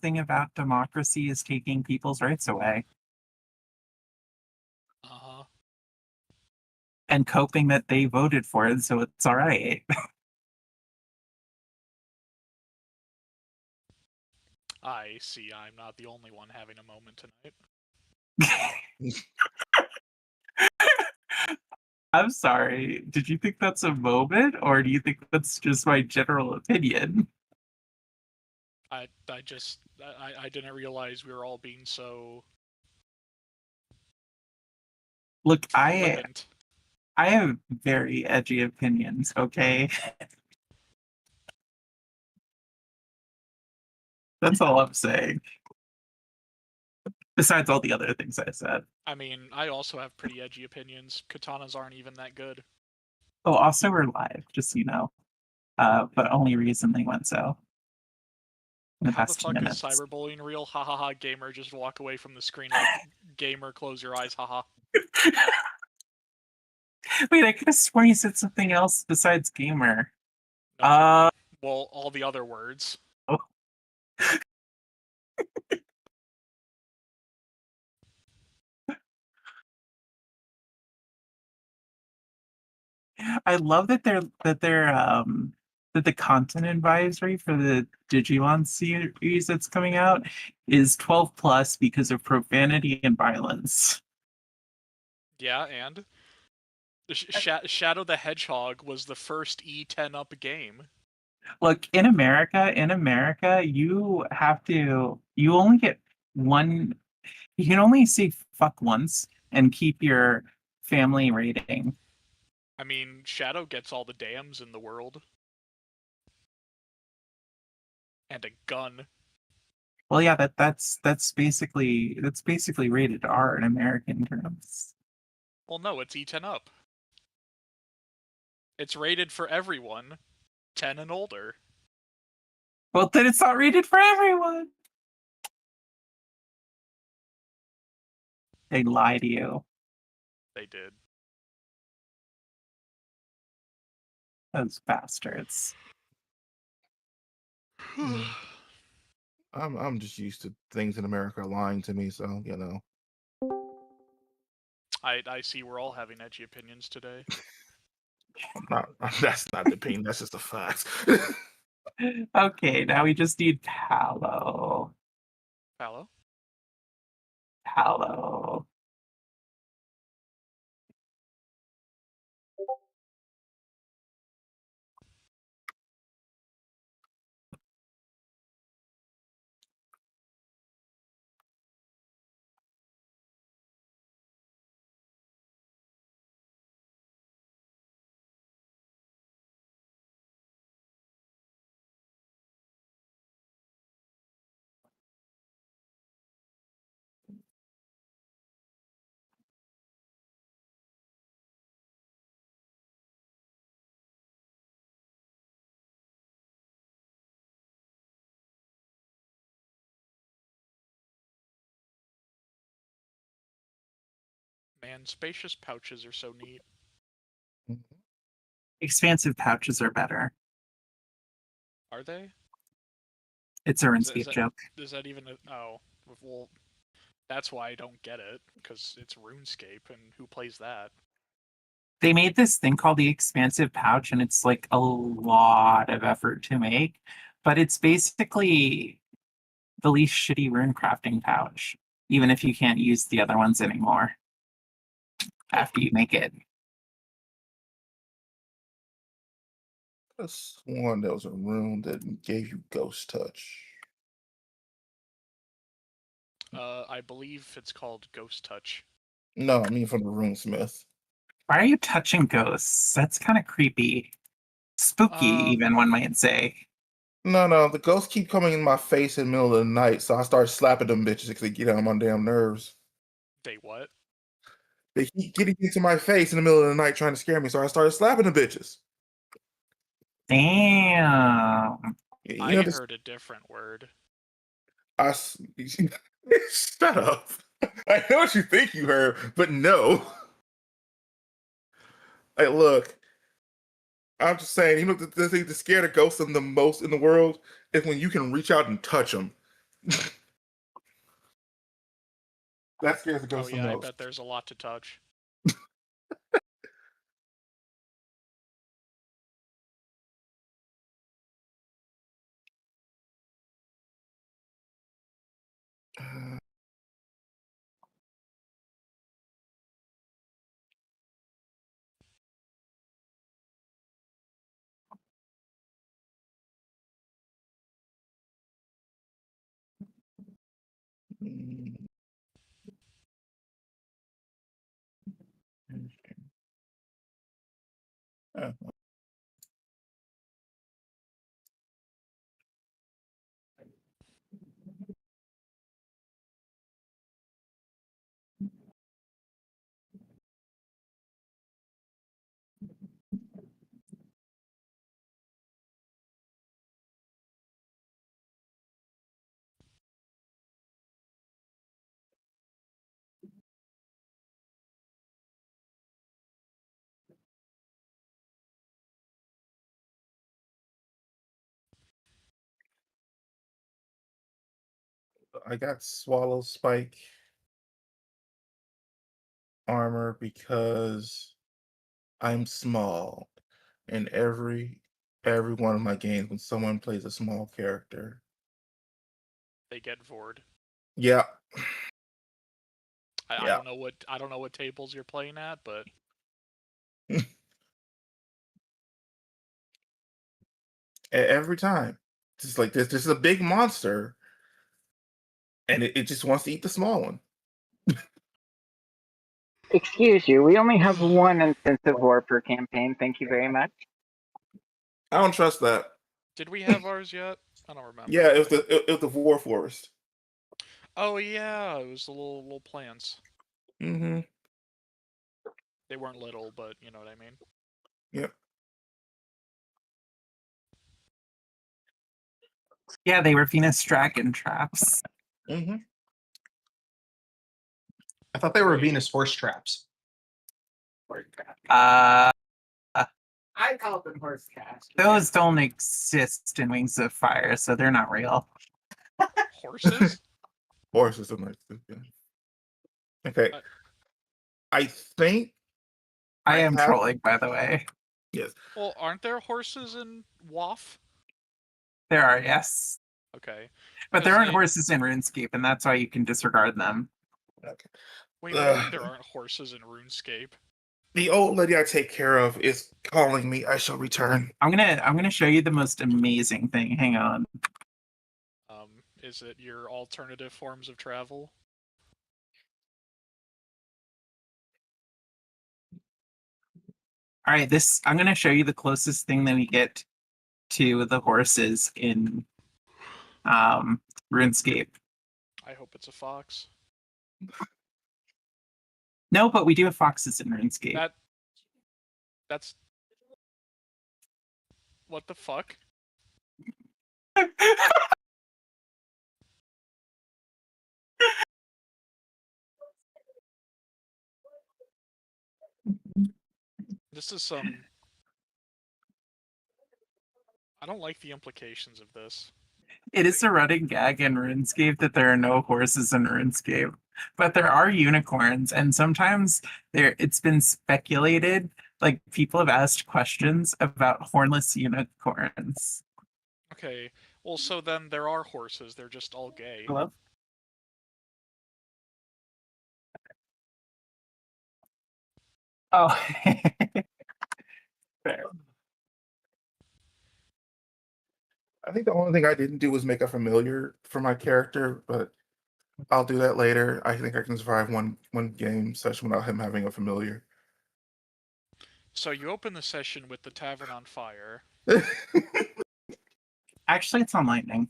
thing about democracy is taking people's rights away Uh-huh. and coping that they voted for it, so it's all right. I see. I'm not the only one having a moment tonight. I'm sorry. Did you think that's a moment, or do you think that's just my general opinion? I didn't realize we were all being so Look, flippant. I have very edgy opinions, okay? That's all I'm saying. Besides all the other things I said. I mean, I also have pretty edgy opinions. Katanas aren't even that good. Oh, also we're live, just so you know. But only recently went so. In the How the past 2 fuck is minutes. cyberbullying real? Ha ha ha, gamer, just walk away from the screen like, gamer, close your eyes, haha. Wait, I could have sworn you said something else besides gamer. No, well, all the other words. Oh. I love that that the content advisory for the Digimon series that's coming out is 12 plus because of profanity and violence. Yeah, and Shadow the Hedgehog was the first E10 up game. Look, in America, you only get one, you can only say fuck once and keep your family rating. I mean, Shadow gets all the dams in the world. And a gun. Well, yeah, that's basically rated R in American terms. Well, no, it's E10 up. It's rated for everyone, 10 and older. Well, then it's not rated for everyone. They lie to you. They did. Those bastards. I'm just used to things in America lying to me, so you know. I see we're all having edgy opinions today. That's not the opinion, that's just a fact. Okay, now we just need Palo. Hello? Palo. Man, spacious pouches are so neat. Expansive pouches are better. Are they? It's a RuneScape joke. Is that even a... Oh. Well, that's why I don't get it, because it's RuneScape, and who plays that? They made this thing called the expansive pouch, and it's like a lot of effort to make, but it's basically the least shitty rune crafting pouch, even if you can't use the other ones anymore after you make it. I sworn there was a rune that gave you ghost touch. I believe it's called Ghost Touch. No, I mean from the runesmith. Why are you touching ghosts? That's kind of creepy. Spooky, even one might say. No, the ghosts keep coming in my face in the middle of the night, so I start slapping them bitches because they get on my damn nerves. They what? They keep getting into my face in the middle of the night trying to scare me, so I started slapping the bitches. Damn. I heard a different word. Shut up. I know what you think you heard, but no. Hey, look. I'm just saying, the thing that scared the ghosts the most in the world is when you can reach out and touch them. That scares the Oh ghost the yeah, I most. bet there's a lot to touch. Uh, mm, uh, I got Swallow Spike armor because I'm small. In every one of my games, when someone plays a small character, They get vored. yeah, I yeah, don't know what tables you're playing at, but every time, just like this is a big monster, and it just wants to eat the small one. Excuse you, we only have one instance of war per campaign. Thank you very much. I don't trust that. did we have ours yet? I don't remember. Yeah, it was the War Forest. Oh yeah, it was the little plants. Mm-hmm. They weren't little, but you know what I mean. Yep. Yeah, they were Venus dragon traps. Mm-hmm. I thought they were Wait. Venus horse traps. Uh, I call them horse cats. those don't exist in Wings of Fire, so they're not real. Horses? Horses are nice. Okay. Uh, I think I am have- trolling, by the way. yes. Well, aren't there horses in WoF? There are, yes. Okay. But there Because aren't it- horses in RuneScape, and that's why you can disregard them. Okay. Wait, what do you mean there aren't horses in RuneScape? The old lady I take care of is calling me. I shall return. I'm gonna show you the most amazing thing. Hang on. Is it your alternative forms of travel? All right, this I'm gonna show you the closest thing that we get to the horses in RuneScape. I hope it's a fox. No, but we do have foxes in RuneScape. That's what the fuck? This is some. I don't like the implications of this. It is a running gag in RuneScape that there are no horses in RuneScape, but there are unicorns, and sometimes it's been speculated, like people have asked questions about hornless unicorns. Okay, well, so then there are horses. They're just all gay. Hello? Oh. Fair. I think the only thing I didn't do was make a familiar for my character, but I'll do that later. I think I can survive one game session without him having a familiar. So you open the session with the tavern on fire. Actually, it's on lightning.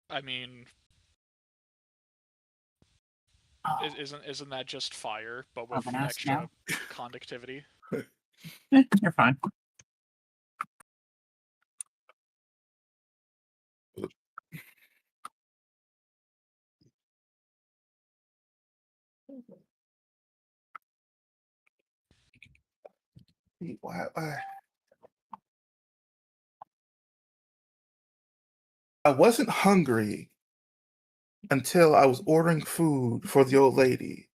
I mean, isn't that just fire, but with an ass extra now. conductivity? You're fine. Why? I wasn't hungry until I was ordering food for the old lady.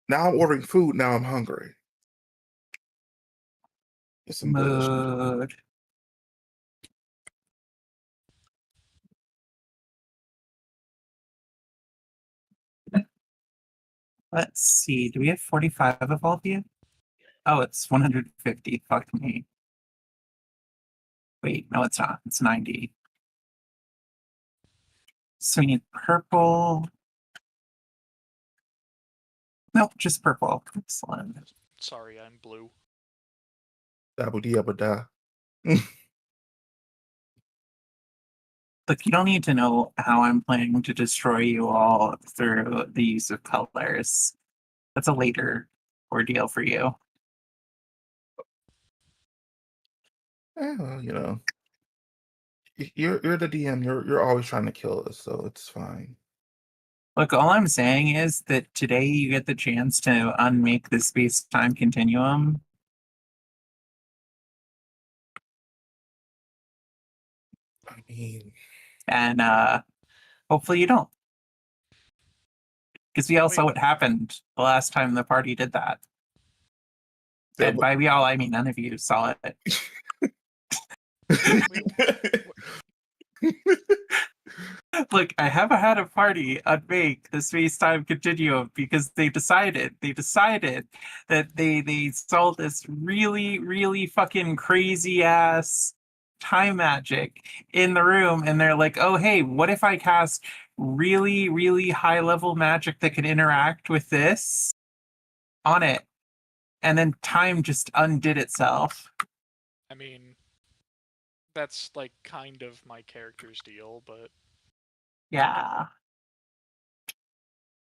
Now I'm ordering food. Now I'm hungry. It's some bullshit. Mood. Let's see. Do we have 45 of all of you? Oh, it's 150. Fuck me. Wait, no, it's not. It's 90. So we need purple. Nope, just purple. Excellent. Sorry, I'm blue. Dabba-dee-abba-da. Look, you don't need to know how I'm planning to destroy you all through the use of colors. That's a later ordeal for you. Well, you're the DM. You're always trying to kill us, so it's fine. Look, all I'm saying is that today you get the chance to unmake the space-time continuum. I mean, And hopefully you don't. Because we all saw Wait. what happened the last time the party did that. Yeah, And by we all, I mean none of you saw it. Look, I haven't had a party unmake the space-time continuum because they decided that they saw this really, really fucking crazy ass time magic in the room, and they're like, oh hey, what if I cast really, really high level magic that can interact with this on it? And then time just undid itself. I mean, that's like kind of my character's deal, but Yeah.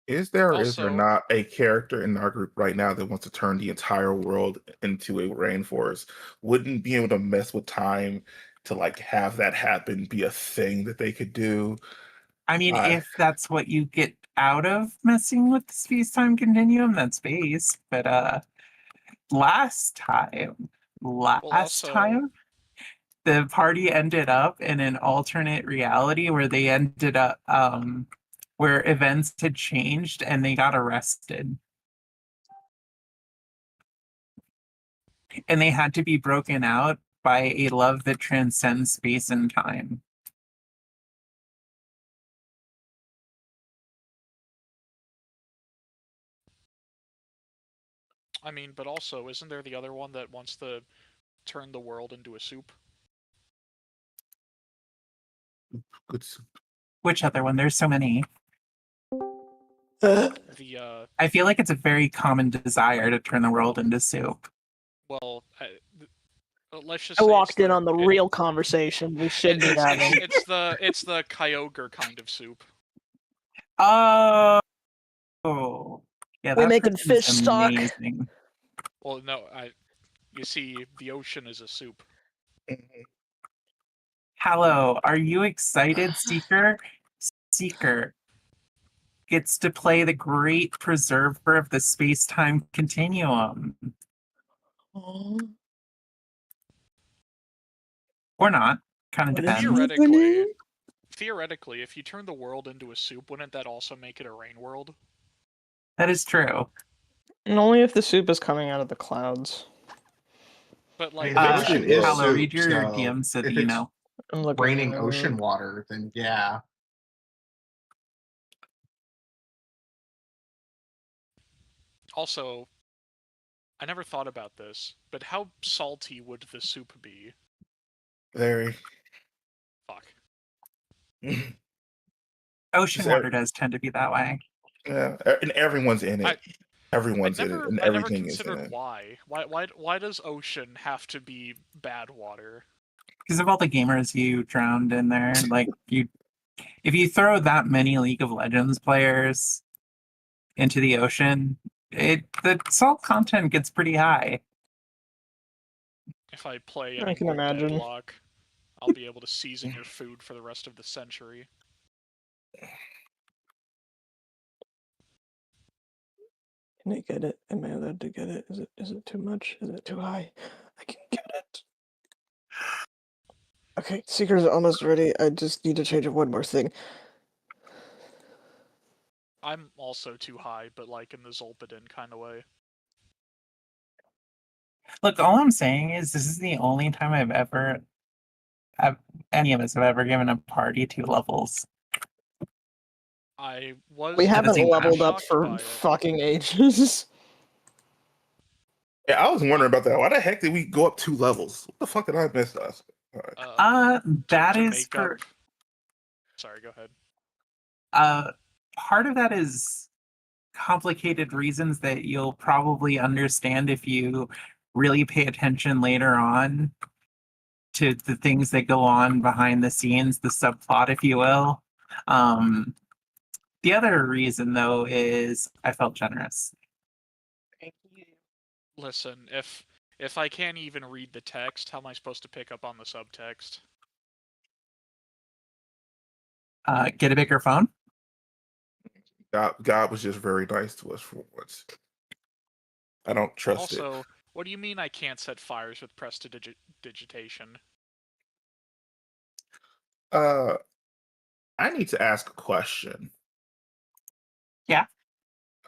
is there or is there Also- not a character in our group right now that wants to turn the entire world into a rainforest? Wouldn't being able to mess with time to like have that happen be a thing that they could do? I mean, I- if that's what you get out of messing with the space-time continuum, that's base. But last time, also- the party ended up in an alternate reality where they ended up where events had changed and they got arrested. And they had to be broken out by a love that transcends space and time. I mean, but also, isn't there the other one that wants to turn the world into a soup? Good soup. Which other one? There's so many. The I feel like it's a very common desire to turn the world into soup. well, let's just I say walked in the- on the real conversation we should be having. it's the Kyogre kind of soup. Oh, yeah, We're that making person is fish stock. amazing. Well, no, you see, the ocean is a soup. Mhm. Hello, are you excited, Seeker? Seeker gets to play the great preserver of the space-time continuum. Or not. Kind of What is depends. Theoretically, if you turn the world into a soup, wouldn't that also make it a rain world? That is true. And only if the soup is coming out of the clouds. But I like, mean, the Eventually ocean it is will. Hello, soup, read your so DM so that if you it's know. I'm looking raining at ocean water, then yeah. also, I never thought about this, but how salty would the soup be? Very. Fuck. Ocean Just water does tend to be that way. Yeah, and everyone's in it. Everyone's in it, and I never everything is in considered it. why. Why does ocean have to be bad water? Because of all the gamers you drowned in there, like if you throw that many League of Legends players into the ocean, the salt content gets pretty high. If I play I any can more imagine. Deadlock, I'll be able to season your food for the rest of the century. Can I get it? Am I allowed to get it? Is it too much? Is it too high? I can get it. Okay, Seeker's almost ready. I just need to change one more thing. I'm also too high, but like in the Zolpidin kind of way. Look, all I'm saying is this is the only time any of us have ever given a party 2 levels. I was We haven't same leveled up shocked for by it. fucking ages. Yeah, I was wondering about that. Why the heck did we go up 2 levels? What the fuck did I miss us? That to is make for up. Sorry, go ahead. part of that is complicated reasons that you'll probably understand if you really pay attention later on to the things that go on behind the scenes, the subplot, if you will. The other reason, though, is I felt generous. Thank you. Listen, if I can't even read the text, how am I supposed to pick up on the subtext? Get a bigger phone. God was just very nice to us for once. I don't trust it. Also, what do you mean I can't set fires with prestidigitation? I need to ask a question. Yeah.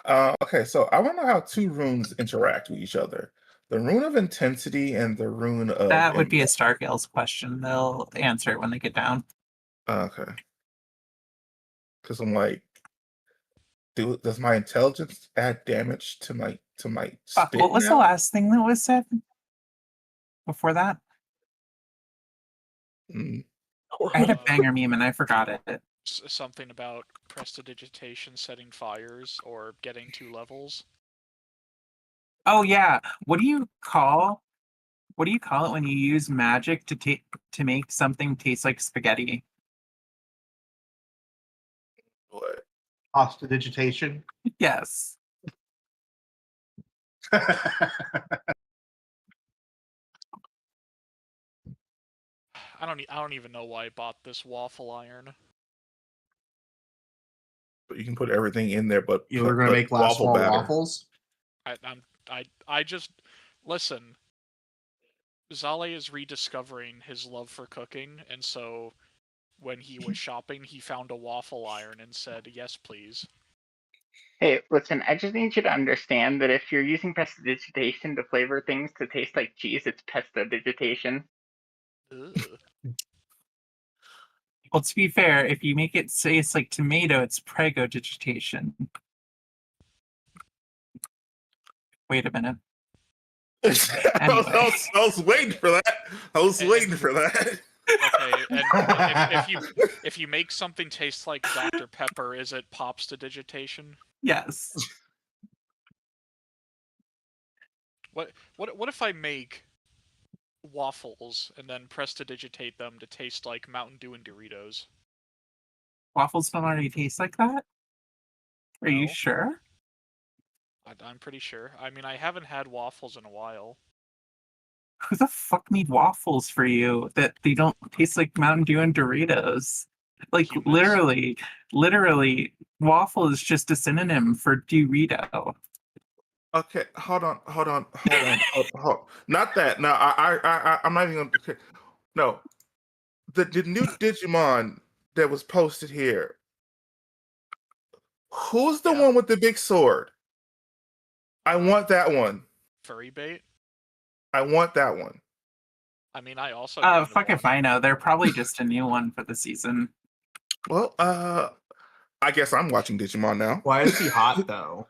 Okay, so I want to know how 2 runes interact with each other. The rune of intensity and the rune of That would be a Stargale's question. They'll answer it when they get down. Okay. Because I'm like, does my intelligence add damage to my Fuck, spit what was the now? last thing that was said before that? Mm. I had a banger meme and I forgot it. Something about prestidigitation setting fires or getting 2 levels. Oh yeah, what do you call it when you use magic to make something taste like spaghetti? What? Prestidigitation. Yes. I don't even know why I bought this waffle iron. But you can put everything in there, but You were gonna make last waffle fall batter. waffles. I just listen. Zale is rediscovering his love for cooking, and so when he was shopping, he found a waffle iron and said, "Yes, please." Hey, listen, I just need you to understand that if you're using prestidigitation to flavor things to taste like cheese, it's prestidigitation. Ugh. Well, to be fair, if you make it taste like tomato, it's prego-digitation. Wait a minute. I was waiting for that. I was waiting for that. Okay, and if you make something taste like Dr. Pepper, is it pops to digitation? Yes. What if I make waffles and then prestidigitate them to taste like Mountain Dew and Doritos? Waffles don't already taste like that? Are you No. sure? I'm pretty sure. I mean, I haven't had waffles in a while. Who the fuck made waffles for you that they don't taste like Mountain Dew and Doritos? Like Humans. literally, waffle is just a synonym for Dorito. Okay, hold on. Not that. No, I'm not even gonna. Okay. No, the new Digimon that was posted here. Who's the one with the big sword? I want that one. Furry bait? I want that one. I mean, I also. Fuck if I know. They're probably just a new one for the season. Well, I guess I'm watching Digimon now. Why is he hot though?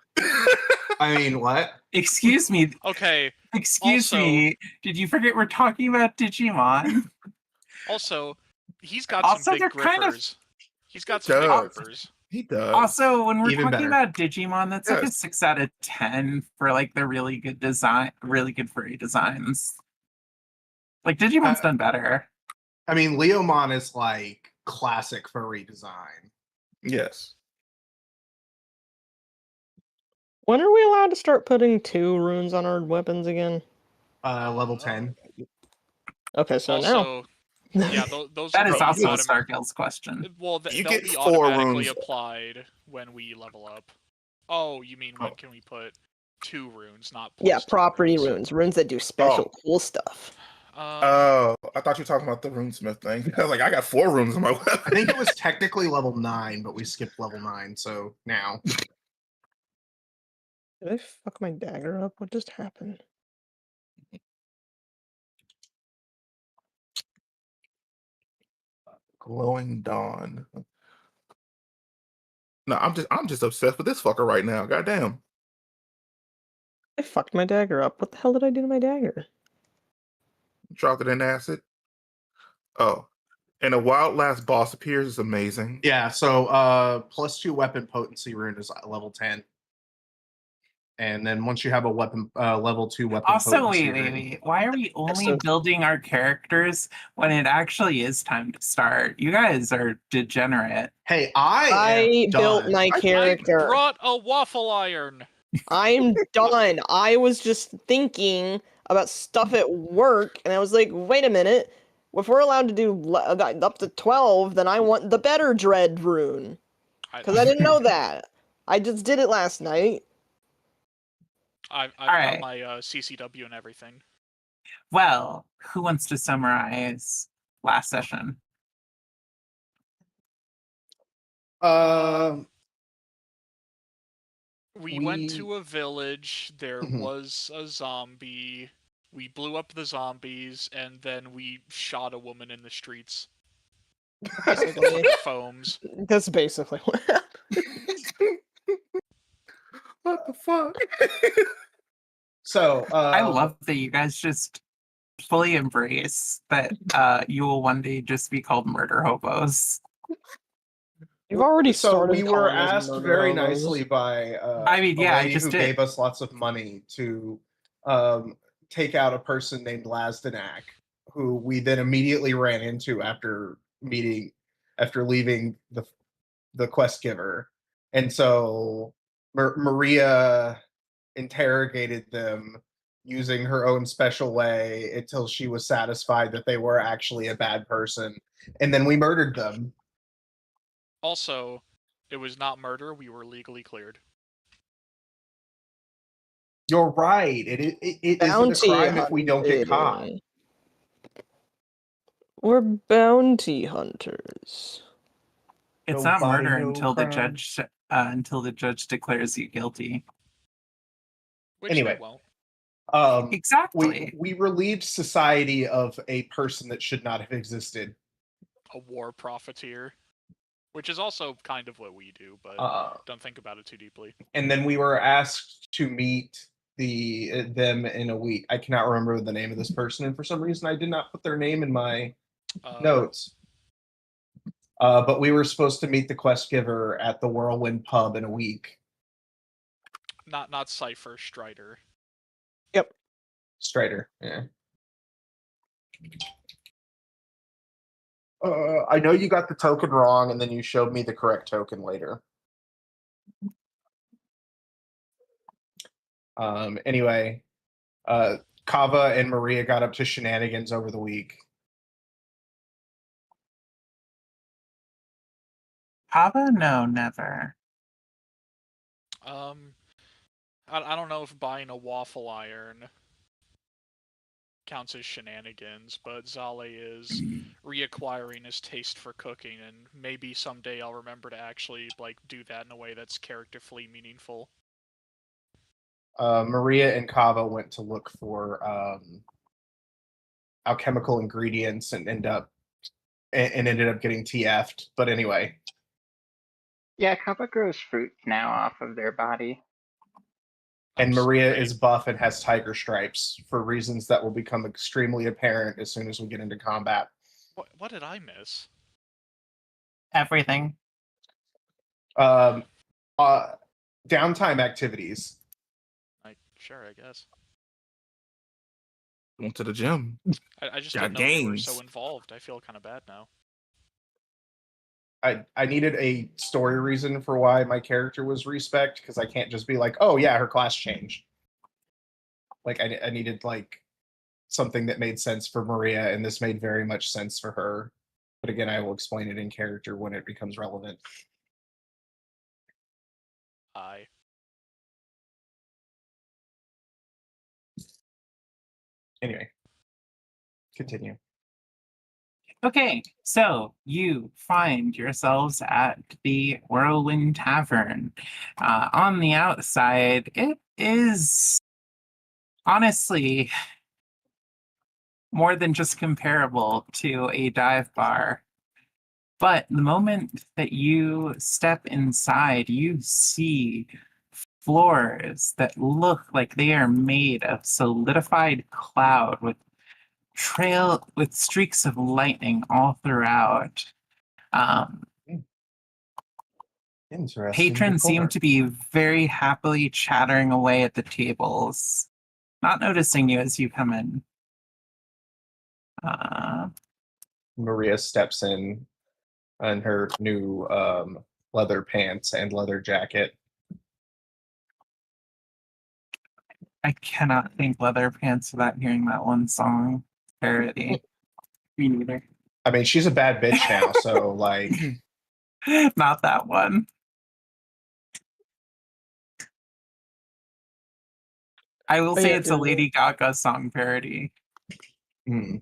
I mean, what? Excuse me. Okay. Excuse also, me. Did you forget we're talking about Digimon? Also, he's got Also, some big they're kind of- grippers. He's got some big grippers. He does. Also, when we're Even talking better. about Digimon, that's like a 6 out of 10 for like the really good design, really good furry designs. Like Digimon's done better. I mean, Leomon is like classic furry design. Yes. When are we allowed to start putting 2 runes on our weapons again? Level 10. Okay, so Also, now. yeah, those That will is be also a autom- Stargale's question. Well, You they'll get be 4 automatically runes. applied when we level up. Oh, you mean when can we put 2 runes, not plus Yeah, 2 property runes? runes that do special cool stuff. Oh, I thought you were talking about the runesmith thing. I was like, I got 4 runes in my weapon. I think it was technically level 9, but we skipped level 9, so now. Did I fuck my dagger up? What just happened? Glowing dawn. No, I'm just obsessed with this fucker right now. Goddamn. I fucked my dagger up. What the hell did I do to my dagger? Dropped it in acid. Oh. And a wild last boss appears is amazing. Yeah, so +2 weapon potency rune is level 10. And then once you have a weapon level 2 weapon Also, potency wait. rune. Why are we only So- building our characters when it actually is time to start? You guys are degenerate. Hey, I am built done. my I character. brought a waffle iron. I'm done. I was just thinking about stuff at work, and I was like, wait a minute. If we're allowed to do up to 12, then I want the better dread rune. Because I didn't know that. I just did it last night. I've got Alright. my CCW and everything. Well, who wants to summarize last session? We went We- to a village, there Mhm. was a zombie, we blew up the zombies, and then we shot a woman in the streets Basically. with foams. That's basically what happened. What the fuck? So I love that you guys just fully embrace that you will one day just be called murder hobos. You've already So started. we were calling us asked murder very hobos. nicely by I mean, yeah, a I lady just who did. gave us lots of money to take out a person named Lazdanak, who we then immediately ran into after leaving the quest giver. And so Maria interrogated them using her own special way until she was satisfied that they were actually a bad person. And then we murdered them. Also, it was not murder, we were legally cleared. You're right. It isn't a Bounty crime if we don't get caught. hunting. We're bounty hunters. It's not Nobody, murder no crime. until the judge declares you guilty. Which Anyway. they won't. Exactly. We relieved society of a person that should not have existed. A war profiteer. Which is also kind of what we do, but don't think about it too deeply. And then we were asked to meet them in a week. I cannot remember the name of this person, and for some reason I did not put their name in my notes. But we were supposed to meet the quest giver at the Whirlwind Pub in a week. Not Cypher, Strider. Yep. Strider, yeah. I know you got the token wrong, and then you showed me the correct token later. Anyway, Kava and Maria got up to shenanigans over the week. Kava? No, never. I don't know if buying a waffle iron counts as shenanigans, but Zale is reacquiring his taste for cooking, and maybe someday I'll remember to actually do that in a way that's characterfully meaningful. Maria and Kava went to look for alchemical ingredients and ended up getting TF'd. But anyway. Yeah, Kappa grows fruit now off of their body. And That's Maria great. is buff and has tiger stripes for reasons that will become extremely apparent as soon as we get into combat. What did I miss? Everything. Downtime activities. Sure, I guess. Went to the gym. I just Got didn't know you were games. so involved. I feel kind of bad now. I needed a story reason for why my character was respect, because I can't just be like, oh yeah, her class changed. Like I needed something that made sense for Maria, and this made very much sense for her. But again, I will explain it in character when it becomes relevant. Anyway. Continue. Okay, so you find yourselves at the Whirlwind Tavern. On the outside, it is honestly more than just comparable to a dive bar. But the moment that you step inside, you see floors that look like they are made of solidified cloud with streaks of lightning all throughout. Interesting. Patrons seem decor. to be very happily chattering away at the tables, not noticing you as you come in. Maria steps in her new leather pants and leather jacket. I cannot think leather pants without hearing that one song parody. Me neither. I mean, she's a bad bitch now, so like, Not that one. I will Oh, say yeah, it's a dude. Lady Gaga song parody. hmm.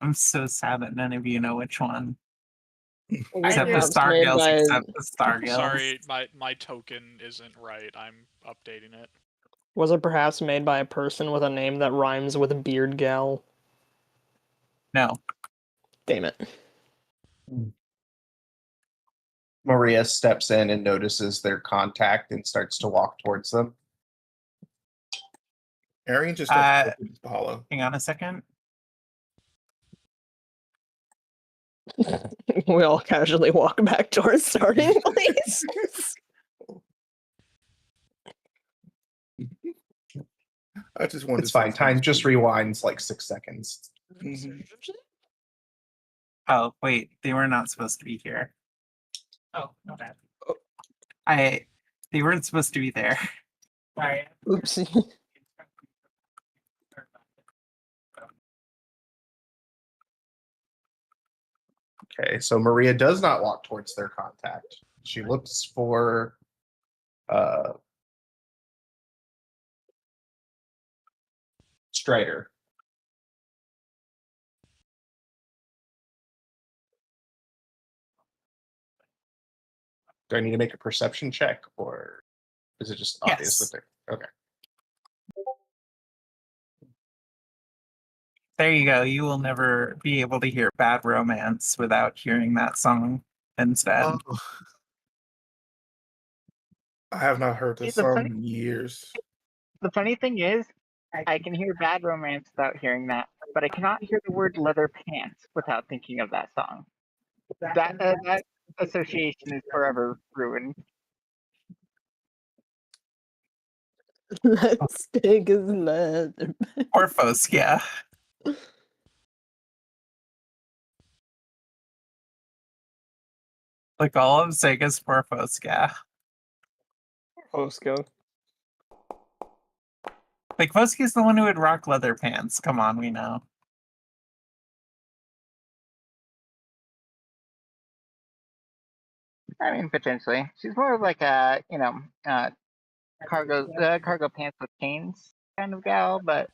I'm so sad that none of you know which one. I Except the do. Perhaps made Stargills, by- except the Stargills. Sorry, my token isn't right. I'm updating it. Was it perhaps made by a person with a name that rhymes with beard gal? No. Damn it. Maria steps in and notices their contact and starts to walk towards them. Arian just Uh, starts to follow. Hang on a second. We all casually walk back to our starting place. I just wanted It's to say fine. Time just rewinds like 6 seconds. Mhm. Oh, wait, they were not supposed to be here. Oh, no bad. They weren't supposed to be there. Sorry. Oopsie. Okay, so Maria does not walk towards their contact. She looks for Strider. Do I need to make a perception check, or is it just obvious Yes. that they're okay? There you go. You will never be able to hear Bad Romance without hearing that song instead. Oh. I have not heard this The song funny- in years. The funny thing is, I can hear Bad Romance without hearing that, but I cannot hear the word leather pants without thinking of that song. That association is forever ruined. Let's take his leather. Or Foskia. Like all of Sega's for Foskia. Fosco. Like Foskia's the one who would rock leather pants. Come on, we know. I mean, potentially. She's more of like a, cargo pants with chains kind of gal, but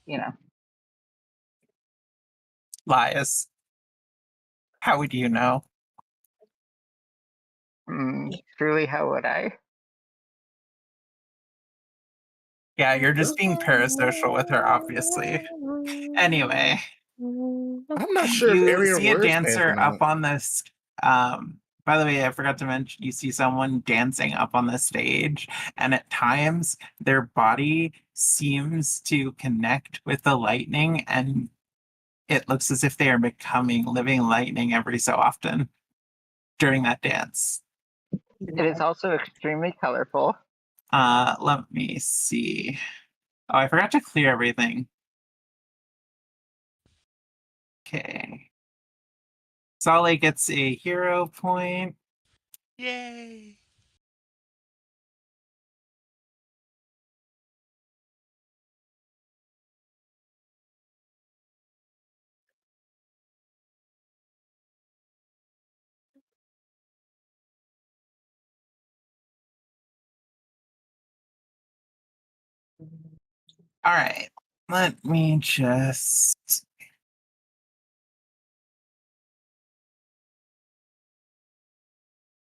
Lies. How would you know? truly, how would I? Yeah, you're just being parasocial with her, obviously. Anyway, I'm not sure if you Arian see a wears pants or dancer not. up on this. By the way, I forgot to mention, you see someone dancing up on the stage, and at times their body seems to connect with the lightning, and it looks as if they are becoming living lightning every so often during that dance. It is also extremely colorful. Let me see. Oh, I forgot to clear everything. Okay. Sale gets a hero point. Yay! All right. Let me just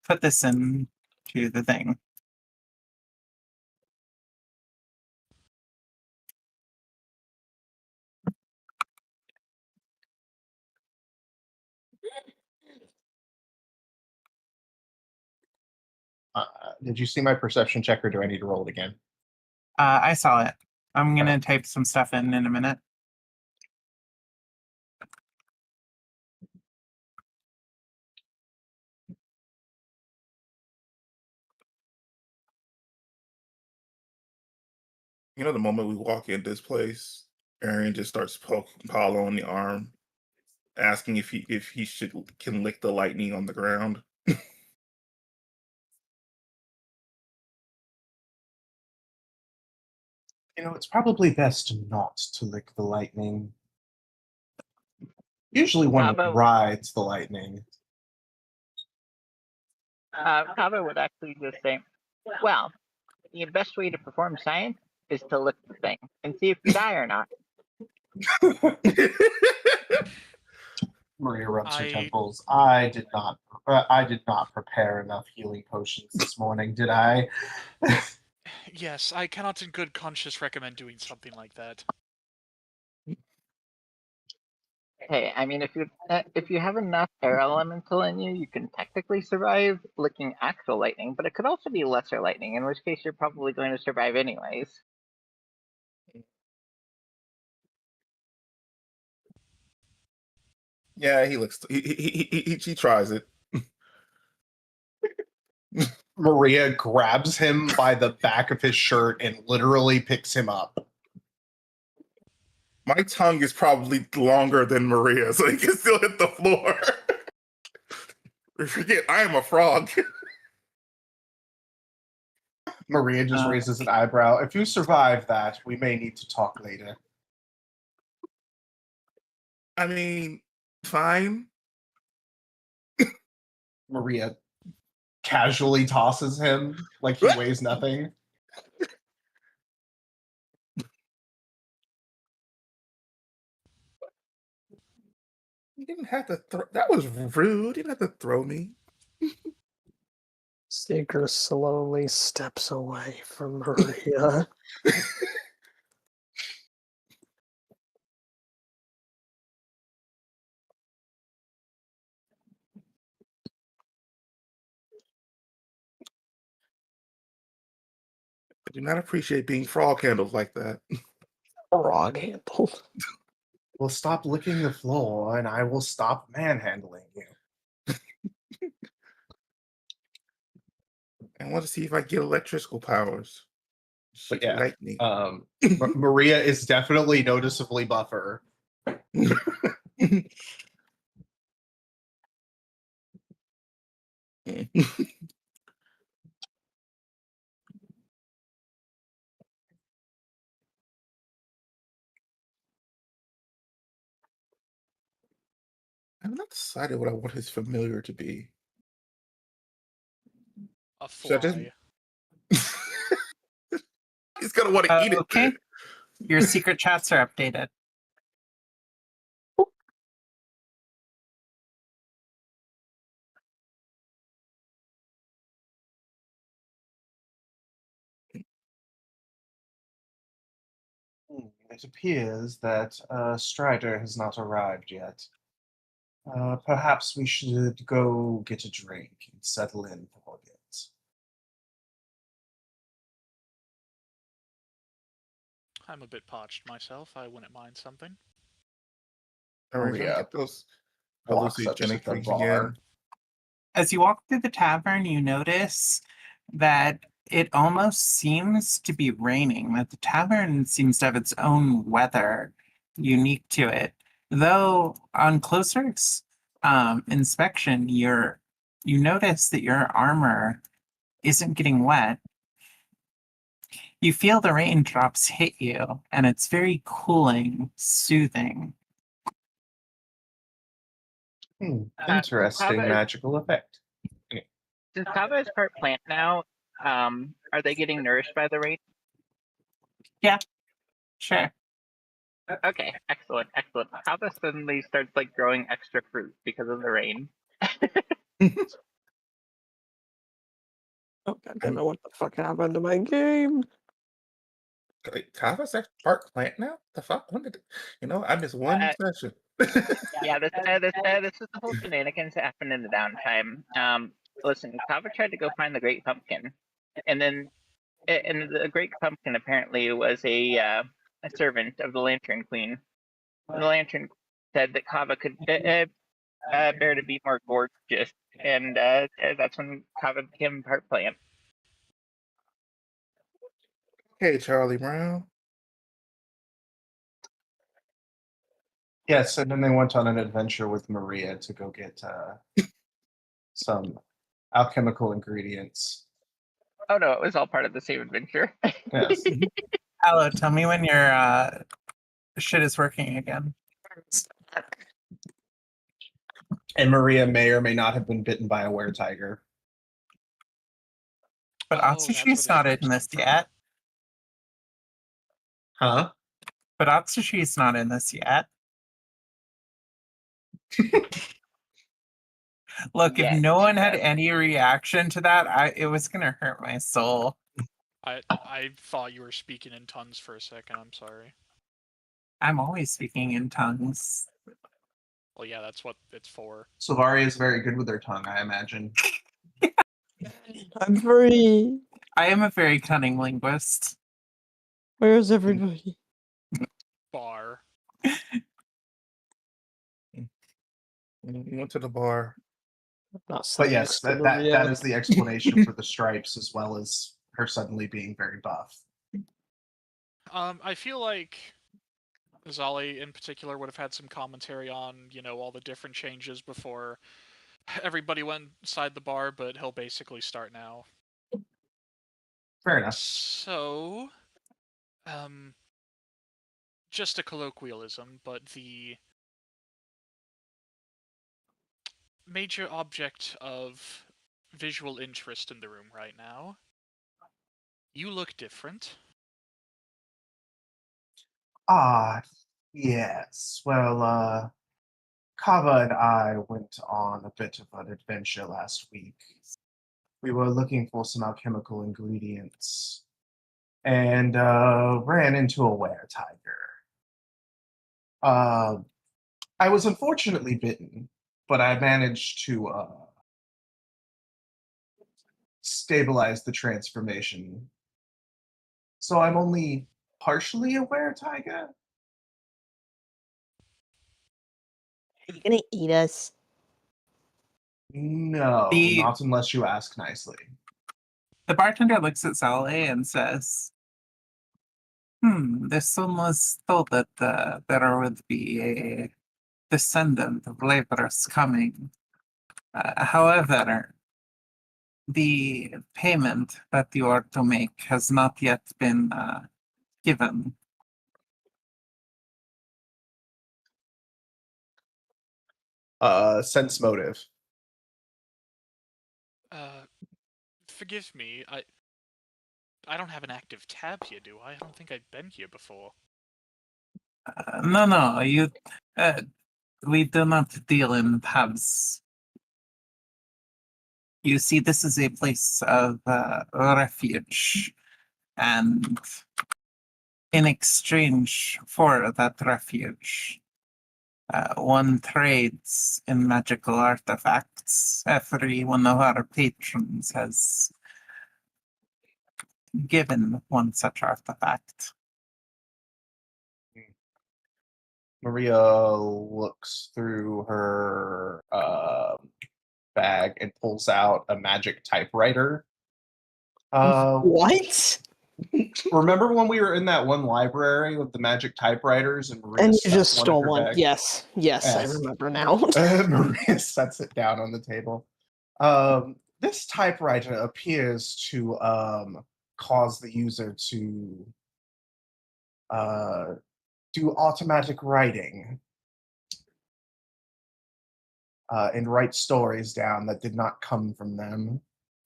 put this into the thing. Did you see my perception check, or do I need to roll it again? I saw it. I'm gonna type some stuff in a minute. You know, the moment we walk in this place, Arian just starts poking Paulo on the arm, asking if he can lick the lightning on the ground. You know, it's probably best not to lick the lightning. Usually one Kava, rides the lightning. Kava would actually just say, well, the best way to perform science is to lick the thing and see if you die or not. Maria rubs her I- temples. I did not prepare enough healing potions this morning, did I? Yes, I cannot in good conscience recommend doing something like that. Hey, I mean, if you have enough air elemental in you, you can technically survive licking actual lightning, but it could also be lesser lightning, in which case you're probably going to survive anyways. Yeah, he looks. He tries it. Maria grabs him by the back of his shirt and literally picks him up. My tongue is probably longer than Maria, so he can still hit the floor. Forget, I am a frog. Maria just raises an eyebrow. If you survive that, we may need to talk later. I mean, fine. Maria casually tosses him like he weighs nothing. You didn't have to throw. That was rude. You didn't have to throw me. Seeker slowly steps away from Maria. I do not appreciate being frog handled like that. Frog handled. Well, stop licking the floor, and I will stop manhandling you. I want to see if I get electrical powers. But yeah, Lightning. Maria is definitely noticeably buffer. I'm not decided what I want his familiar to be. A Should I fly. just- He's gonna want to eat it. Okay. then. Your secret chats are updated. It appears that Strider has not arrived yet. Perhaps we should go get a drink and settle in for a bit. I'm a bit parched myself. I wouldn't mind something. Are we trying to Maria get those walks up to hallucinogenic the drinks bar. again? As you walk through the tavern, you notice that it almost seems to be raining, that the tavern seems to have its own weather unique to it. Though on closer inspection, you notice that your armor isn't getting wet. You feel the raindrops hit you, and it's very cooling, soothing. Interesting Kava is- magical effect. Since Kava is part plant now, are they getting nourished by the rain? Yeah. Sure. Okay, excellent, excellent. Kava suddenly starts like growing extra fruit because of the rain. Oh god damn it, what the fuck happened to my game? Wait, Kava's that part plant now? The fuck? When did I missed one Uh, session. Yeah, this is the whole shenanigans that happened in the downtime. Listen, Kava tried to go find the Great Pumpkin, and the Great Pumpkin apparently was a servant of the Lantern Queen. The Lantern said that Kava could bear to be more gorgeous, and that's when Kava became part plant. Hey, Charlie Brown. Yes, and then they went on an adventure with Maria to go get some alchemical ingredients. Oh no, it was all part of the same adventure. Yes. Hello, tell me when your shit is working again. And Maria may or may not have been bitten by a weretiger. But Oh, that's where Atsushi's the not in stripes this come from. yet. Huh? But Atsushi's not in this yet. Look, Yeah, if no one had yeah. any reaction to that, it was gonna hurt my soul. I thought you were speaking in tongues for a second. I'm sorry. I'm always speaking in tongues. Well, yeah, that's what it's for. Sylvaria is very good with her tongue, I imagine. I'm free. I am a very cunning linguist. Where's everybody? Bar. We went to the bar. Not But saying yes, this to that Maria. is the explanation for the stripes, as well as her suddenly being very buff. I feel like Zali in particular would have had some commentary on, all the different changes before everybody went inside the bar, but he'll basically start now. Fair enough. So, just a colloquialism, but the major object of visual interest in the room right now. You look different. Ah, yes. Well, Kava and I went on a bit of an adventure last week. We were looking for some alchemical ingredients and ran into a weretiger. I was unfortunately bitten, but I managed to stabilize the transformation. So I'm only partially a weretiger. Are you gonna eat us? No, The- not unless you ask nicely. The bartender looks at Zale and says, this one was told that there would be a descendant of laborers coming. However, the payment that you are to make has not yet been given. Sense motive. Forgive me, I don't have an active tab here, do I? I don't think I've been here before. No, we do not deal in pubs. You see, this is a place of refuge, and in exchange for that refuge, one trades in magical artifacts. Every one of our patrons has given one such artifact. Maria looks through her bag and pulls out a magic typewriter. What? Remember when we were in that one library with the magic typewriters and Maria And you stuck just one in stole her one. bag? Yes, I Yes. remember now. Maria sets it down on the table. This typewriter appears to cause the user to do automatic writing and write stories down that did not come from them.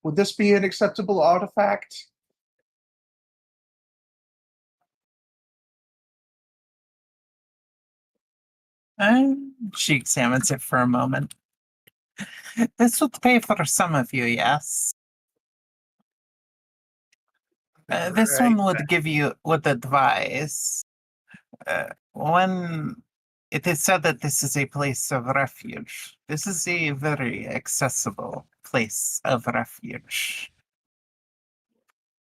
Would this be an acceptable artifact? She examines it for a moment. This would pay for some of you, yes. This one would advise. When it is said that this is a place of refuge, this is a very accessible place of refuge.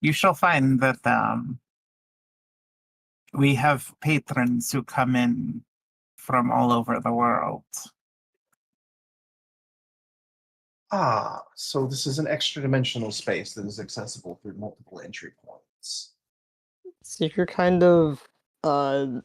You shall find that we have patrons who come in from all over the world. Ah, so this is an extra dimensional space that is accessible through multiple entry points. Seeker kind of I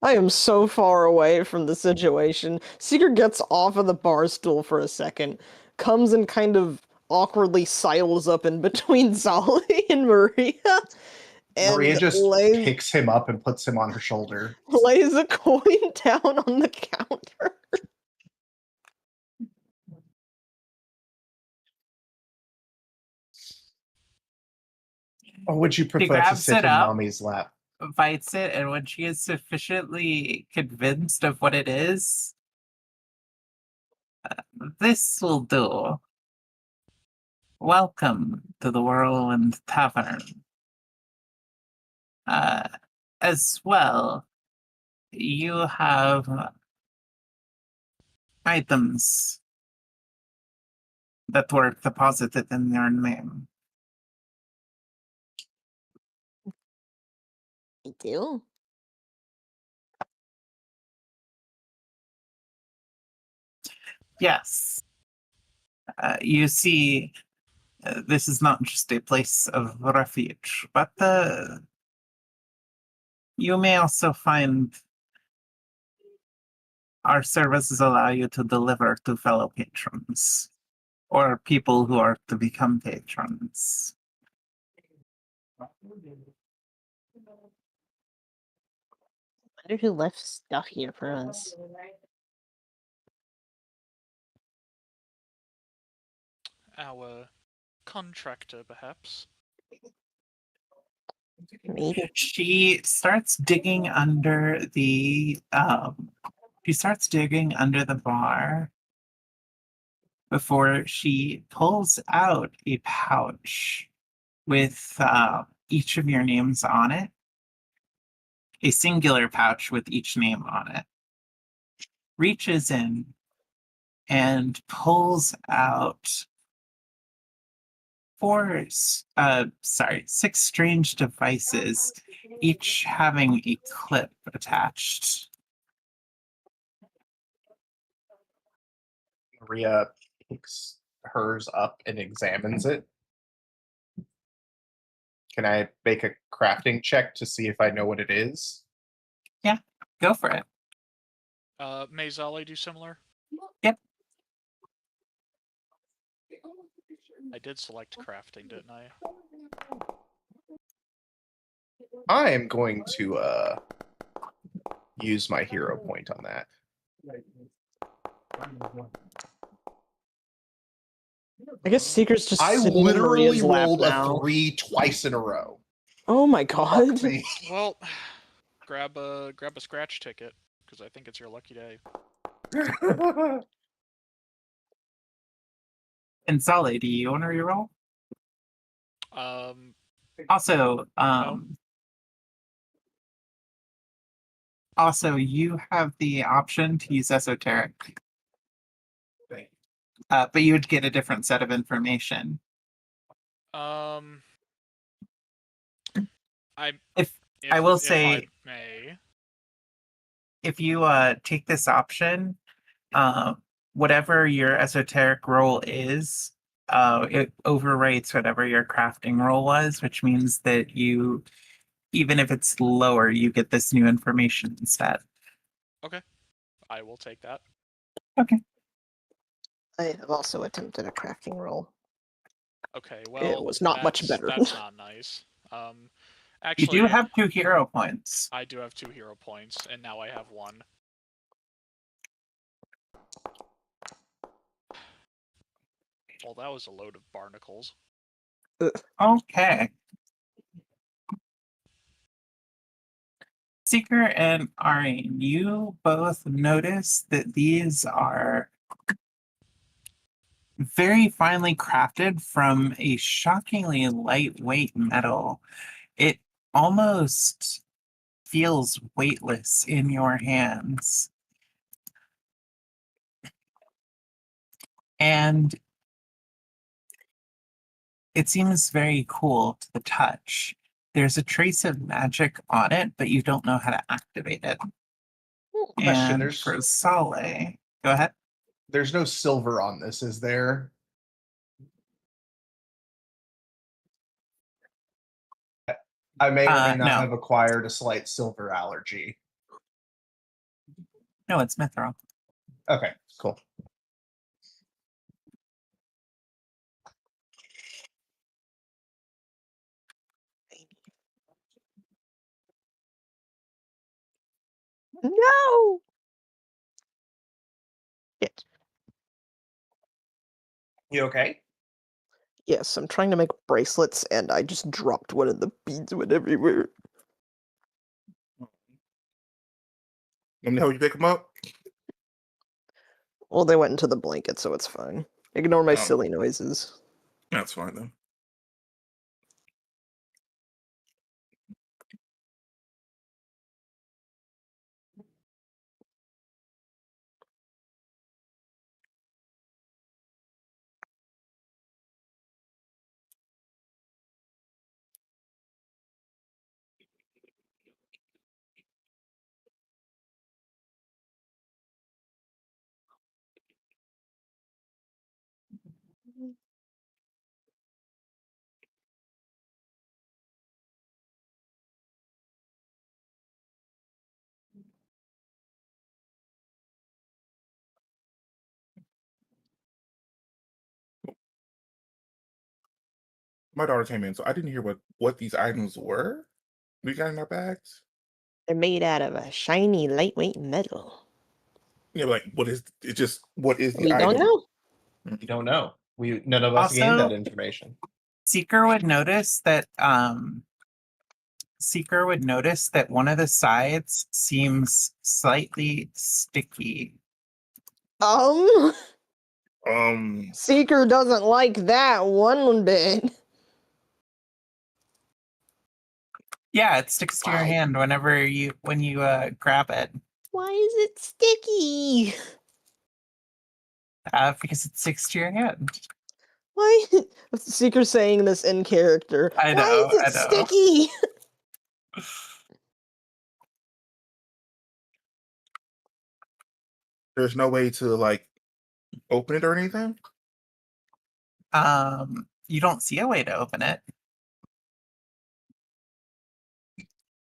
I am so far away from the situation. Seeker gets off of the bar stool for a second, comes and kind of awkwardly sidles up in between Zali and Maria, and Maria just lays, picks him up and puts him on her shoulder. lays a coin down on the counter. Or would you prefer to grabs sit it in up. mommy's lap? Bites it, and when she is sufficiently convinced of what it is, this will do. Welcome to the Whirlwind Tavern. As well, you have items that were deposited in your name. I do. Yes. You see, this is not just a place of refuge, but you may also find our services allow you to deliver to fellow patrons or people who are to become patrons. I wonder who left stuff here for us. Our contractor, perhaps. Maybe. She starts digging under the bar before she pulls out a pouch with each of your names on it. A singular pouch with each name on it. Reaches in and pulls out six strange devices, each having a clip attached. Maria picks hers up and examines it. Can I make a crafting check to see if I know what it is? Go for it. May Zali do similar? Yep. I did select crafting, didn't I? I am going to use my hero point on that. I guess Seeker's just I sitting in literally Maria's lap rolled now. a 3 twice in a row. Oh my Fuck god. me. Well, grab a scratch ticket, because I think it's your lucky day. And Solid, do you want to reroll? Um, Also, No. also, you have the option to use esoteric. But you would get a different set of information. I will say, I may. if you take this option, whatever your esoteric roll is, it overwrites whatever your crafting roll was, which means that you, even if it's lower, you get this new information instead. I will take that. Okay. I have also attempted a crafting roll. Okay, well, It was not much better. That's not nice. You Actually, do have 2 hero points. I do have 2 hero points, and now I have 1. Well, that was a load of barnacles. Okay. Seeker and Ariane, you both notice that these are very finely crafted from a shockingly lightweight metal. It almost feels weightless in your hands. And it seems very cool to the touch. There's a trace of magic on it, but you don't know how to activate it. Question, And there's- for Sale, go ahead. There's no silver on this, is there? I may or may not No. have acquired a slight silver allergy. No, it's Mithril. Okay, cool. No. Shit. You okay? Yes, I'm trying to make bracelets, and I just dropped one, and the beads went everywhere. Let me help you pick them up. Well, they went into the blanket, so it's fine. Ignore my Oh. silly noises. That's fine then. My daughter came in, so I didn't hear what these items were. We got in our bags. They're made out of a shiny, lightweight metal. Yeah, like what is it? Just what is the We item? don't know. You don't know. None of us gained that Also- information. Seeker would notice that one of the sides seems slightly sticky. Seeker doesn't like that one bit. Yeah, it sticks to your Why? hand when you grab it. Why is it sticky? Because it sticks to your hand. Why? Seeker saying this in character. I Why know, is it I know. sticky? There's no way to like open it or anything. You don't see a way to open it.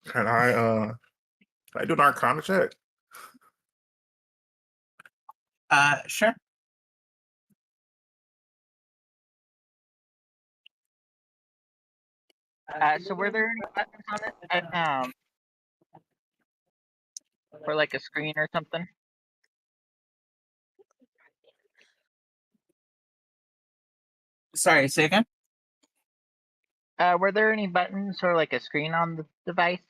Can I do an Arcana check? Sure. So were there any buttons on it? For like a screen or something? Sorry, say again? Were there any buttons or like a screen on the device?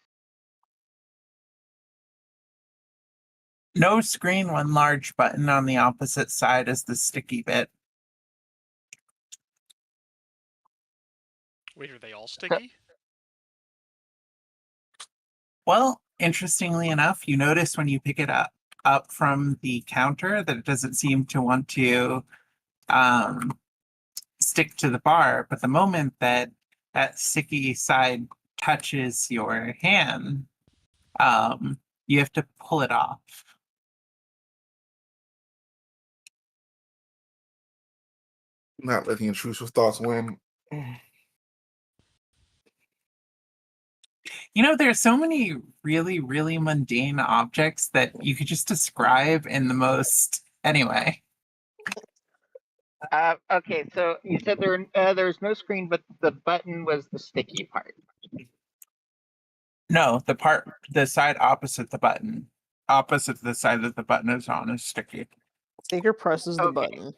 No screen, one large button on the opposite side is the sticky bit. Wait, are they all sticky? Well, interestingly enough, you notice when you pick it up from the counter that it doesn't seem to want to stick to the bar, but the moment that sticky side touches your hand, you have to pull it off. Not letting intrusive thoughts win. You know, there's so many really, really mundane objects that you could just describe in the most. Anyway, Okay, so you said there's no screen, but the button was the sticky part. no, the side opposite the button, opposite the side that the button is on is sticky. Seeker presses the Okay. button.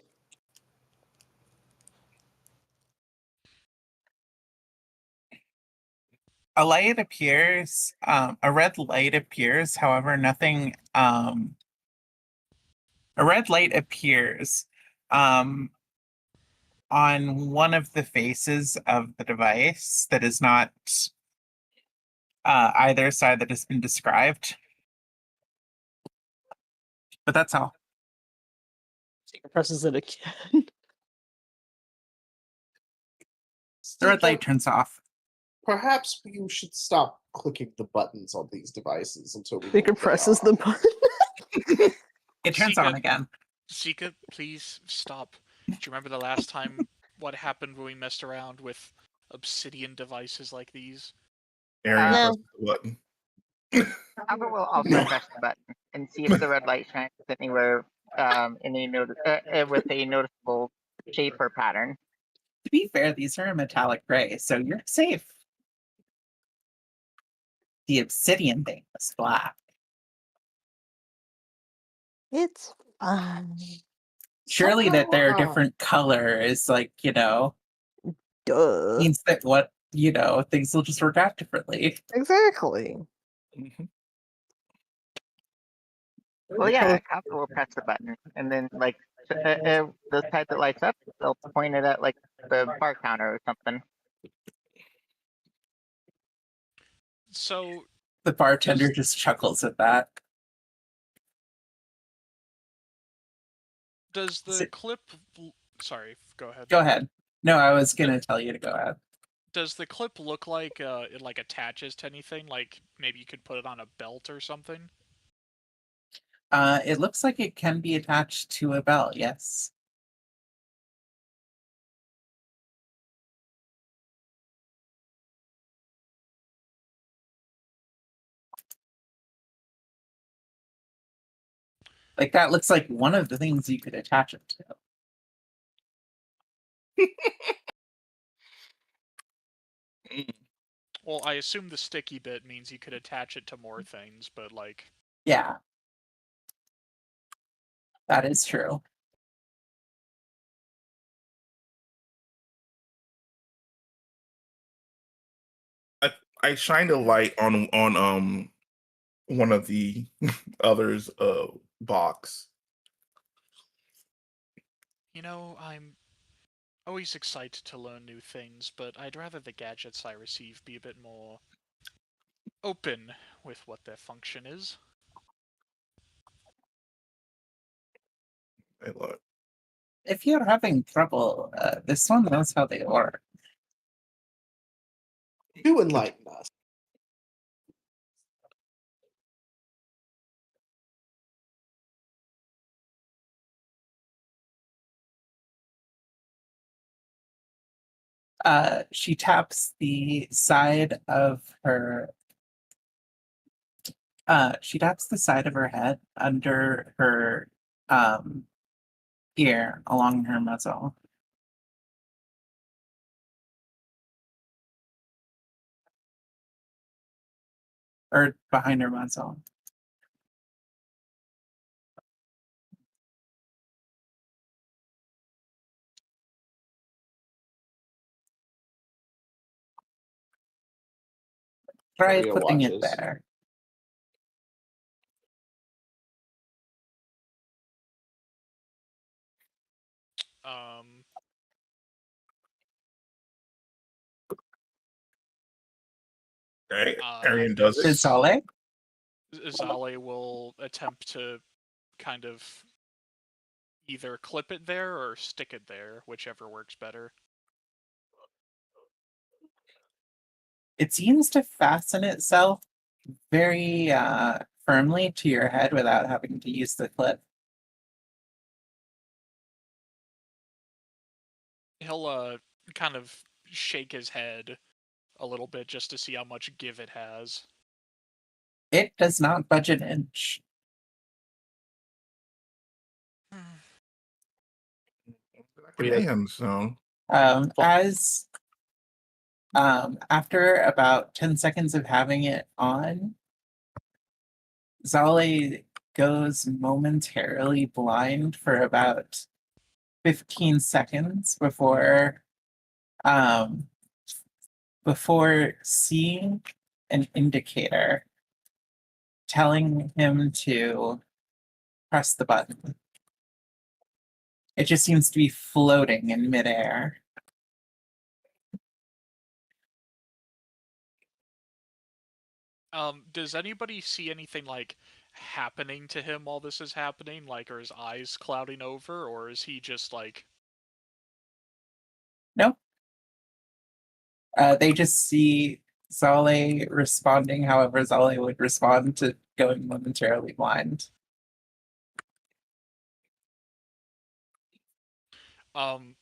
A light appears, a red light appears, however, nothing, a red light appears on one of the faces of the device that is not either side that has been described. But that's all. Seeker presses it again. The red Seeker, light turns off. perhaps you should stop clicking the buttons on these devices until we know Seeker what they presses are. the button. It turns Sika- on again. Sika, please stop. Do you remember the last time what happened when we messed around with obsidian devices like these? Arian No. presses the button. Amber will also press the button and see if the red light shines anywhere with a noticeable shape or pattern. To be fair, these are a metallic gray, so you're safe. The obsidian thing was black. It's fine. Surely that they're a Somehow, different color is like, Duh. means that things will just work out differently. Exactly. Mhm. Well, yeah, Kappa will press the button, and then the side that lights up, they'll point it at like the bar counter or something. So The bartender just chuckles at that. does the Si- clip? Sorry, go ahead. Go ahead. No, I was gonna tell you to go ahead. Does the clip look like it like attaches to anything? Like maybe you could put it on a belt or something? It looks like it can be attached to a belt, yes. Like that looks like one of the things you could attach it to. Well, I assume the sticky bit means you could attach it to more things, but like Yeah. That is true. I shined a light on one of the others box. I'm always excited to learn new things, but I'd rather the gadgets I receive be a bit more open with what their function is. Hey, look. If you're having trouble, this one knows how they work. do enlighten us. She taps the side of her head under her ear along her muzzle. Or behind her muzzle. Try Maria putting it watches. there. Okay, I Arian does it. guess Zale? Zale will attempt to kind of either clip it there or stick it there, whichever works better. It seems to fasten itself very firmly to your head without having to use the clip. He'll kind of shake his head a little bit just to see how much give it has. It does not budge an inch. Command zone. As after about 10 seconds of having it on, Zale goes momentarily blind for about 15 seconds before before seeing an indicator telling him to press the button. It just seems to be floating in midair. Does anybody see anything like happening to him while this is happening? Like, are his eyes clouding over, or is he just like? Nope. They just see Zale responding however Zale would respond to going momentarily blind. Zale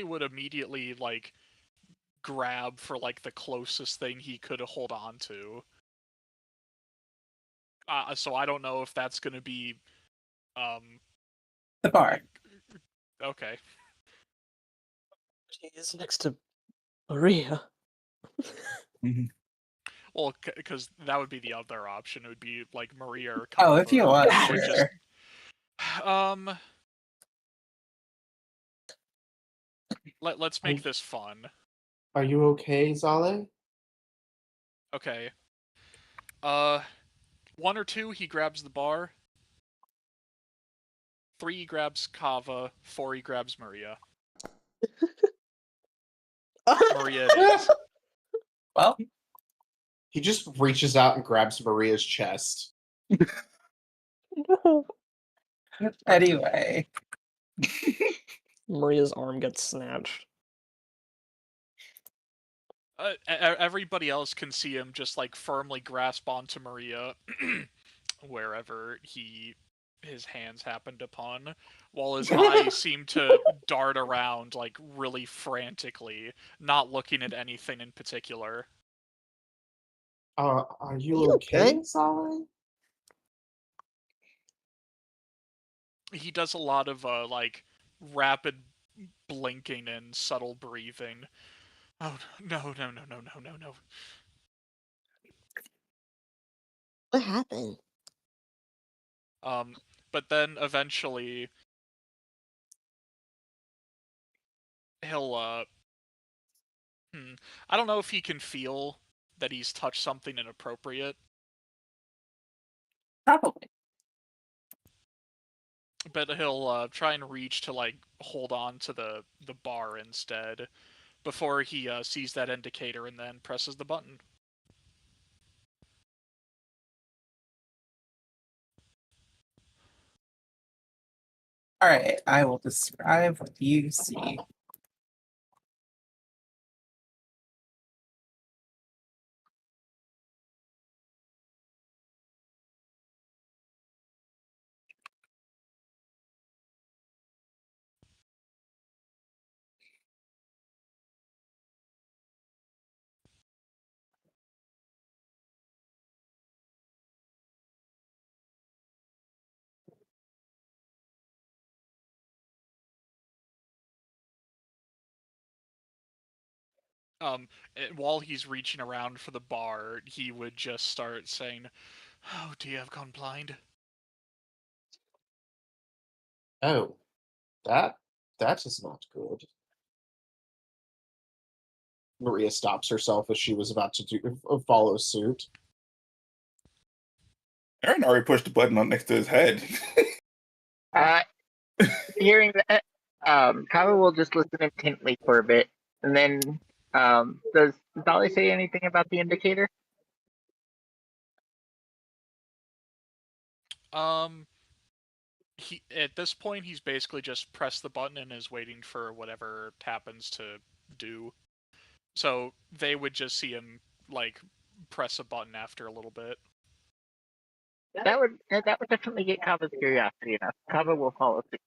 would immediately like grab for like the closest thing he could hold on to. So I don't know if that's gonna be, The bar. okay. She is next to Maria. Well, because that would be the other option. It would be like Maria or Oh, if Kava, you want, which would just sure. let's make this fun. Are you okay, Zale? Okay. 1 or 2, he grabs the bar. 3, he grabs Kava. 4, he grabs Maria. Maria it is. Well, He just reaches out and grabs Maria's chest. No. anyway. Maria's arm gets snatched. Everybody else can see him just like firmly grasp onto Maria wherever his hands happened upon, while his eyes seem to dart around like really frantically, not looking at anything in particular. Are you You okay, okay? Zale? He does a lot of like rapid blinking and subtle breathing. Oh no. What happened? But then eventually he'll I don't know if he can feel that he's touched something inappropriate, Probably. but he'll try and reach to like hold on to the bar instead before he sees that indicator and then presses the button. Alright, I will describe what you see. While he's reaching around for the bar, he would just start saying, "Oh, do you have gone blind?" Oh, that is not good. Maria stops herself as she was about to follow suit. Aaron already pushed the button on next to his head. Hearing that, Kava will just listen intently for a bit, and then does Dolly say anything about the indicator? He at this point he's basically just pressed the button and is waiting for whatever happens to do. So they would just see him like press a button after a little bit. That would definitely get Kava's curiosity enough. Kava will follow suit.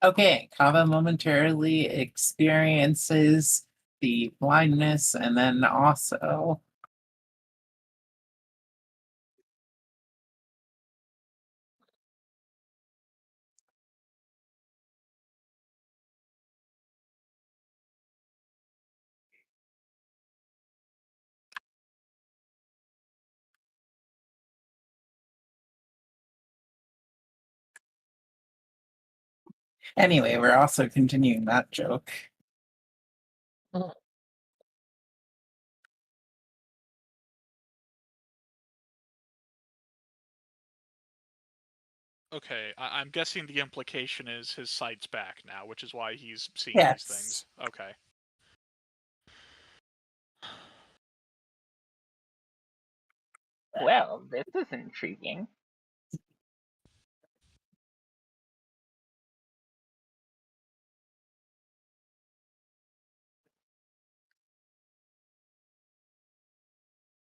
Okay, Kava momentarily experiences the blindness and then also anyway, we're also continuing that joke. Okay, I'm guessing the implication is his sight's back now, which is why he's seeing Yes. these things. Okay. Well, this is intriguing.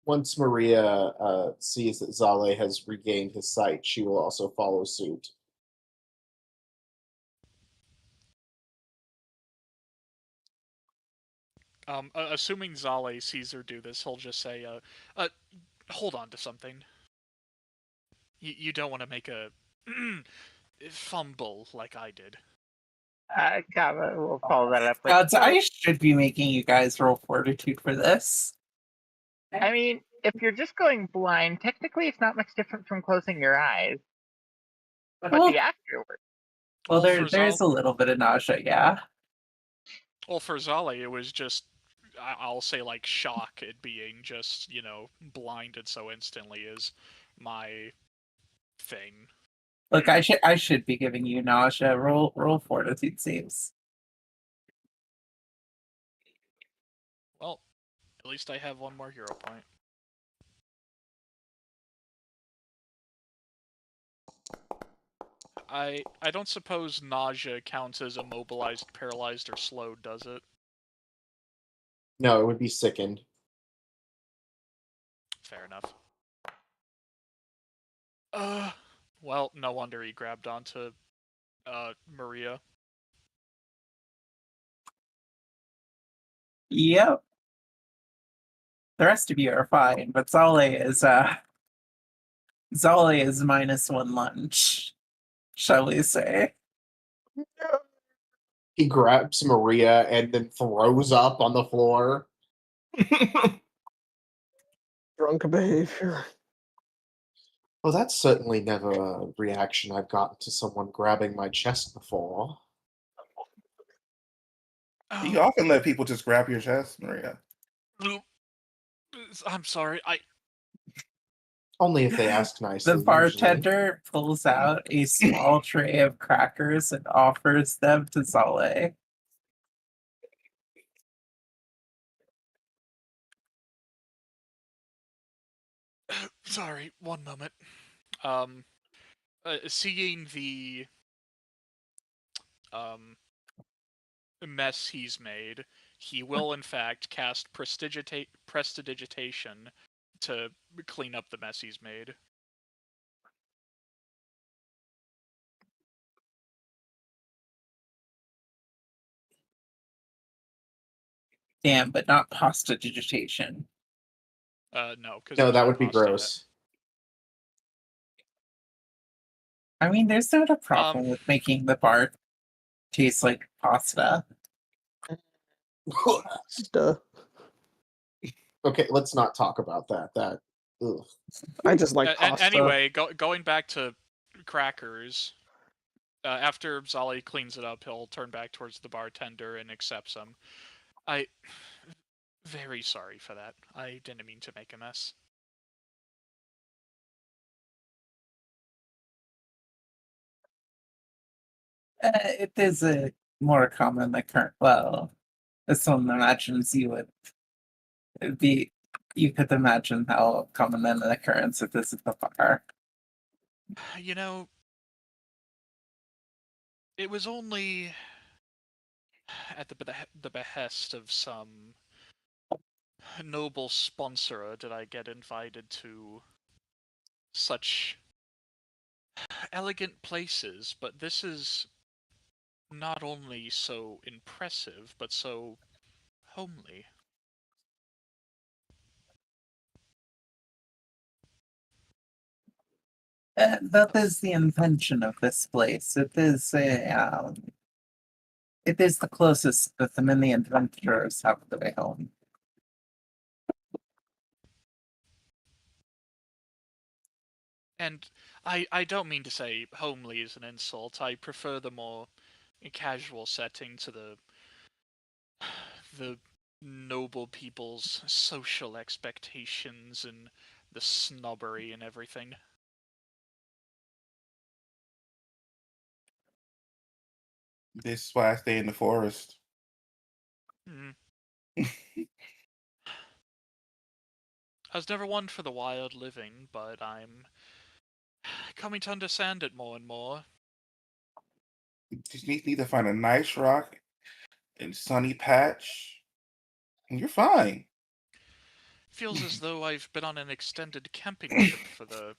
Once Maria sees that Zale has regained his sight, she will also follow suit. Assuming Zale sees her do this, he'll just say, hold on to something. You don't want to make a fumble like I did. Kava will follow that up with. Gods, I should be making you guys roll fortitude for this. I mean, if you're just going blind, technically it's not much different from closing your eyes. But Well- the afterward. Well, for there's a little bit of nausea, yeah. Well, for Zale, it was just, I'll say, like, shock at being just, blinded so instantly is my thing. Look, I should be giving you nausea. Roll fortitude saves. Well, at least I have one more hero point. I don't suppose nausea counts as immobilized, paralyzed, or slowed, does it? No, it would be sickened. Fair enough. Well, no wonder he grabbed onto Maria. Yep. The rest of you are fine, but Zale is -1 lunch, shall we say? He grabs Maria and then throws up on the floor. Drunk behavior. Well, that's certainly never a reaction I've gotten to someone grabbing my chest before. You often let people just grab your chest, Maria. I'm sorry. Only if they ask nicely. The bartender pulls out a small tray of crackers and offers them to Zale. Sorry, one moment. Seeing the mess he's made, he will in fact cast prestidigitation to clean up the mess he's made. Damn, but not pasta digitation. No, because No, that would be gross. I mean, there's not a problem with making the bar taste like pasta. Pasta. Okay, let's not talk about that. Ugh. I just like pasta. Anyway, going back to crackers, after Zali cleans it up, he'll turn back towards the bartender and accepts them. Very sorry for that. I didn't mean to make a mess. It is a more common occurrence. Well, as someone imagines you would be, you could imagine how common an occurrence it is at the bar. You know, it was only at the behest of some noble sponsor did I get invited to such elegant places, but this is not only so impressive, but so homely. That is the intention of this place. It is the closest that the many adventurers have to the way home. And I don't mean to say homely is an insult. I prefer the more casual setting to the noble people's social expectations and the snobbery and everything. This is why I stay in the forest. Hmm. I was never one for the wild living, but I'm coming to understand it more and more. You just need to find a nice rock and sunny patch, and you're fine. Feels as though I've been on an extended camping trip for the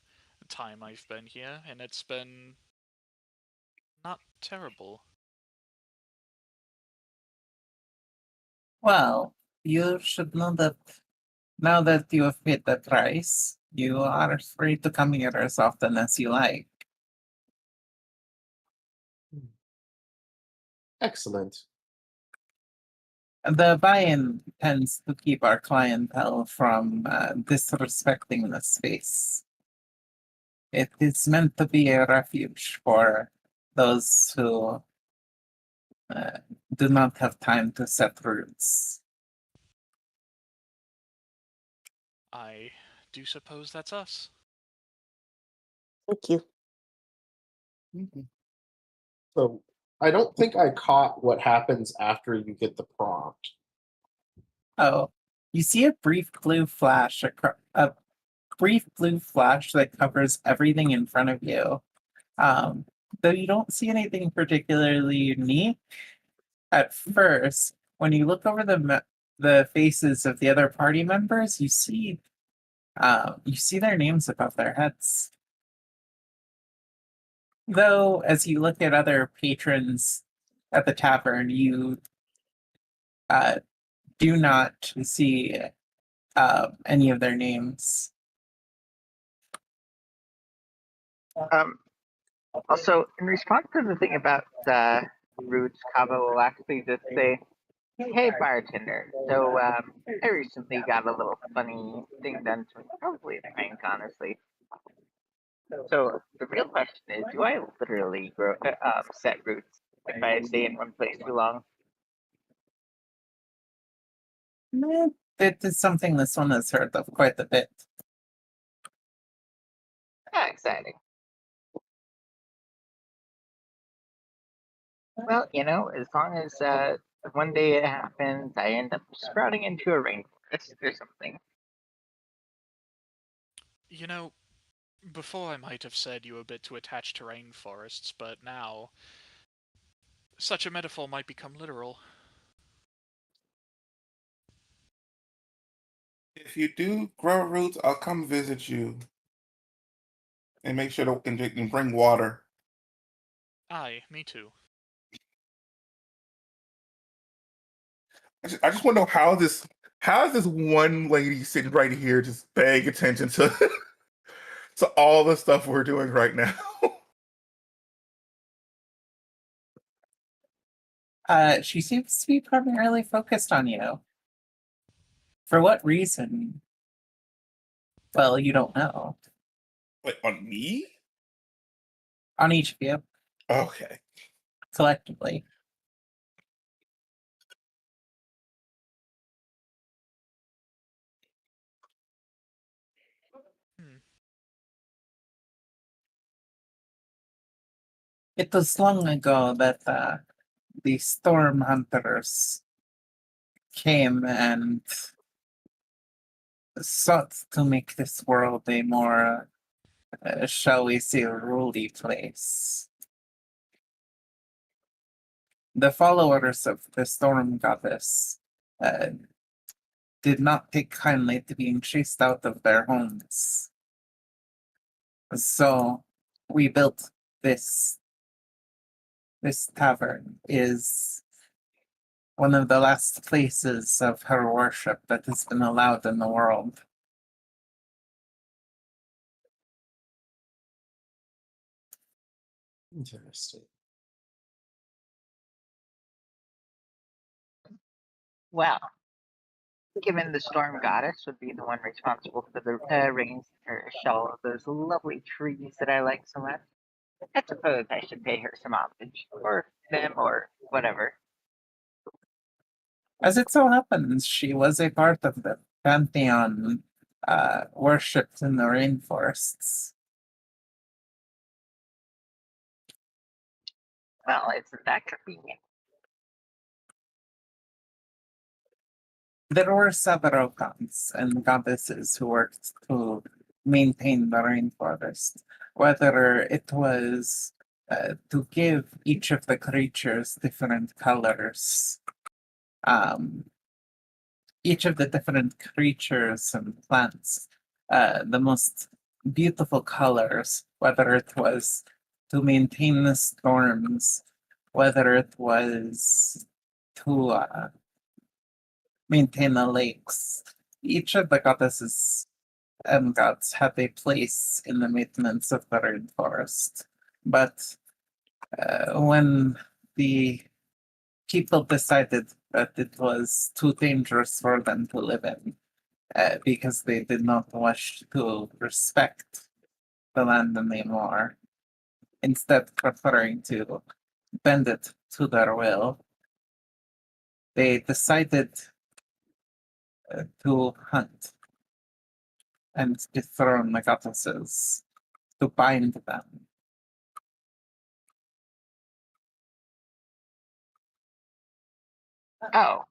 time I've been here, and it's been not terrible. Well, you should know that now that you have paid the price, you are free to come here as often as you like. Excellent. The buy-in tends to keep our clientele from disrespecting the space. It is meant to be a refuge for those who do not have time to set roots. I do suppose that's us. Thank you. Mhm. So I don't think I caught what happens after you get the prompt. Oh, you see a brief blue flash, a brief blue flash that covers everything in front of you. Though you don't see anything particularly unique at first, when you look over the faces of the other party members, you see their names above their heads. Though, as you look at other patrons at the tavern, you uh, do not see any of their names. Also, in response to the thing about roots, Kava will actually just say, "Hey, bartender. So, I recently got a little funny thing done to me. Probably a prank, honestly. So, the real question is, do I literally set roots if I stay in one place too long?" It is something this one has heard of quite a bit. Ah, exciting. Well, as long as one day it happens, I end up sprouting into a rainforest or something. You know, before I might have said you were a bit too attached to rainforests, but now such a metaphor might become literal. If you do grow roots, I'll come visit you and make sure to and bring water. Aye, me too. I just want to know how is this one lady sitting right here just paying attention to to all the stuff we're doing right now. She seems to be primarily focused on you. For what reason? Well, you don't know. Wait, on me? On each of you, Okay. collectively. Hmm. It was long ago that the storm hunters came and sought to make this world a more, shall we say, ruly place. The followers of the storm goddess uh, did not take kindly to being chased out of their homes. So we built this this tavern is one of the last places of her worship that has been allowed in the world. Interesting. Well, given the storm goddess would be the one responsible for the rains or shell of those lovely trees that I like so much, I suppose I should pay her some homage, or them, or whatever. As it so happens, she was a part of the pantheon worshipped in the rainforests. Well, isn't that convenient? There were several gods and goddesses who worked to maintain the rainforest, whether it was to give each of the creatures different colors. Each of the different creatures and plants, the most beautiful colors, whether it was to maintain the storms, whether it was to maintain the lakes. Each of the goddesses and gods had a place in the maintenance of the rainforest. But when the people decided that it was too dangerous for them to live in, because they did not wish to respect the land anymore, instead preferring to bend it to their will, they decided to hunt and dethrone the goddesses, to bind them. Oh,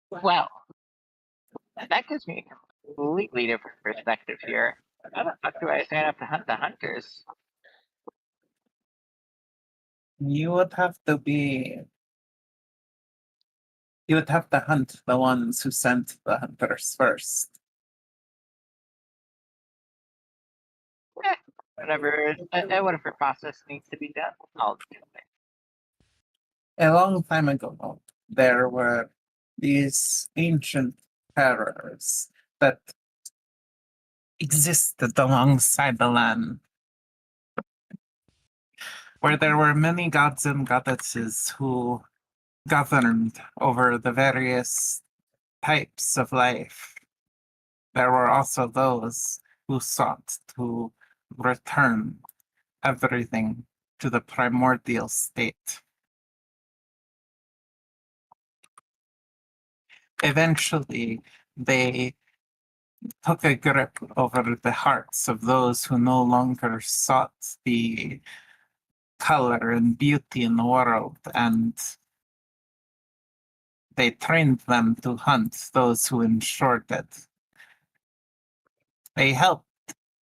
well, that gives me a completely different perspective here. How the fuck do I sign up to hunt the hunters? You would have to be. You would have to hunt the ones who sent the hunters first. Eh, whatever process needs to be done, I'll do it. A long time ago, there were these ancient terrors that existed alongside the land, where there were many gods and goddesses who governed over the various types of life. There were also those who sought to return everything to the primordial state. Eventually, they took a grip over the hearts of those who no longer sought the color and beauty in the world, and they trained them to hunt those who ensured it. They helped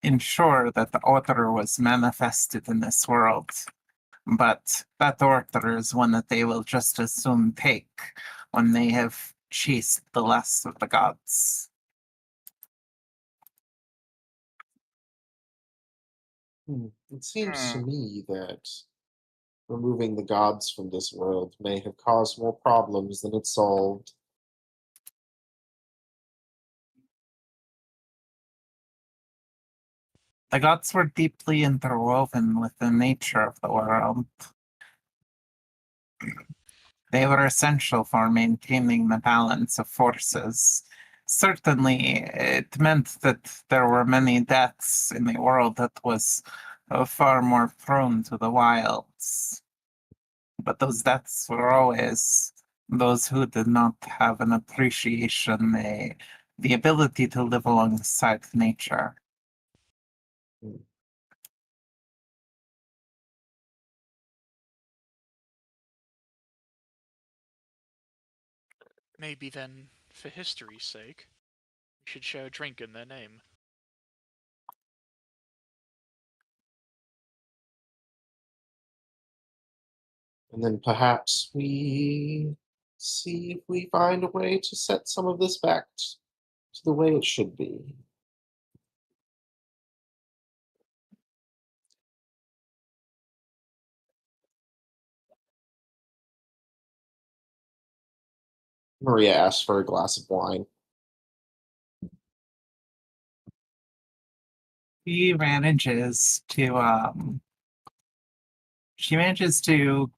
ensure that the order was manifested in this world, but that order is one that they will just as soon take when they have chased the last of the gods. It seems to me that removing the gods from this world may have caused more problems than it solved. The gods were deeply interwoven with the nature of the world. They were essential for maintaining the balance of forces. Certainly, it meant that there were many deaths in a world that was far more prone to the wilds. But those deaths were always those who did not have an appreciation, the ability to live alongside nature. Maybe then, for history's sake, we should share a drink in their name. And then perhaps we see if we find a way to set some of this back to the way it should be. Maria asks for a glass of wine. She manages to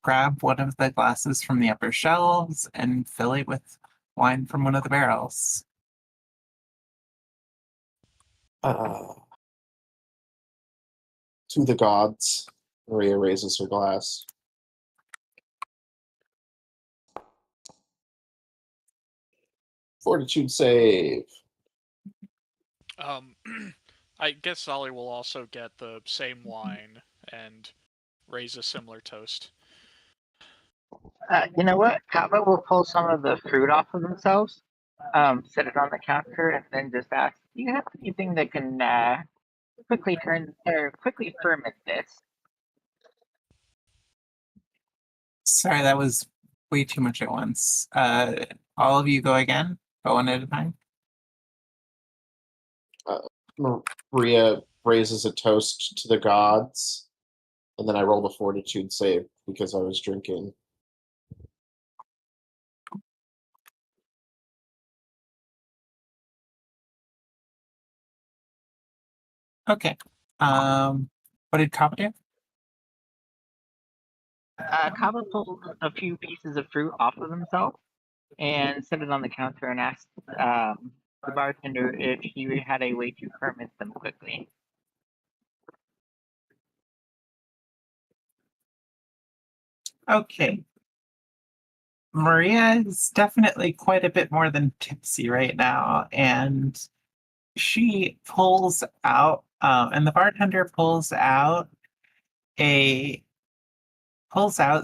grab one of the glasses from the upper shelves and fill it with wine from one of the barrels. To the gods. Maria raises her glass. Fortitude save. I guess Zali will also get the same wine and raise a similar toast. You know what? Kava will pull some of the fruit off of themselves, set it on the counter, and then just ask, "Do you have anything that can quickly ferment this?" Sorry, that was way too much at once. All of you go again, go one at a time. Maria raises a toast to the gods, and then I roll the fortitude save because I was drinking. Okay. What did Kava do? Kava pulled a few pieces of fruit off of himself and set it on the counter and asked the bartender if he had a way to ferment them quickly. Okay. Maria is definitely quite a bit more than tipsy right now, and she pulls out, and the bartender pulls out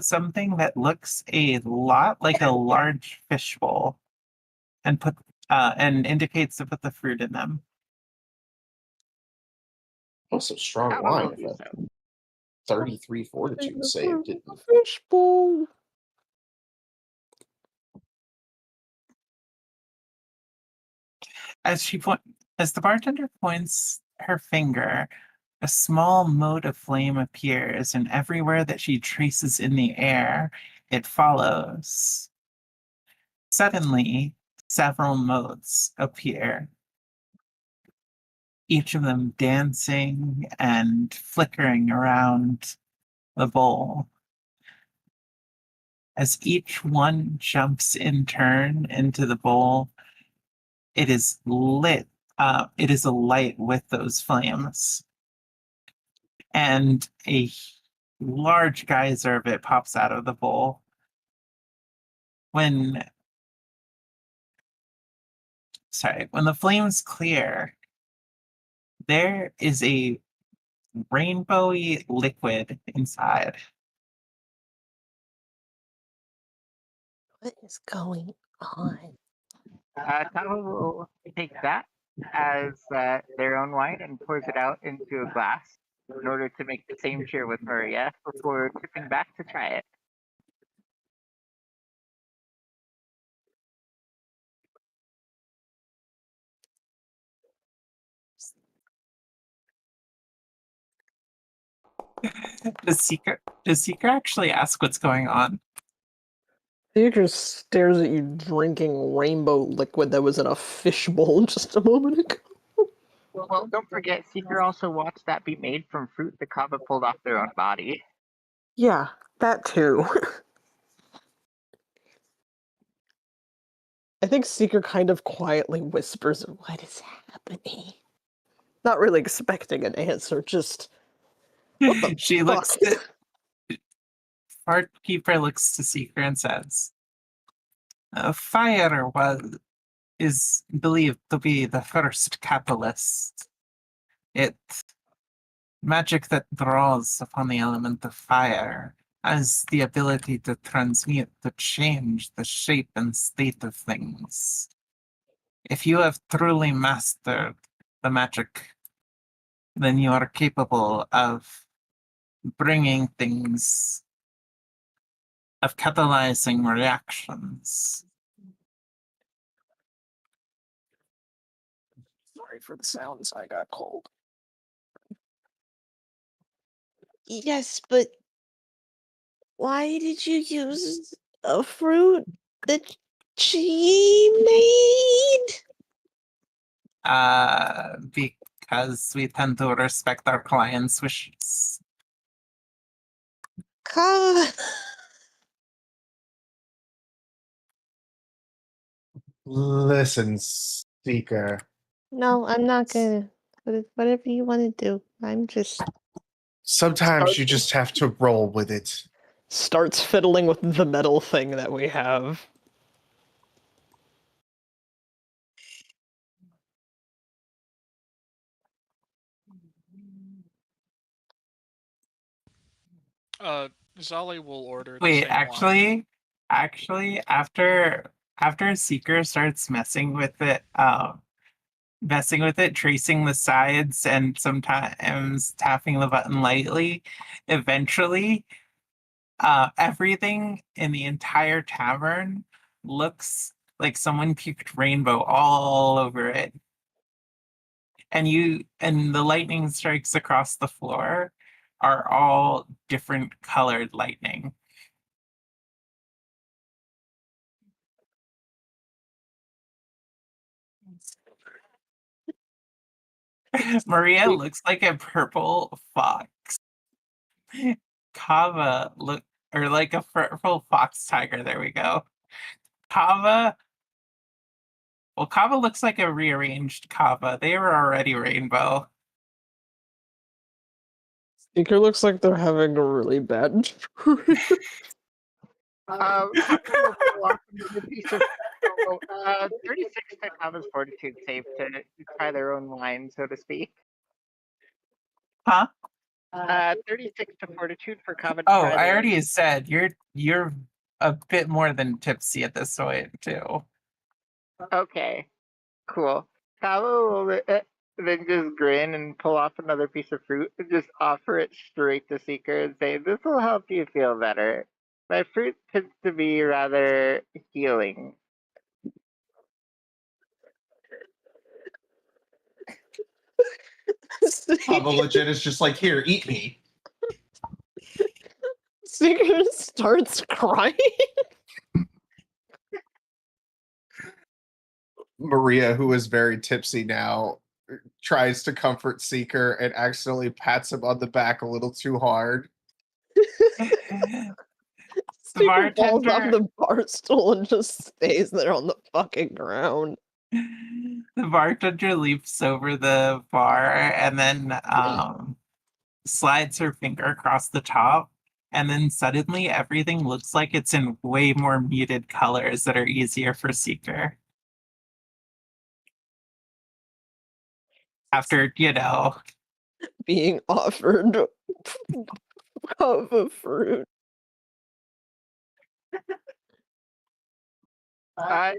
something that looks a lot like a large fishbowl, and indicates to put the fruit in them. Also, strong Kava wine. will do so. 33 fortitude save, didn't Fishbowl. As the bartender points her finger, a small mote of flame appears, and everywhere that she traces in the air, it follows. Suddenly, several motes appear, each of them dancing and flickering around the bowl. As each one jumps in turn into the bowl, it is lit. It is alight with those flames. And a large geyser of it pops out of the bowl. When the flames clear, there is a rainbowy liquid inside. What is going on? Kava will take that as their own wine and pours it out into a glass in order to make the same cheer with Maria before tipping back to try it. Does Seeker actually ask what's going on? Seeker stares at you drinking rainbow liquid that was in a fishbowl just a moment ago. Well, don't forget, Seeker also watched that be made from fruit the Kava pulled off their own body. Yeah, that too. I think Seeker kind of quietly whispers, "What is happening?" Not really expecting an answer, just what the She fuck? Barkeeper looks to Seeker and says, "Fire is believed to be the first catalyst. Magic that draws upon the element of fire has the ability to transmute, to change the shape and state of things. If you have truly mastered the magic, then you are capable of bringing things, of catalyzing reactions." Sorry for the sounds, I got cold. Yes, but why did you use a fruit that she made? Because we tend to respect our clients' wishes. Ka- Listen, Seeker. No, I'm not gonna. Whatever you want to do. I'm just Sometimes you just have to roll with it. starts fiddling with the metal thing that we have. Zali will order the Wait, same wine. actually, after Seeker starts messing with it, tracing the sides and sometimes tapping the button lightly, eventually, everything in the entire tavern looks like someone puked rainbow all over it. And the lightning strikes across the floor are all different colored lightning. Maria looks like a purple fox. Kava look or like a purple fox tiger. There we go. Kava. Well, Kava looks like a rearranged Kava. They were already rainbow. Seeker looks like they're having a really bad. Kava will pull off another piece of 36 to Kava's fortitude save to try their own wine, so to speak. Huh? 36 to fortitude for Kava to Oh, try I their already said you're a bit more than tipsy at this point too. Okay, cool. Kava will then just grin and pull off another piece of fruit and just offer it straight to Seeker and say, "This will help you feel better. My fruit tends to be rather healing." Pablo legit is just like, here, eat me. Seeker starts crying. Maria, who is very tipsy now, tries to comfort Seeker and accidentally pats him on the back a little too hard. Seeker falls off bartender- the bar stool and just stays there on the fucking ground. The bartender leaps over the bar and then slides her finger across the top, and then suddenly everything looks like it's in way more muted colors that are easier for Seeker. After, Being offered of a fruit.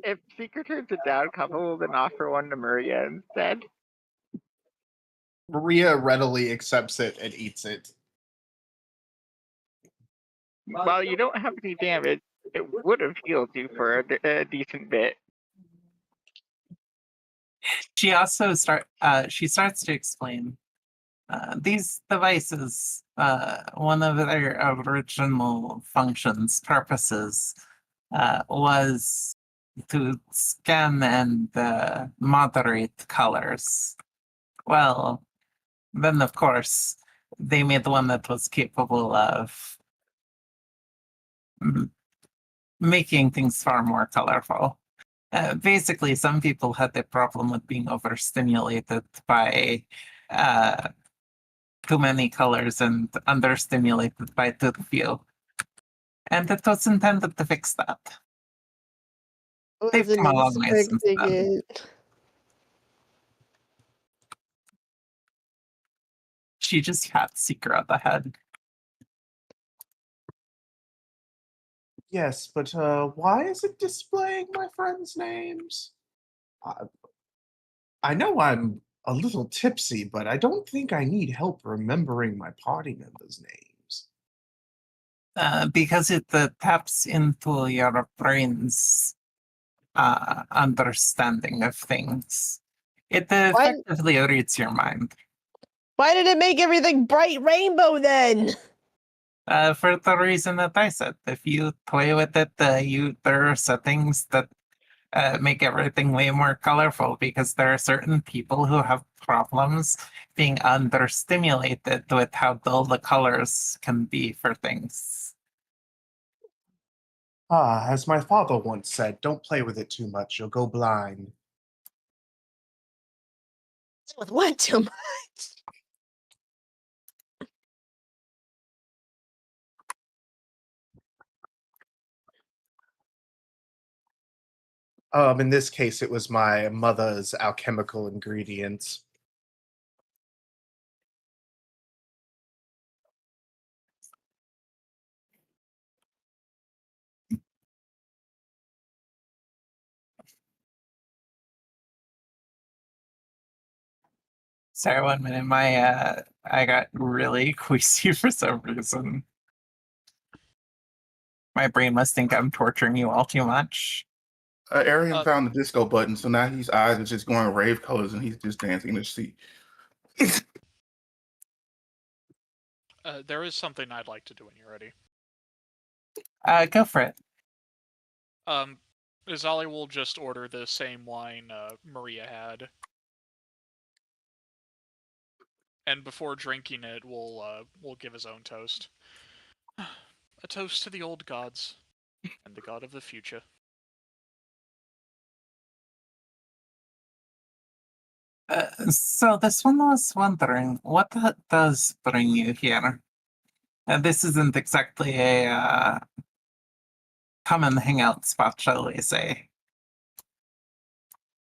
If Seeker turns it down, Kava will then offer one to Maria instead. Maria readily accepts it and eats it. While you don't have any damage, it would have healed you for a decent bit. she also starts to explain these devices, one of their original purposes, was to scan and moderate colors. Well, then of course, they made one that was capable of making things far more colorful. Basically, some people had the problem with being overstimulated by too many colors and understimulated by too few. And it was intended to fix that. They've Wasn't come a long way since expecting then. it. She just had Seeker on the head. Yes, but why is it displaying my friends' names? I know I'm a little tipsy, but I don't think I need help remembering my party members' names. Because it taps into your brain's understanding of things. It effectively reads your mind. Why did it make everything bright rainbow then? For the reason that I said, if you play with it, there are settings that make everything way more colorful because there are certain people who have problems being understimulated with how dull the colors can be for things. Ah, as my father once said, don't play with it too much, you'll go blind. With what too much? In this case, it was my mother's alchemical ingredients. Sorry, 1 minute. I got really queasy for some reason. My brain must think I'm torturing you all too much. Arian found the disco button, so now his eyes are just going rave colors, and he's just dancing in his seat. There is something I'd like to do when you're ready. Go for it. Izali will just order the same wine Maria had. And before drinking it, we'll give his own toast. A toast to the old gods and the god of the future. So this one was wondering, what does bring you here? This isn't exactly a come and hang out spot, shall we say?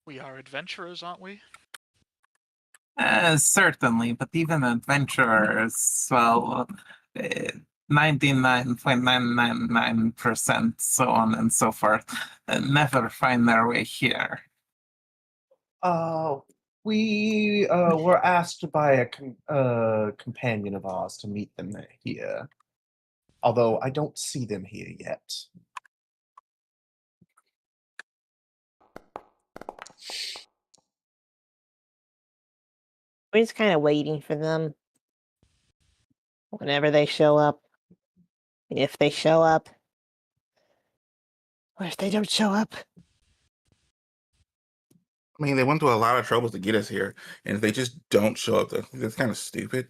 We are adventurers, aren't we? Certainly, but even adventurers, well, 99.999%, so on and so forth, never find their way here. We were asked by a companion of ours to meet them here. Although I don't see them here yet. We're just kind of waiting for them. Whenever they show up. If they show up. Or if they don't show up. I mean, they went through a lot of troubles to get us here, and if they just don't show up, that's kind of stupid.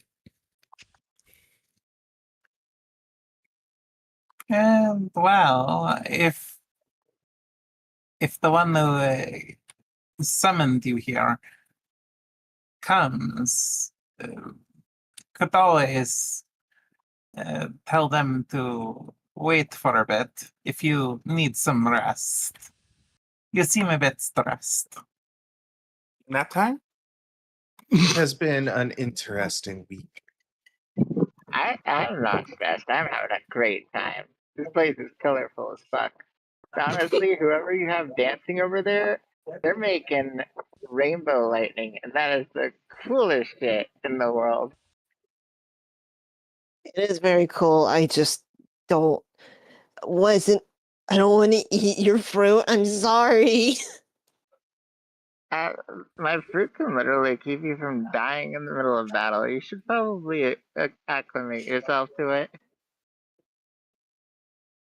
And well, if the one who summoned you here comes, could always tell them to wait for a bit if you need some rest. You seem a bit stressed. Nap time? It has been an interesting week. I'm not stressed. I'm having a great time. This place is colorful as fuck. Honestly, whoever you have dancing over there, they're making rainbow lightning, and that is the coolest shit in the world. It is very cool. I just don't. I don't want to eat your fruit. I'm sorry. My fruit can literally keep you from dying in the middle of battle. You should probably acclimate yourself to it.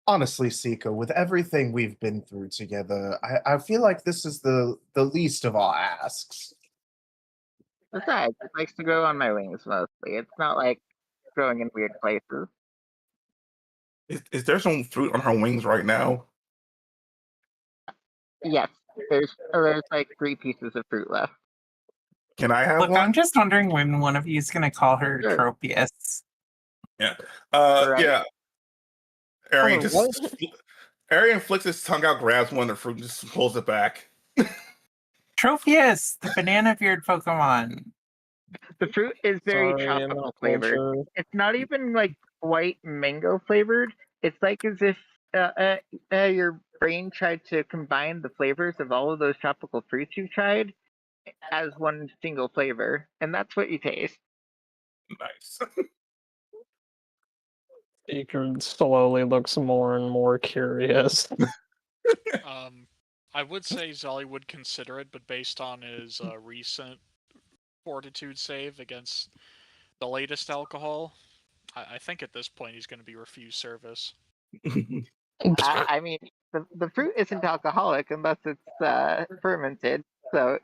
Honestly, Sika, with everything we've been through together, I feel like this is the least of our asks. Besides, it likes to grow on my wings mostly. It's not like growing in weird places. Is there some fruit on her wings right now? Yes, there's like 3 pieces of fruit left. Can I have Look, one? I'm just wondering when one of you is going to call her Sure. Tropius. Yeah. Right. Yeah. Arian Oh, Arian flicks his tongue out, grabs one of the fruit, and just pulls it back. Tropius, the banana-beard Pokemon. The fruit is very Sorry, I'm tropical not flavored. sure. It's not even like white mango flavored. It's like as if your brain tried to combine the flavors of all of those tropical fruits you've tried as one single flavor, and that's what you taste. Nice. Seeker slowly looks more and more curious. I would say Zali would consider it, but based on his recent fortitude save against the latest alcohol, I think at this point he's going to be refused service. I mean, the fruit isn't alcoholic unless it's fermented. So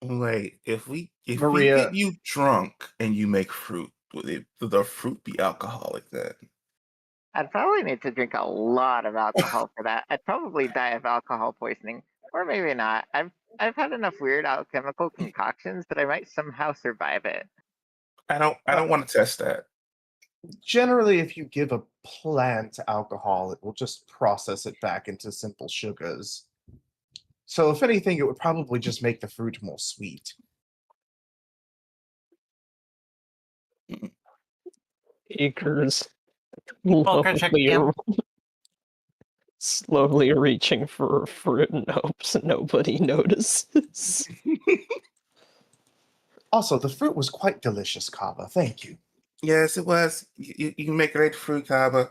Wait, if we Maria- get you drunk and you make fruit, would the fruit be alcoholic then? I'd probably need to drink a lot of alcohol for that. I'd probably die of alcohol poisoning, or maybe not. I've had enough weird alchemical concoctions that I might somehow survive it. I don't want to test that. Generally, if you give a plant alcohol, it will just process it back into simple sugars. So, if anything, it would probably just make the fruit more sweet. Acres Volker, check in. slowly reaching for a fruit and hopes nobody notices. Also, the fruit was quite delicious, Kava. Thank you. Yes, it was. You make great fruit, Kaba.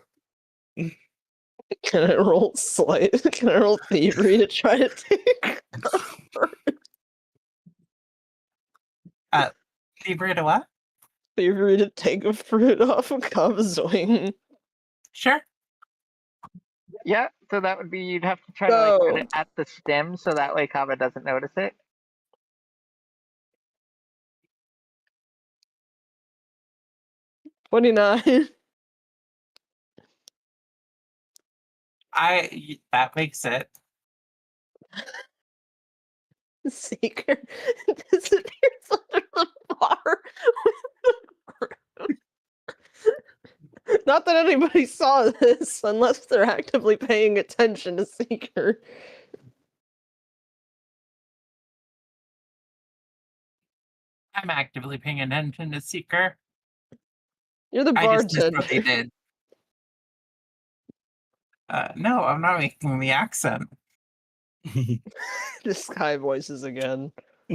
Can I roll Can I roll thievery to try to take? Thievery to what? Thievery to take a fruit off of Kava's wing. Sure. Yeah, so that would be you'd have to try to put Go. it at the stem so that way Kava doesn't notice it. $29. That makes it. Seeker disappears under the bar with the fruit. Not that anybody saw this, unless they're actively paying attention to Seeker. I'm actively paying attention to Seeker. You're the I just missed bartender. what they did. No, I'm not making the accent. The sky voices again. Do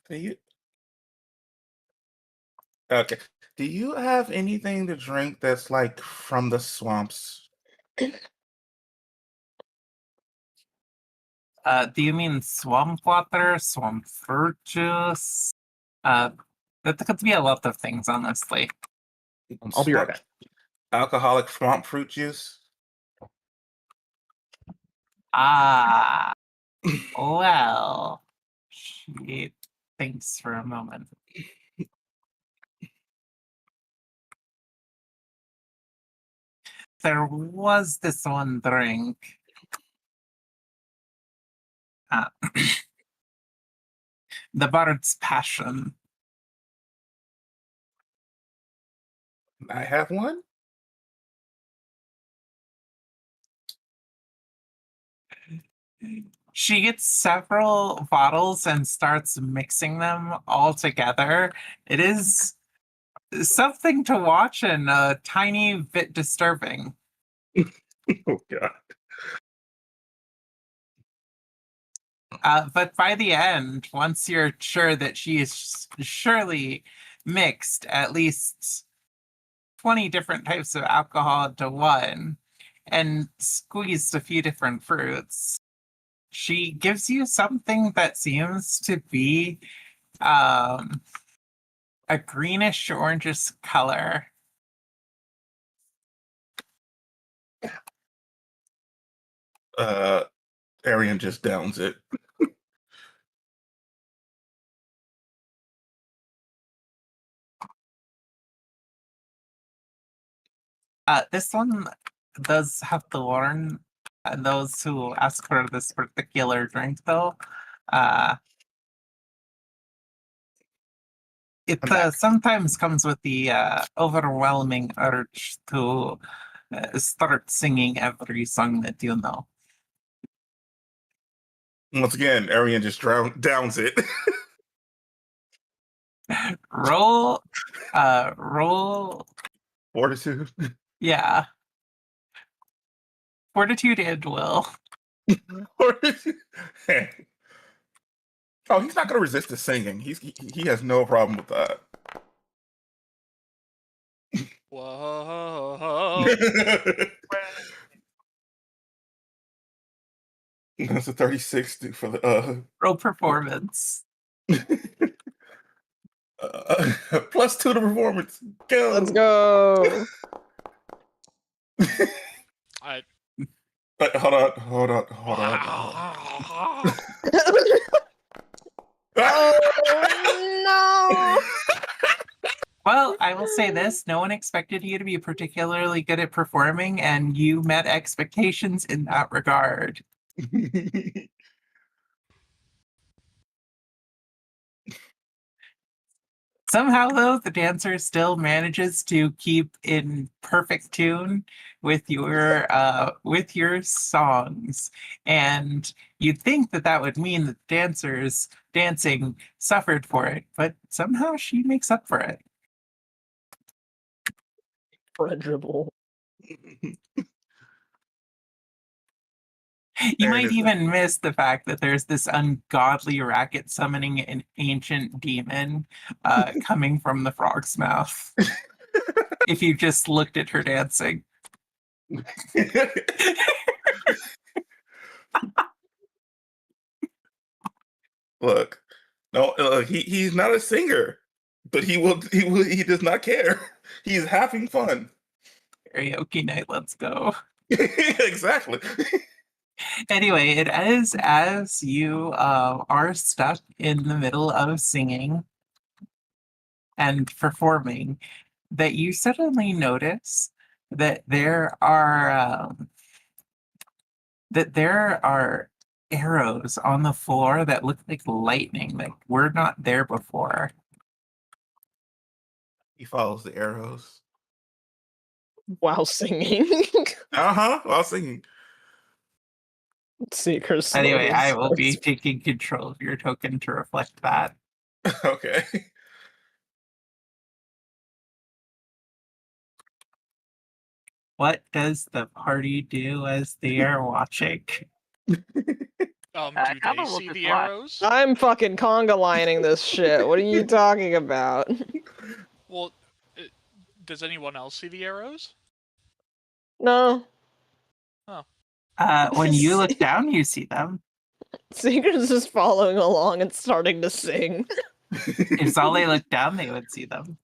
you okay? Do you have anything to drink that's like from the swamps? Do you mean swamp water, swamp fruit juice? That could be a lot of things, honestly. I'll be right back. Alcoholic swamp fruit juice. Ah, well, she thinks for a moment. There was this one drink. The Bard's Passion. I have one. She gets several bottles and starts mixing them all together. It is something to watch and a tiny bit disturbing. Oh God. But by the end, once you're sure that she is surely mixed at least 20 different types of alcohol into one and squeezed a few different fruits, she gives you something that seems to be a greenish orangish color. Arian just downs it. This one does have to warn those who ask for this particular drink, though. It sometimes comes with the overwhelming urge to start singing every song that you know. Once again, Arian just downs it. Roll, roll. Fortitude. Yeah. Fortitude and will. Fortitude. Oh, he's not going to resist the singing. He has no problem with that. Whoa. That's a 36 for the Roll performance. +2 to performance. Go. Let's go. I. Hold on. Oh no! Well, I will say this, no one expected you to be particularly good at performing, and you met expectations in that regard. Somehow, though, the dancer still manages to keep in perfect tune with your songs, and you'd think that that would mean that the dancers dancing suffered for it, but somehow she makes up for it. Incredible. You There it might is then. even miss the fact that there's this ungodly racket summoning an ancient demon coming from the frog's mouth. If you just looked at her dancing. Look, no, he's not a singer, but he does not care. He's having fun. Karaoke night, let's go. Exactly. Anyway, it is as you are stuck in the middle of singing and performing that you suddenly notice that there are arrows on the floor that look like lightning that were not there before. He follows the arrows. While singing. While singing. Seeker Anyway, I slowly will be starts- taking control of your token to reflect that. Okay. What does the party do as they are watching? Do Kava they will see just the watch. arrows? I'm fucking conga lining this shit. What are you talking about? Well, does anyone else see the arrows? No. When you look down, you see them. Seeker's just following along and starting to sing. If Zale looked down, they would see them.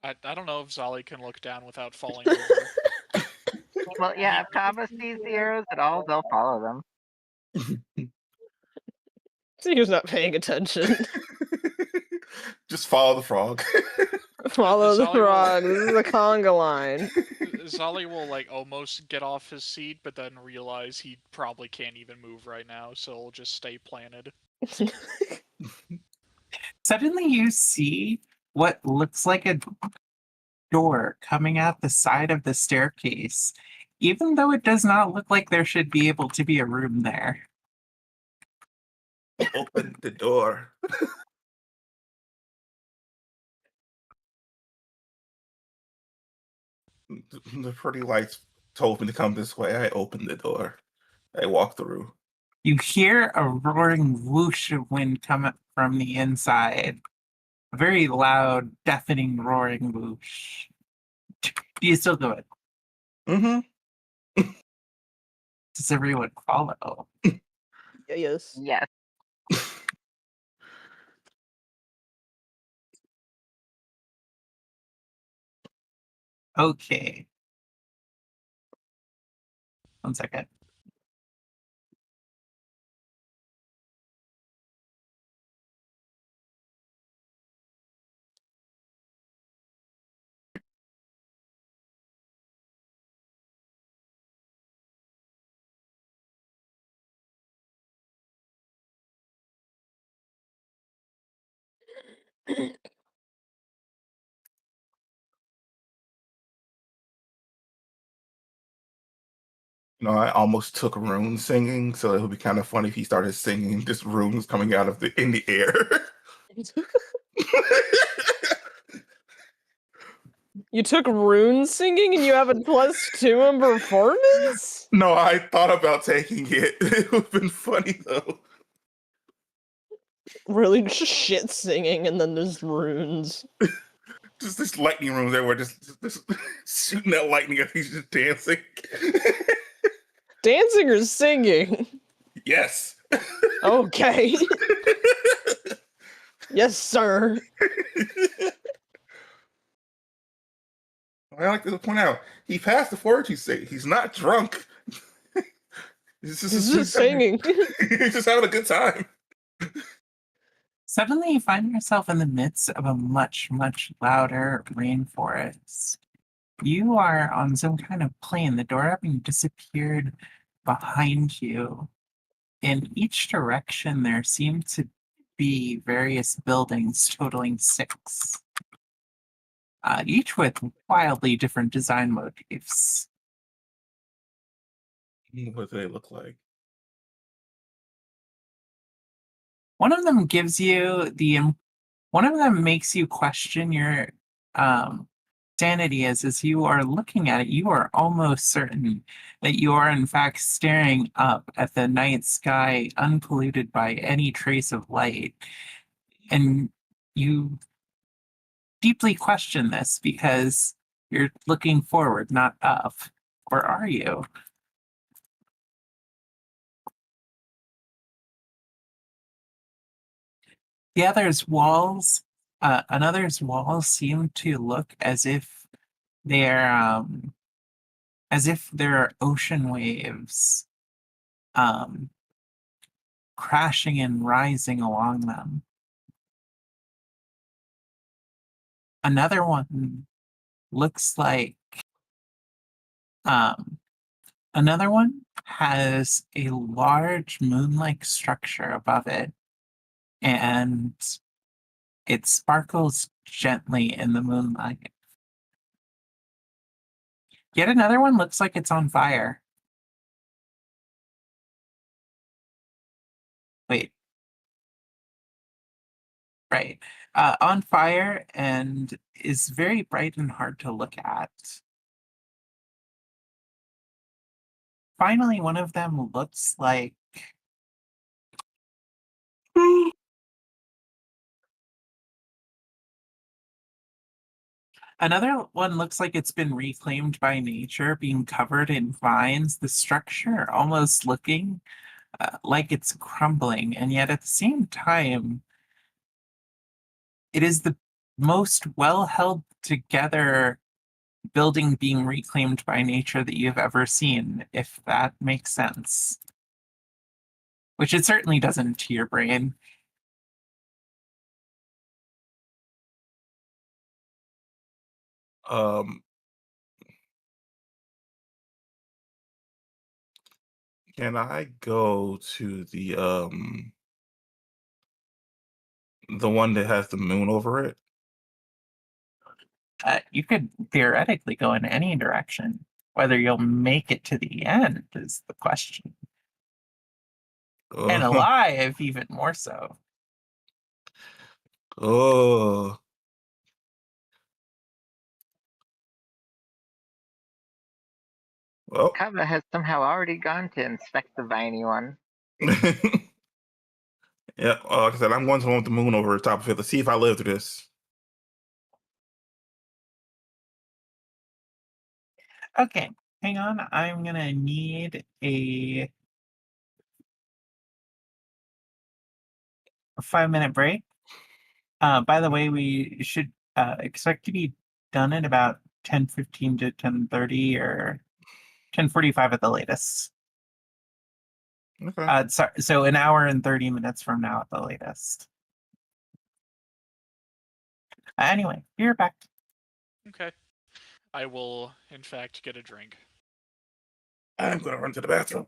I don't know if Zali can look down without falling over. Well, yeah, if Kava sees the arrows at all, they'll follow them. Seeker's not paying attention. Just follow the frog. Follow the Zali will- frog. This is a conga line. Zali will like almost get off his seat, but then realize he probably can't even move right now, so he'll just stay planted. Suddenly, you see what looks like a door coming out the side of the staircase, even though it does not look like there should be able to be a room there. Open the door. The pretty lights told me to come this way. I opened the door. I walked through. You hear a roaring whoosh of wind come up from the inside. A very loud, deafening roaring whoosh. Do you still do it? Mm-hmm. Does everyone follow? Yes. Yes. Okay. 1 second. I almost took Rune singing, so it would be kind of funny if he started singing just runes coming out of in the air. You took rune singing and you have a +2 in performance? No, I thought about taking it. It would have been funny though. Really just shit singing and then there's runes. Just this lightning runes everywhere, just shooting that lightning as he's just dancing. Dancing or singing? Yes. Okay. Yes, sir. I like to point out he passed the fortitude state. He's not drunk. He's He's just singing. he's just having a good time. Suddenly, you find yourself in the midst of a much, much louder rainforest. You are on some kind of plane. The door having disappeared behind you. In each direction, there seem to be various buildings totaling 6, each with wildly different design motifs. What do they look like? One of them gives you one of them makes you question your sanity as you are looking at it, you are almost certain that you are in fact staring up at the night sky unpolluted by any trace of light. And you deeply question this because you're looking forward, not up. Or are you? The other's walls, another's walls seem to look they're as if there are ocean waves crashing and rising along them. Another one looks like another one has a large moon-like structure above it, and it sparkles gently in the moonlight. Yet another one looks like it's on fire. Wait. Right. On fire and is very bright and hard to look at. Finally, one of them looks like another one looks like it's been reclaimed by nature, being covered in vines, the structure almost looking like it's crumbling, and yet at the same time, it is the most well held together building being reclaimed by nature that you've ever seen, if that makes sense. Which it certainly doesn't to your brain. Um, can I go to the one that has the moon over it? You could theoretically go in any direction. Whether you'll make it to the end is the question. And alive, even more so. Oh. Well. Kava has somehow already gone to inspect the viney one. Yeah, like I said, I'm going to want the moon over the top of it. Let's see if I live through this. Okay, hang on. I'm gonna need a 5-minute break. By the way, we should expect to be done at about 10:15 to 10:30 or 10:45 at the latest. Okay. So an hour and 30 minutes from now at the latest. Anyway, you're back. Okay. I will, in fact, get a drink. I'm going to run to the bathroom.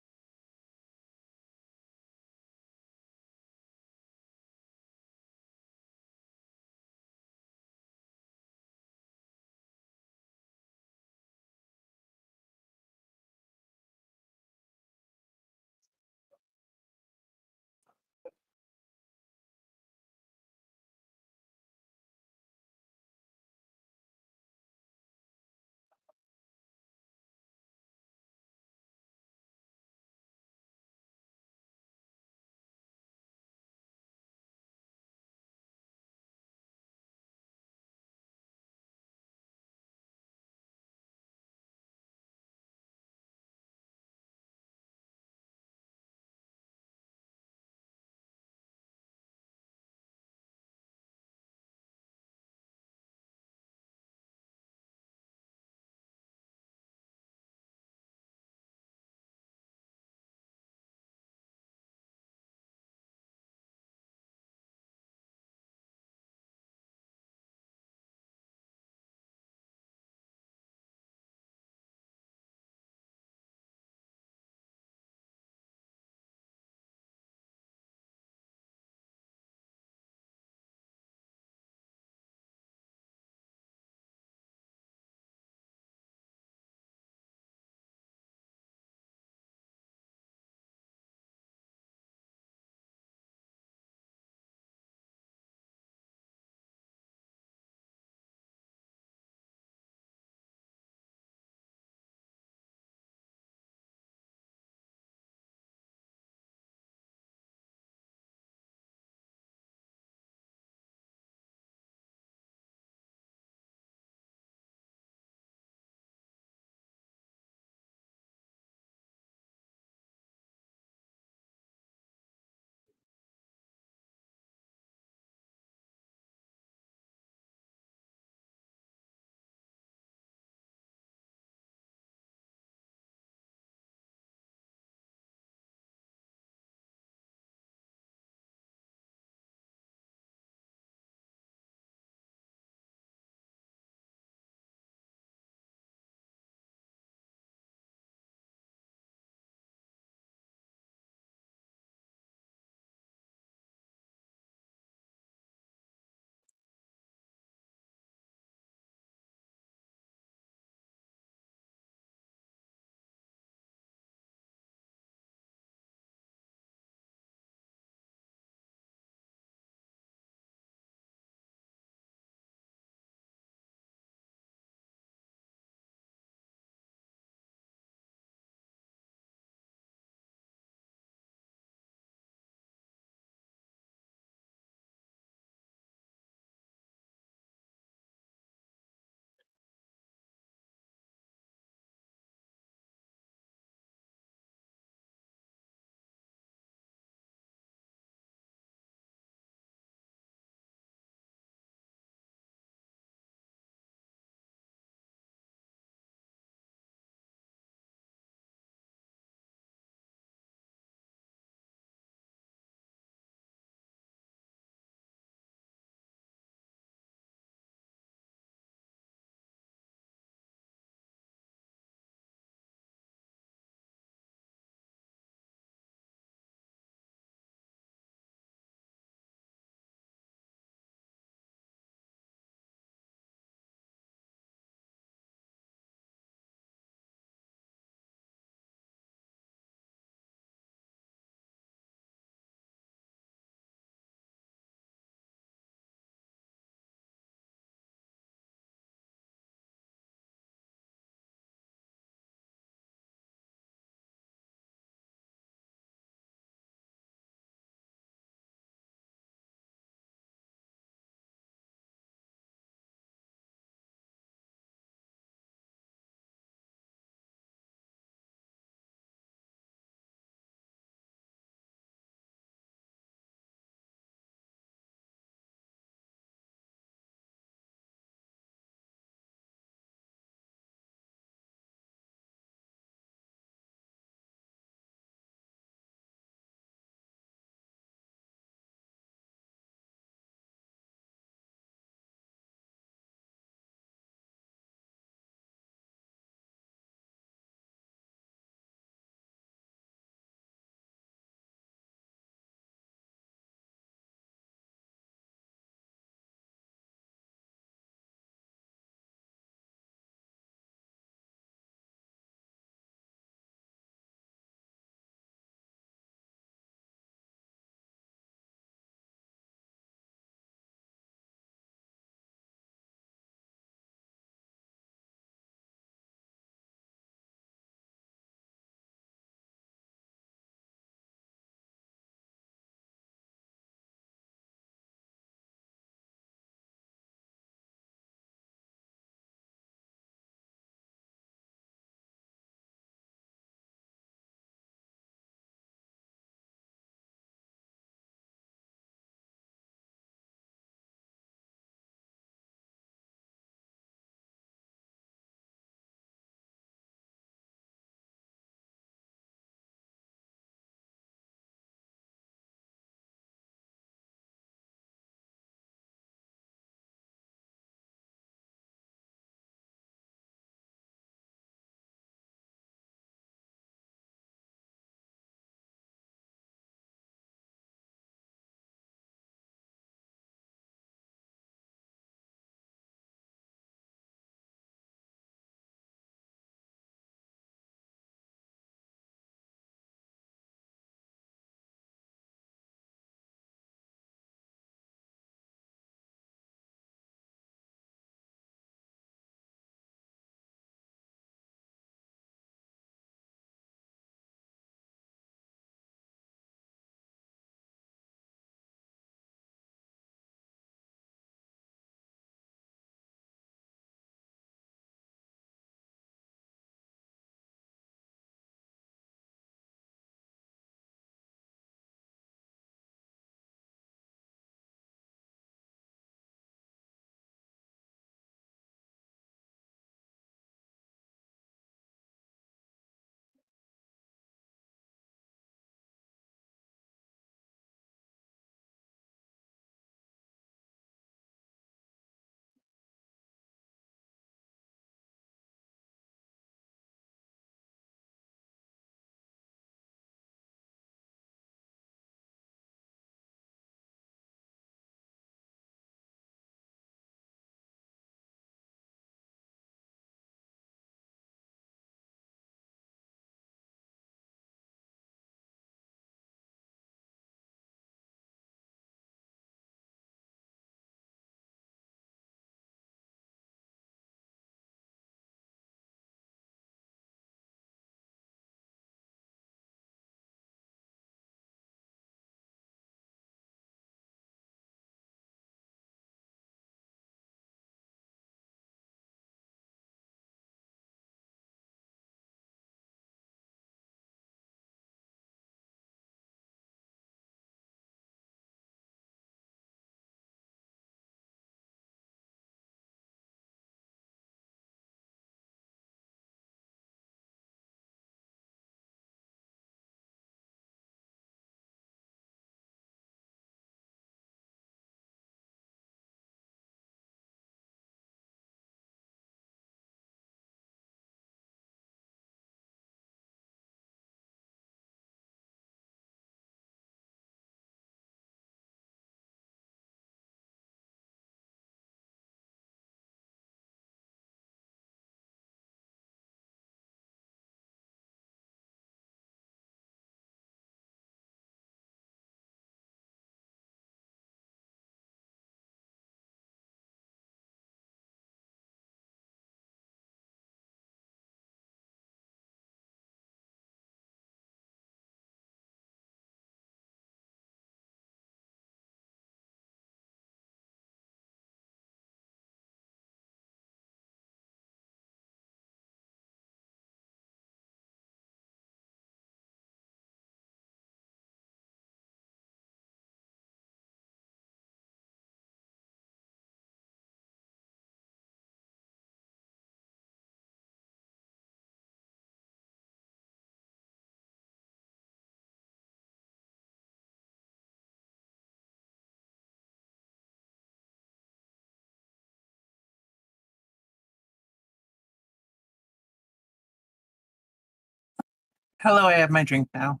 Hello, I have my drink now.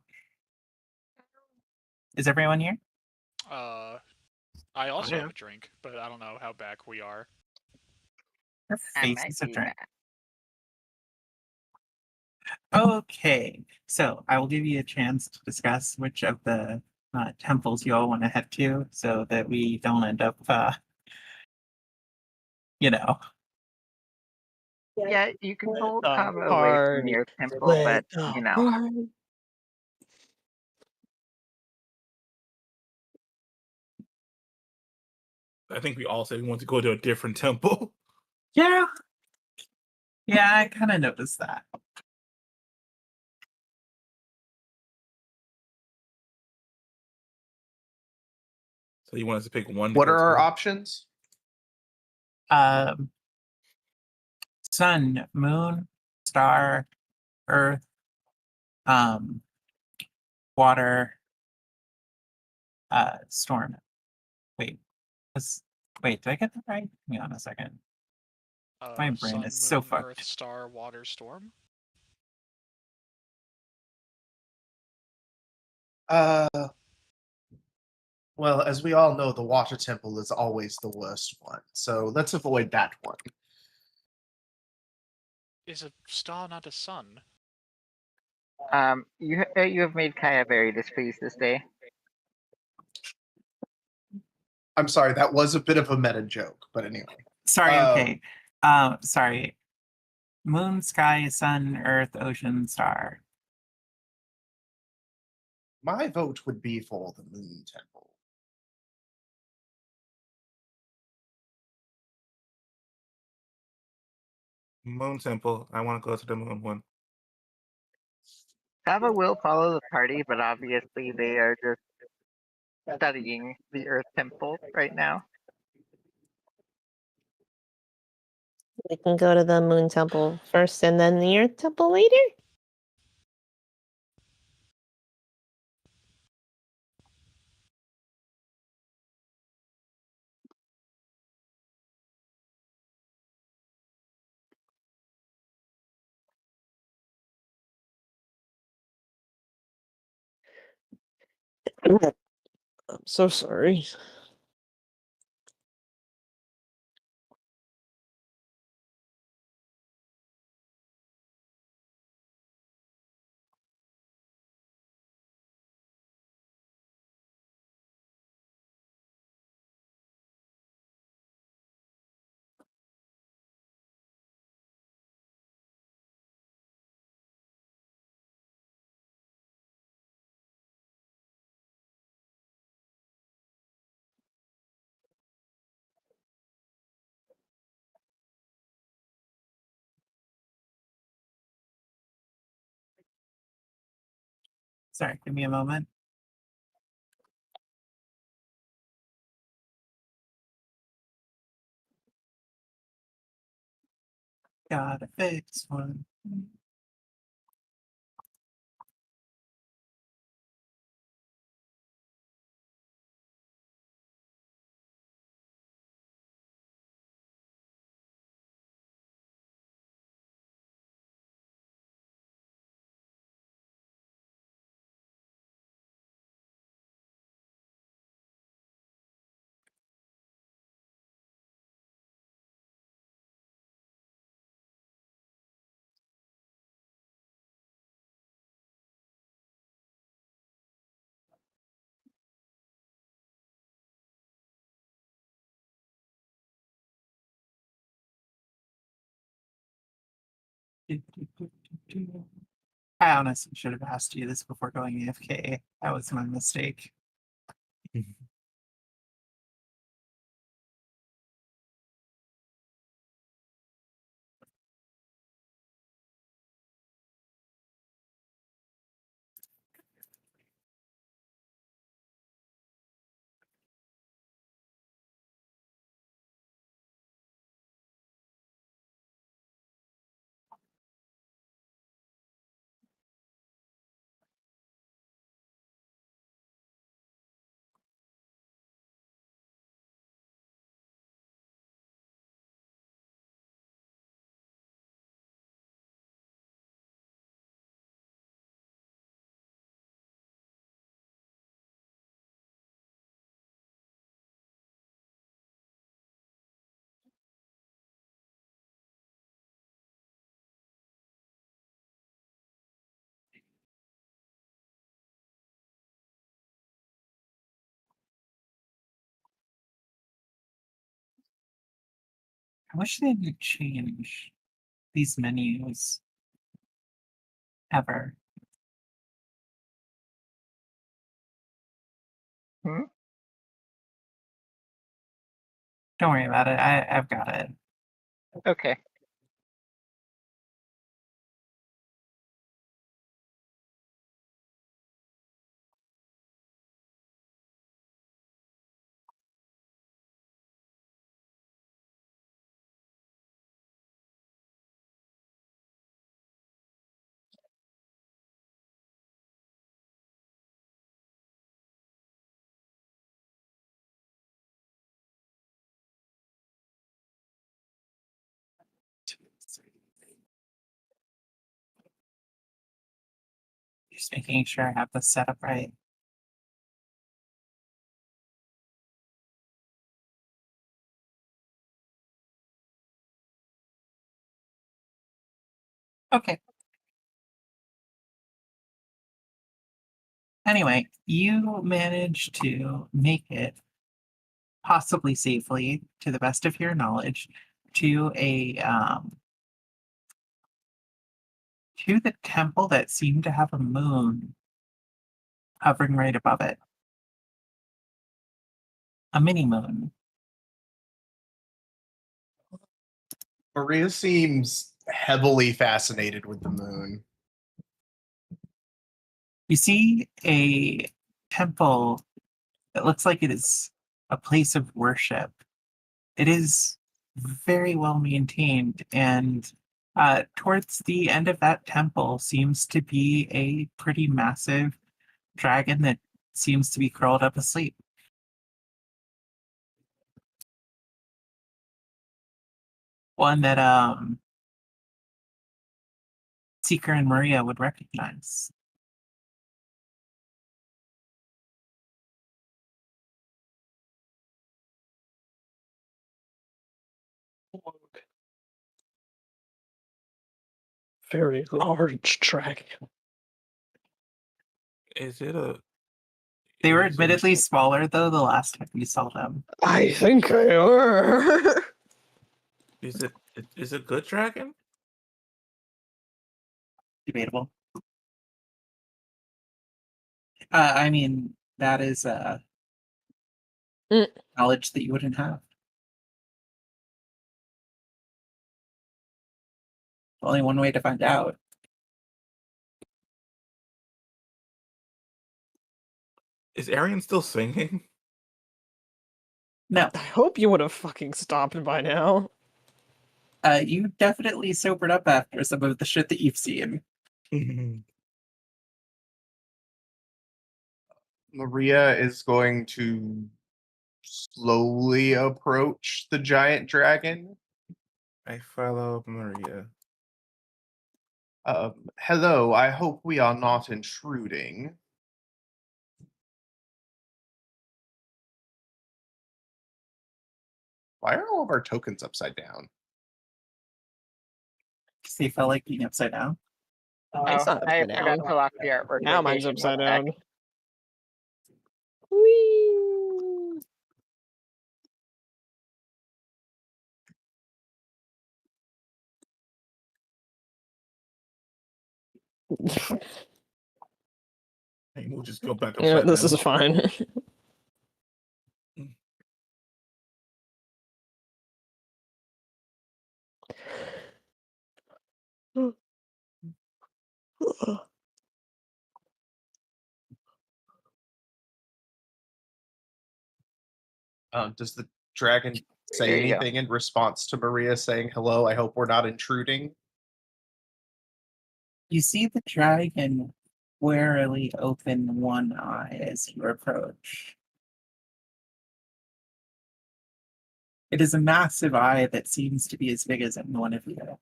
Is everyone here? I also am. have a drink, but I don't know how back we are. Your I might faces have be turned. back. Okay, so I will give you a chance to discuss which of the temples you all want to head to, so that we don't end up, you know. Yeah, you can go the away from party. your temple, Let but the you know. party. I think we all said we want to go to a different temple. Yeah. Yeah, I kind of noticed that. So you want us to pick one? to What go are our to? options? Sun, moon, star, earth, um, water, storm. Wait, wait, did I get that right? Hang me on a second. My brain Sun, is so moon, fucked. earth, star, water, storm. Well, as we all know, the water temple is always the worst one. So let's avoid that one. Is a star not a sun? You have made Kaya very displeased this day. I'm sorry, that was a bit of a meta joke, but anyway. Sorry, Um, okay. Sorry. Moon, sky, sun, earth, ocean, star. My vote would be for the Moon Temple. Moon Temple. I want to go to the moon one. Sava will follow the party, but obviously they are just studying the Earth Temple right now. We can go to the Moon Temple first and then the Earth Temple later. I'm so sorry. Sorry, give me a moment. Gotta fix one. I honestly should have asked you this before going AFK. That was my mistake. I wish they would change these menus ever. Hmm? Don't worry about it. I've got it. Okay. Just making sure I have this set up right. Okay. Anyway, you managed to make it possibly safely, to the best of your knowledge, to to the temple that seemed to have a moon hovering right above it. A mini moon. Maria seems heavily fascinated with the moon. You see a temple that looks like it is a place of worship. It is very well maintained, and towards the end of that temple seems to be a pretty massive dragon that seems to be curled up asleep. One that Seeker and Maria would recognize. Very large dragon. Is it a? They were is it a- admittedly smaller though the last time we saw them. I think they were. Is it? Is it a good dragon? Debatable. I mean, that is Mm. knowledge that you wouldn't have. Only one way to find out. Is Arian still singing? No, I hope you would have fucking stopped by now. you definitely sobered up after some of the shit that you've seen. Maria is going to slowly approach the giant dragon. I follow Maria. Hello, I hope we are not intruding. Why are all of our tokens upside down? Because they felt like being upside down. Mine's not I upside forgot down. to lock the artwork. Now mine's rotation. upside One sec. down. Whee! Hey, we'll just go back Yeah, upside this down. is fine. Does the dragon say There you go. anything in response to Maria saying hello? I hope we're not intruding. You see the dragon warily open one eye as you approach. It is a massive eye that seems to be as big as any one of you.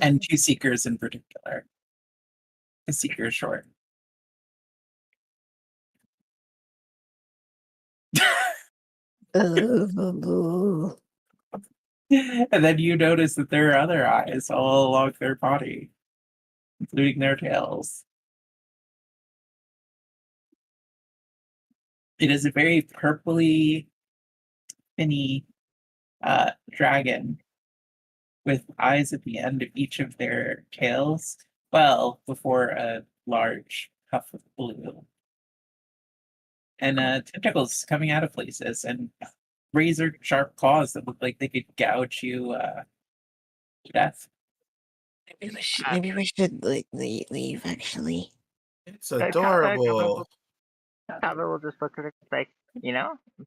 And two seekers in particular. The seeker is short. And then you notice that there are other eyes all along their body, including their tails. It is a very purpley, finny dragon with eyes at the end of each of their tails, well, before a large puff of blue. And tentacles coming out of places, and razor sharp claws that look like they could gouge you to death. Maybe we should like leave actually. It's Kava adorable. will just look at it like,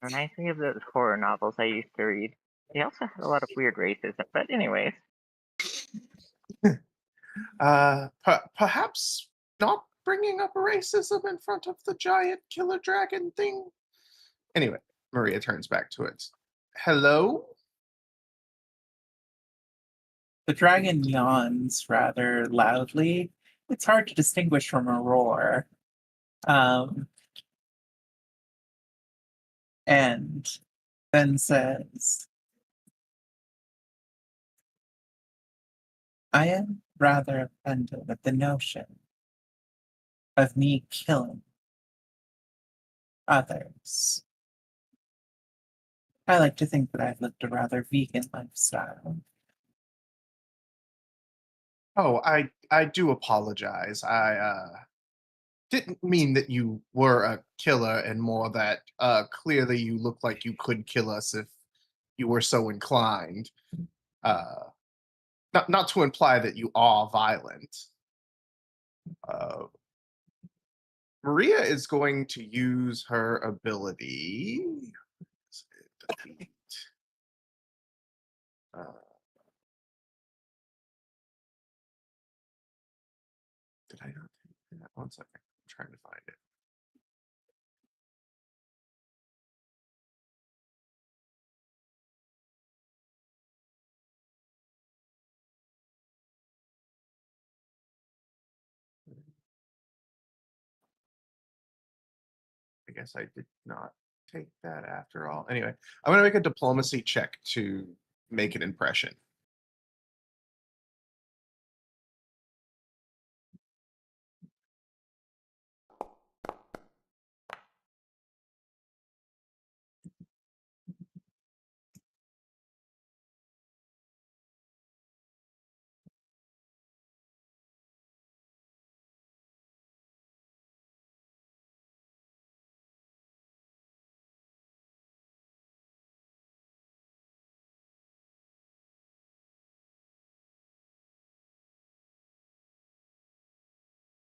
reminds me of those horror novels I used to read. They also had a lot of weird racism, but anyways. Perhaps not bringing up racism in front of the giant killer dragon thing. Anyway, Maria turns back to it. Hello? The dragon yawns rather loudly. It's hard to distinguish from a roar. And then says, I am rather offended at the notion of me killing others. I like to think that I've lived a rather vegan lifestyle. Oh, I do apologize. I didn't mean that you were a killer, and more that clearly you look like you could kill us if you were so inclined. Not to imply that you are violent. Maria is going to use her ability. Defeat. Did I not take that? 1 second. I'm trying to find it. I guess I did not take that after all. Anyway, I'm going to make a diplomacy check to make an impression.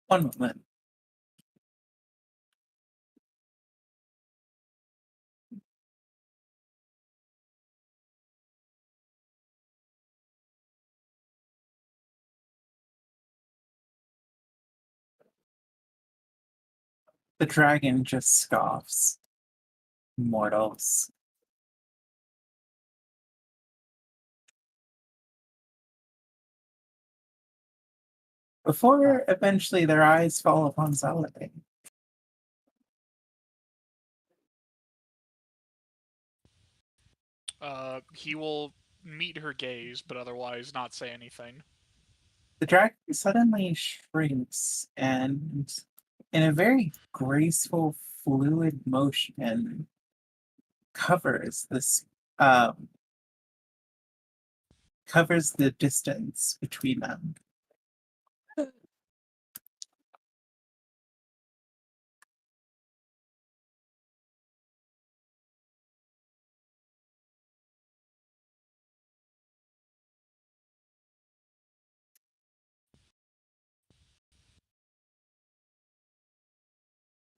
One moment. The dragon just scoffs. Mortals. Before eventually their eyes fall upon Saladin. He will meet her gaze, but otherwise not say anything. The dragon suddenly shrinks and, in a very graceful, fluid motion, covers this covers the distance between them.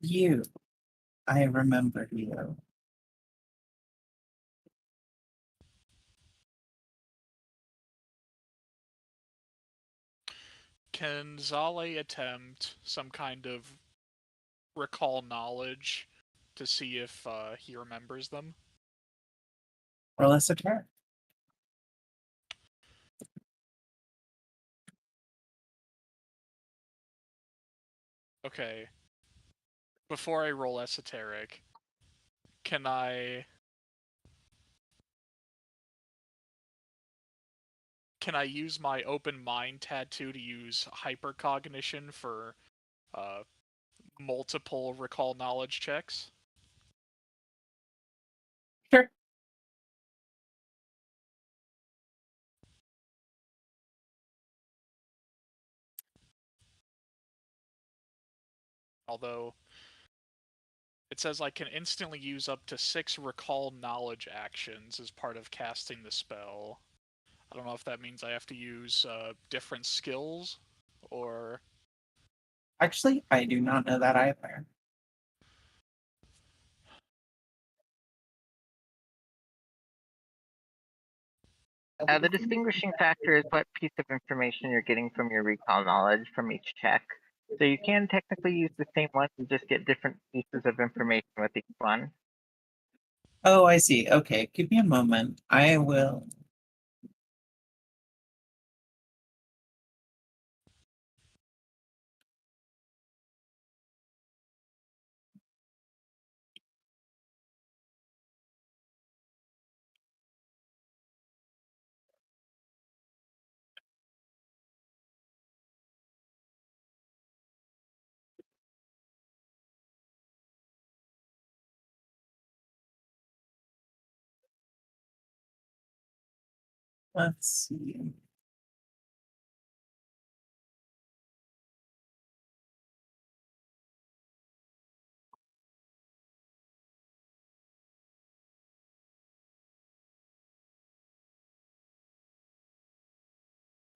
You, I remember you. Can Zale attempt some kind of recall knowledge to see if he remembers them? Roll esoteric. Okay. Before I roll esoteric, can I use my open mind tattoo to use hypercognition for multiple recall knowledge checks? Sure. Although it says I can instantly use up to 6 recall knowledge actions as part of casting the spell. I don't know if that means I have to use different skills, or... Actually, I do not know that either. The distinguishing factor is what piece of information you're getting from your recall knowledge from each check. So you can technically use the same one to just get different pieces of information with each one. Oh, I see. Okay, give me a moment. I will. Let's see.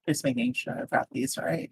Just making sure I've got these right.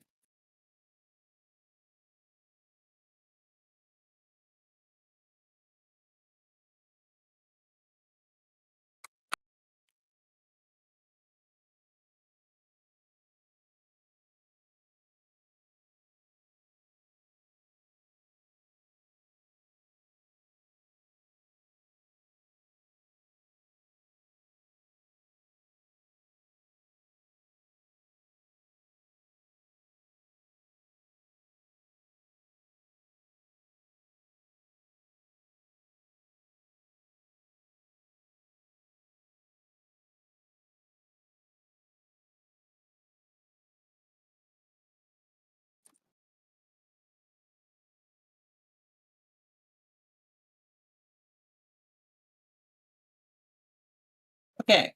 Okay.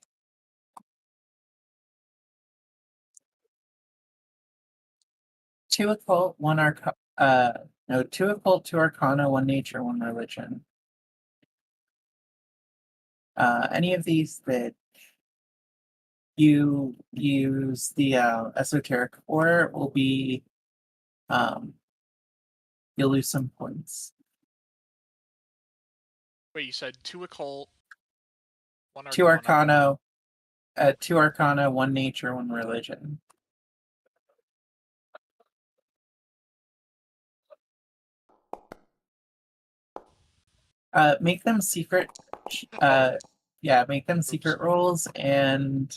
Two occult, one no, two occult, two arcana, one nature, one religion. Any of these that you use the esoteric for will be you'll lose some points. Wait, you said 2 occult, 1 Two arcana. two arcana, one nature, one religion. Make them secret. Yeah, make them secret rolls, and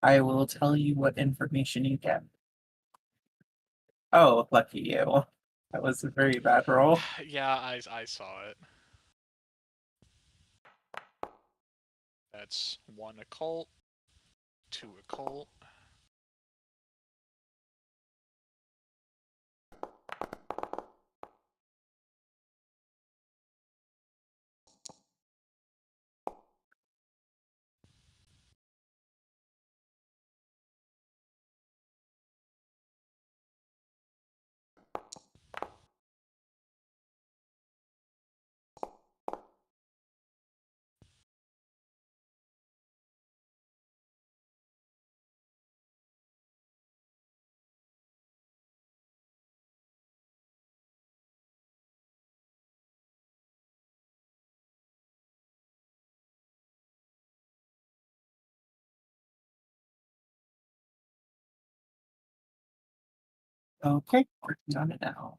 I will tell you what information you get. Oh, lucky you. That was a very bad roll. Yeah, I saw it. That's 1 occult, 2 occult. Okay, working on it now.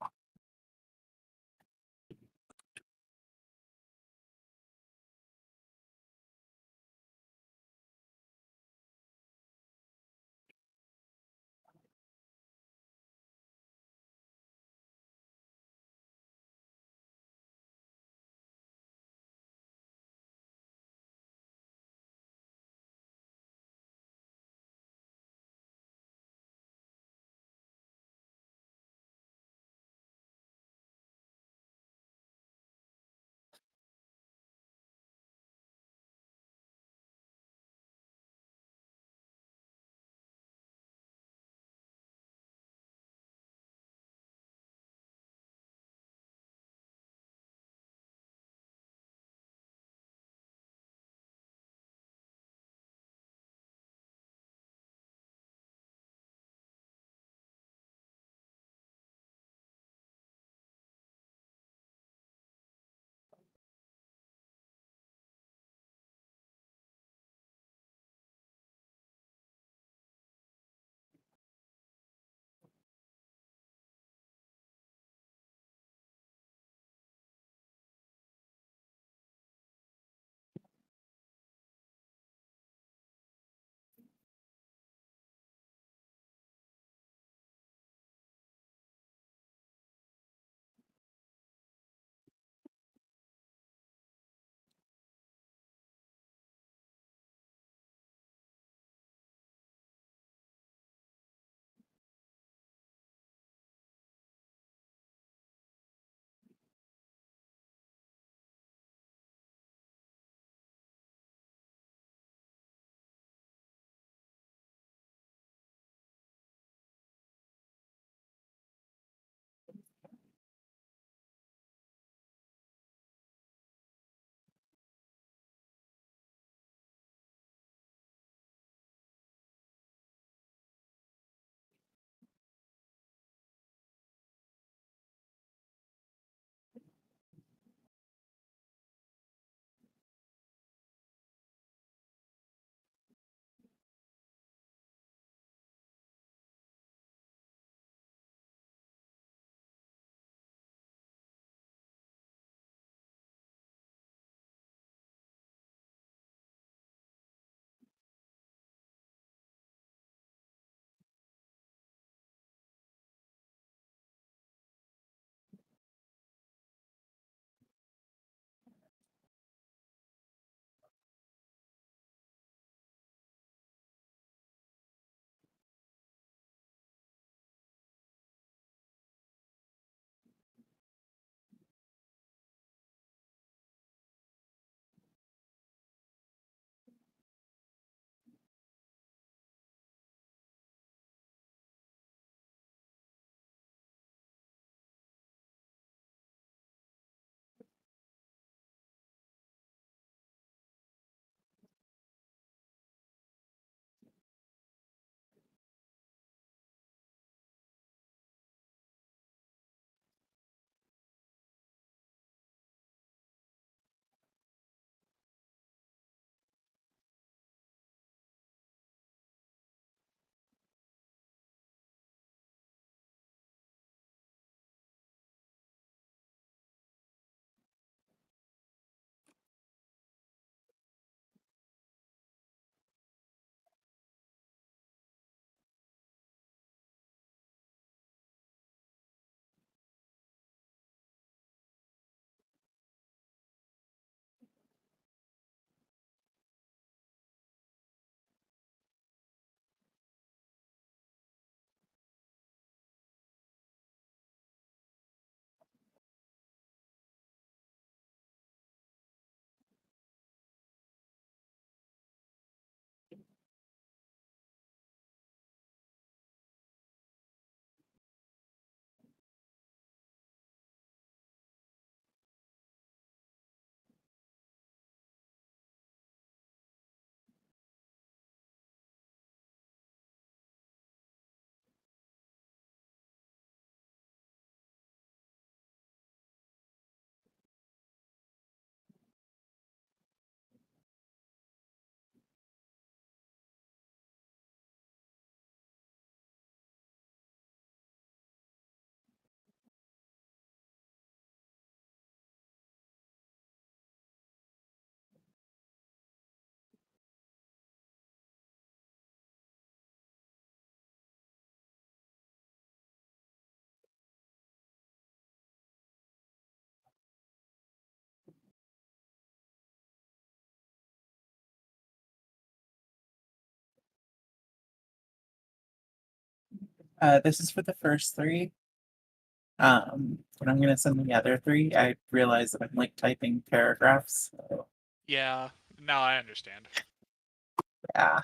This is for the first 3. When I'm gonna send the other 3, I realize that I'm like typing paragraphs. So, Yeah, now I understand. yeah.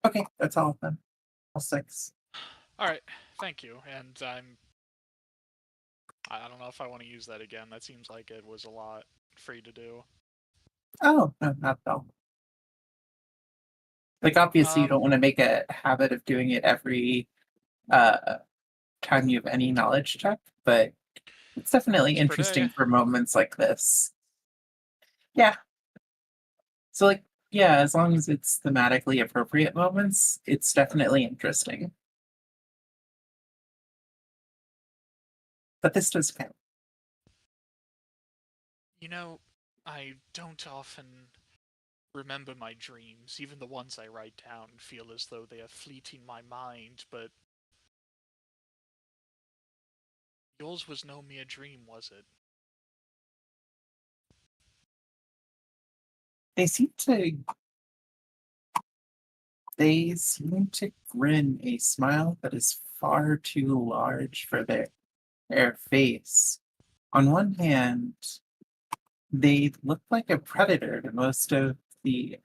Okay, that's all of them. All 6. All right, thank you. And I don't know if I want to use that again. That seems like it was a lot for you to do. Oh, no, not at all. Like, obviously, you don't want to make a habit of doing it every time you have any knowledge check, but it's definitely Once per interesting day. for moments like this. Yeah. So, like, yeah, as long as it's thematically appropriate moments, it's definitely interesting. But this does count. You know, I don't often remember my dreams. Even the ones I write down feel as though they are fleeting my mind, but yours was no mere dream, was it? They seem to grin a smile that is far too large for their face. On one hand, they look like a predator to most of the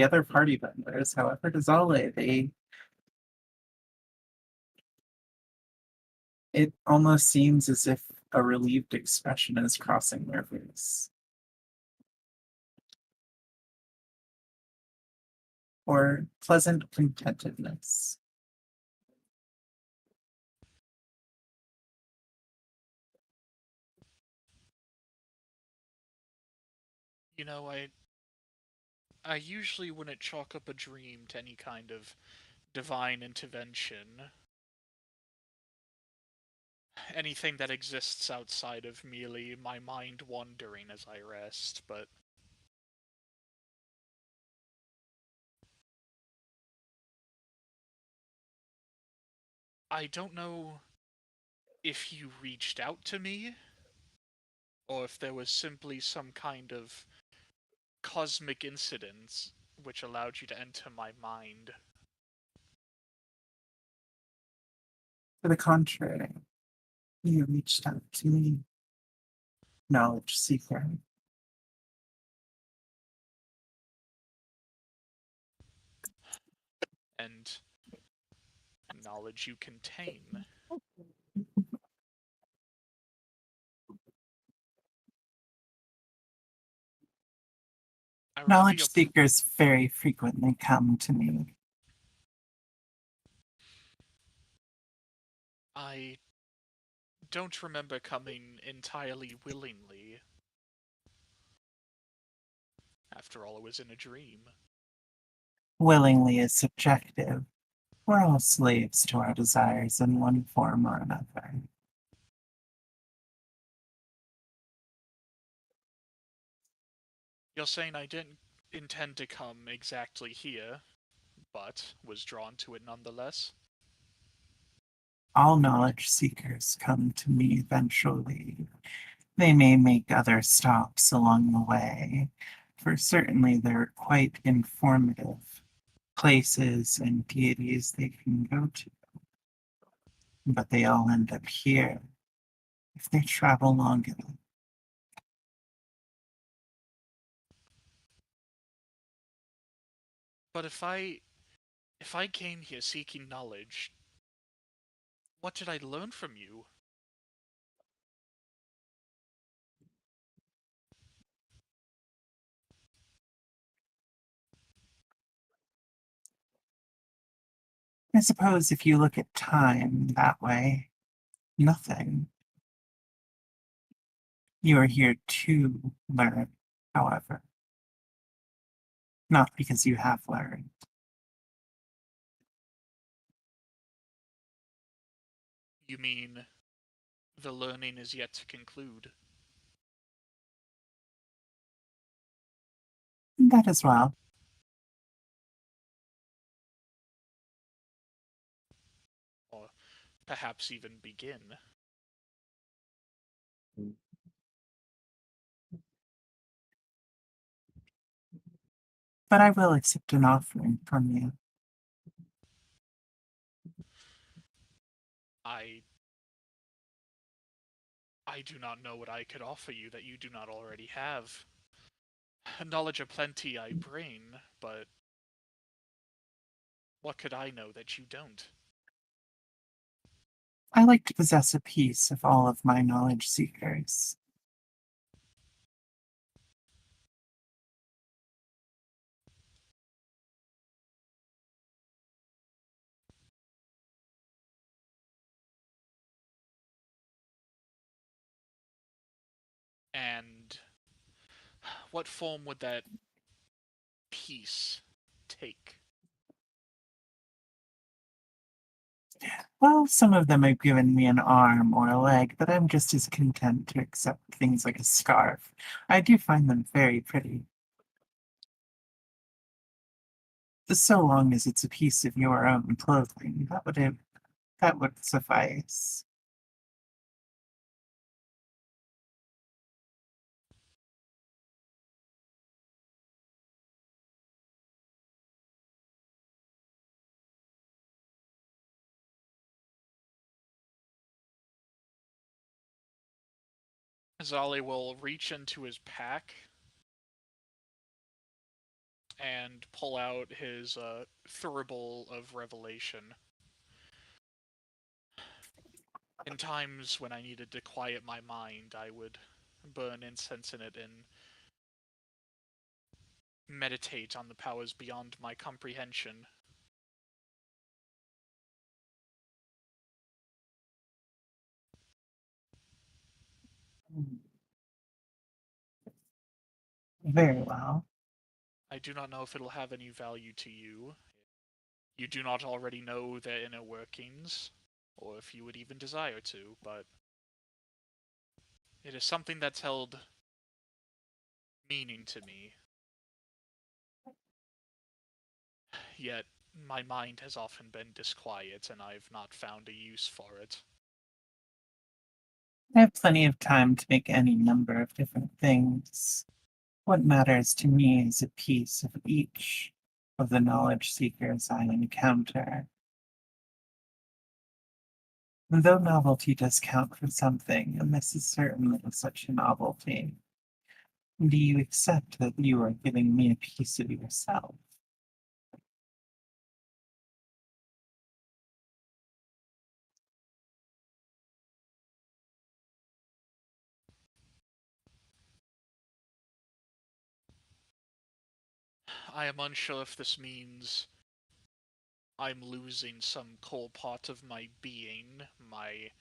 other party members. However, to Zale, it almost seems as if a relieved expression is crossing their face. Or pleasant contentedness. You know, I usually wouldn't chalk up a dream to any kind of divine intervention. Anything that exists outside of merely my mind wandering as I rest, but I don't know if you reached out to me, or if there was simply some kind of cosmic incident which allowed you to enter my mind. To the contrary, you reached out to me, knowledge seeker. And knowledge you contain. I remember Knowledge your seekers very frequently come to me. I don't remember coming entirely willingly. After all, it was in a dream. Willingly is subjective. We're all slaves to our desires in one form or another. You're saying I didn't intend to come exactly here, but was drawn to it nonetheless? All knowledge seekers come to me eventually. They may make other stops along the way, for certainly they're quite informative places and deities they can go to. But they all end up here if they travel long enough. But if I came here seeking knowledge, what did I learn from you? I suppose if you look at time that way, nothing. You are here to learn, however. Not because you have learned. You mean the learning is yet to conclude? That as well. Or perhaps even begin? But I will accept an offering from you. I do not know what I could offer you that you do not already have. Knowledge aplenty I bring, but what could I know that you don't? I like to possess a piece of all of my knowledge seekers. And what form would that piece take? Well, some of them have given me an arm or a leg, but I'm just as content to accept things like a scarf. I do find them very pretty. So long as it's a piece of your own clothing, that would suffice. Zali will reach into his pack and pull out his thurible of revelation. In times when I needed to quiet my mind, I would burn incense in it and meditate on the powers beyond my comprehension. Very well. I do not know if it'll have any value to you. You do not already know their inner workings, or if you would even desire to, but it is something that's held meaning to me. Yet, my mind has often been disquiet, and I've not found a use for it. I have plenty of time to make any number of different things. What matters to me is a piece of each of the knowledge seekers I encounter. And though novelty does count for something, and this is certainly such a novelty, do you accept that you are giving me a piece of yourself? I am unsure if this means I'm losing some core part of my being, my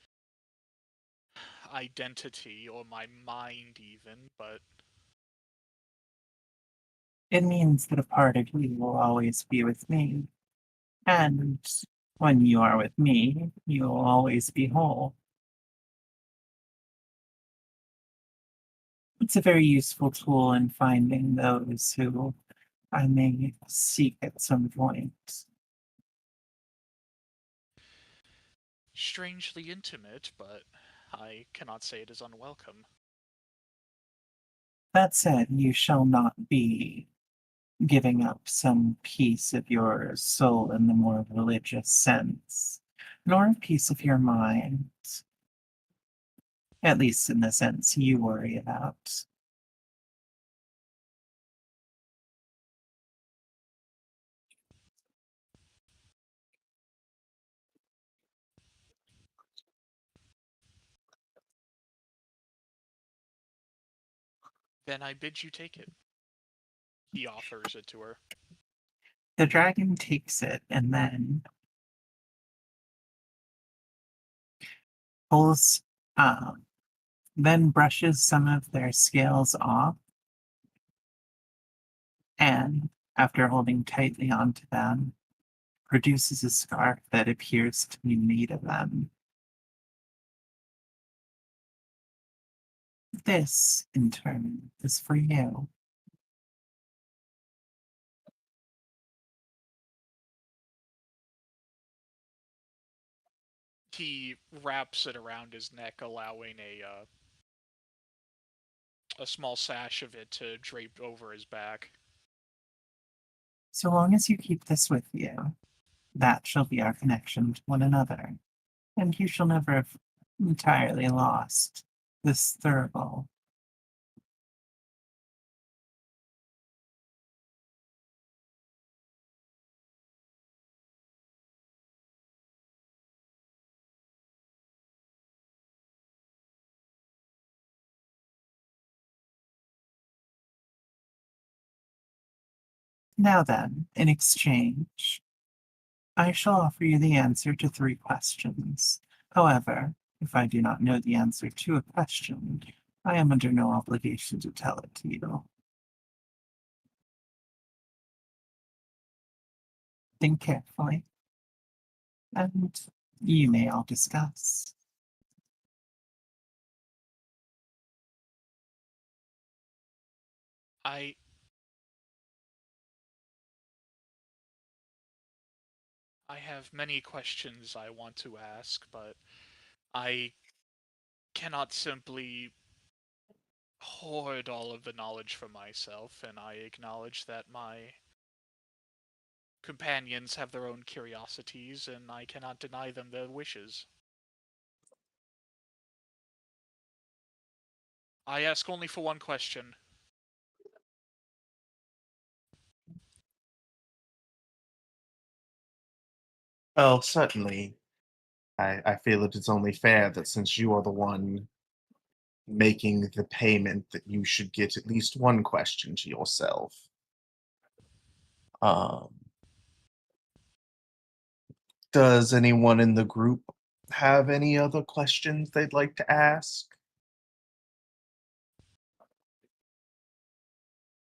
identity, or my mind even, but It means that a part of you will always be with me. And when you are with me, you will always be whole. It's a very useful tool in finding those who I may seek at some point. strangely intimate, but I cannot say it is unwelcome. That said, you shall not be giving up some piece of your soul in the more religious sense, nor a piece of your mind, at least in the sense you worry about. Then I bid you take it. He offers it to her. The dragon takes it and pulls, then brushes some of their scales off, and after holding tightly onto them, produces a scarf that appears to be made of them. This, in turn, is for you. He wraps it around his neck, allowing a small sash of it to drape over his back. So long as you keep this with you, that shall be our connection to one another, and you shall never have entirely lost this thurible. Now then, in exchange, I shall offer you the answer to 3 questions. However, if I do not know the answer to a question, I am under no obligation to tell it to you. Think carefully, and you may all discuss. I have many questions I want to ask, but I cannot simply hoard all of the knowledge for myself, and I acknowledge that my companions have their own curiosities, and I cannot deny them their wishes. I ask only for one question. Well, certainly. I feel it is only fair that since you are the one making the payment, that you should get at least one question to yourself. Um, does anyone in the group have any other questions they'd like to ask?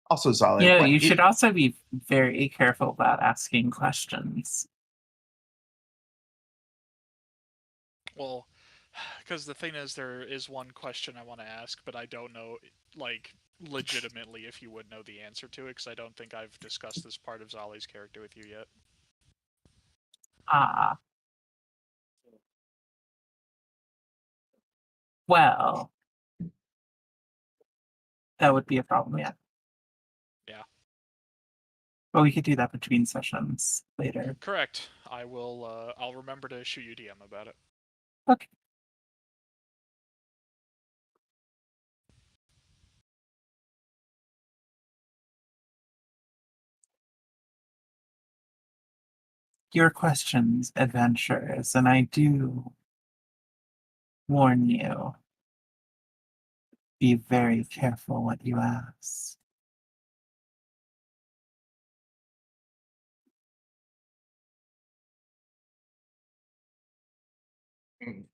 Also, Zale, You know, you should also be very careful about asking questions. Well, because the thing is, there is one question I want to ask, but I don't know, like, legitimately if you would know the answer to it, because I don't think I've discussed this part of Zali's character with you yet. Ah. Well, that would be a problem, yeah. Yeah. But we could do that between sessions later. Correct. I will, I'll remember to shoot you DM about it. Okay. Your questions, adventurers, and I do warn you, be very careful what you ask. Mm.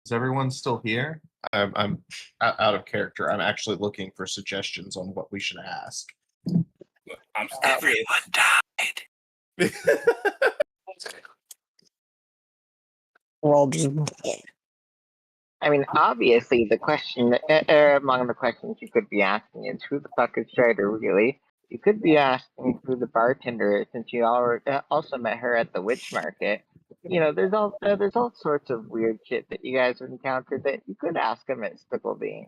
Is everyone still here? I'm out of character. I'm actually looking for suggestions on what we should ask. Everyone died. We're all just. I mean, obviously, the question among the questions you could be asking is who the fuck is Strider really? You could be asking who the bartender is, since you also met her at the witch market. You know, there's all sorts of weird shit that you guys have encountered that you could ask a mystical being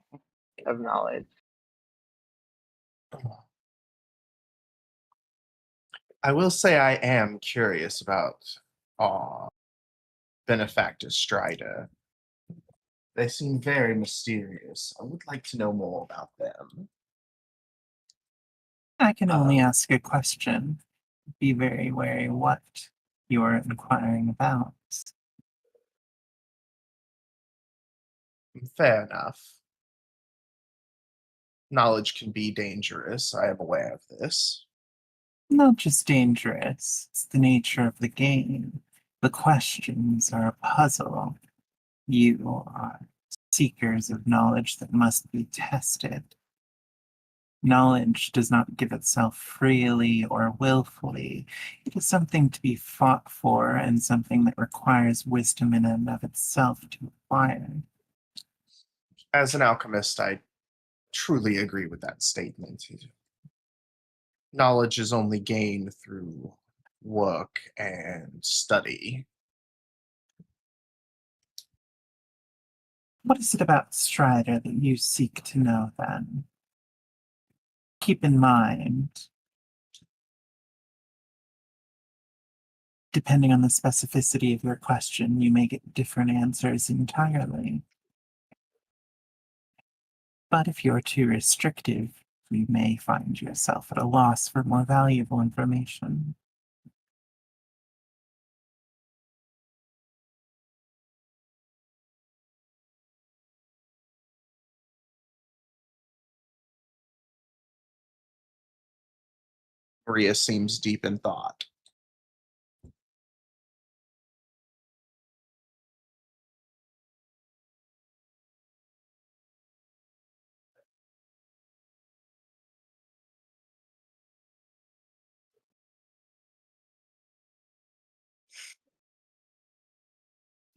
of knowledge. I will say I am curious about Benefactor Strider. They seem very mysterious. I would like to know more about them. I can only ask a question. Be very wary what you are inquiring about. Fair enough. Knowledge can be dangerous. I am aware of this. Not just dangerous, it's the nature of the game. The questions are a puzzle. You are seekers of knowledge that must be tested. Knowledge does not give itself freely or willfully. It is something to be fought for and something that requires wisdom in and of itself to acquire. As an alchemist, I truly agree with that statement. Knowledge is only gained through work and study. What is it about Strider that you seek to know then? Keep in mind, depending on the specificity of your question, you may get different answers entirely. But if you're too restrictive, you may find yourself at a loss for more valuable information. Maria seems deep in thought.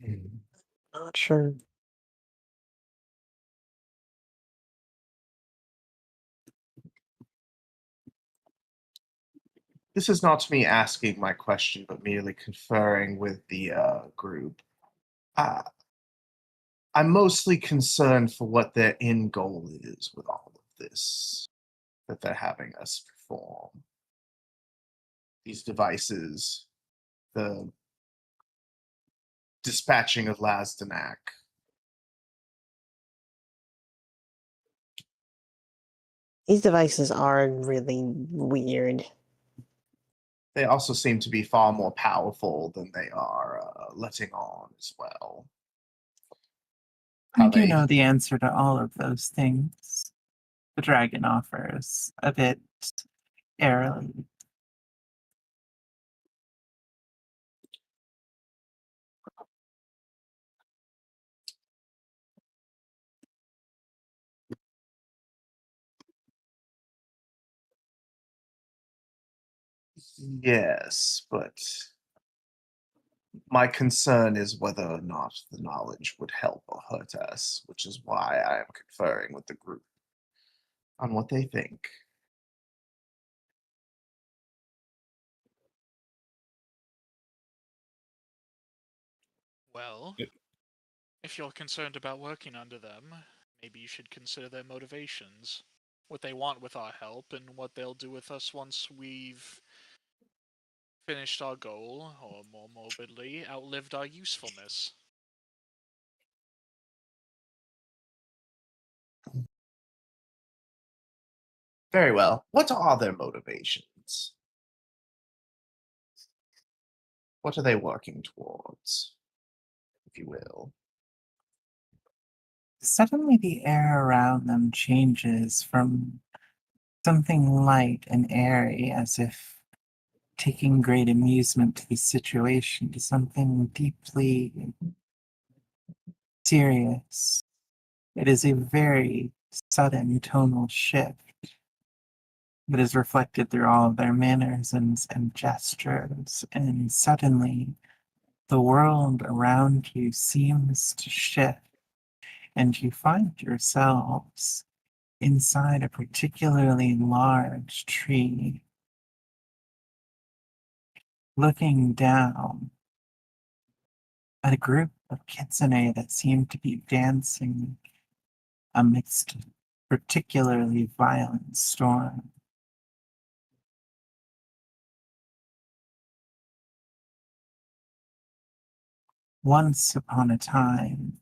Not sure. This is not me asking my question, but merely conferring with the group. Uh, I'm mostly concerned for what their end goal is with all of this that they're having us perform. These devices, the dispatching of Lazdanak. These devices are really weird. They also seem to be far more powerful than they are letting on as well. I How do they- know the answer to all of those things. The dragon offers a bit airily. Yes, but my concern is whether or not the knowledge would help or hurt us, which is why I am conferring with the group on what they think. Well, if you're concerned about working under them, maybe you should consider their motivations. What they want with our help, and what they'll do with us once we've finished our goal, or more morbidly, outlived our usefulness. Very well. What are their motivations? What are they working towards, if you will? Suddenly, the air around them changes from something light and airy, as if taking great amusement to the situation, to something deeply serious. It is a very sudden tonal shift that is reflected through all of their manners and gestures, and suddenly the world around you seems to shift, and you find yourselves inside a particularly large tree, looking down at a group of kitsune that seem to be dancing amidst a particularly violent storm. Once upon a time,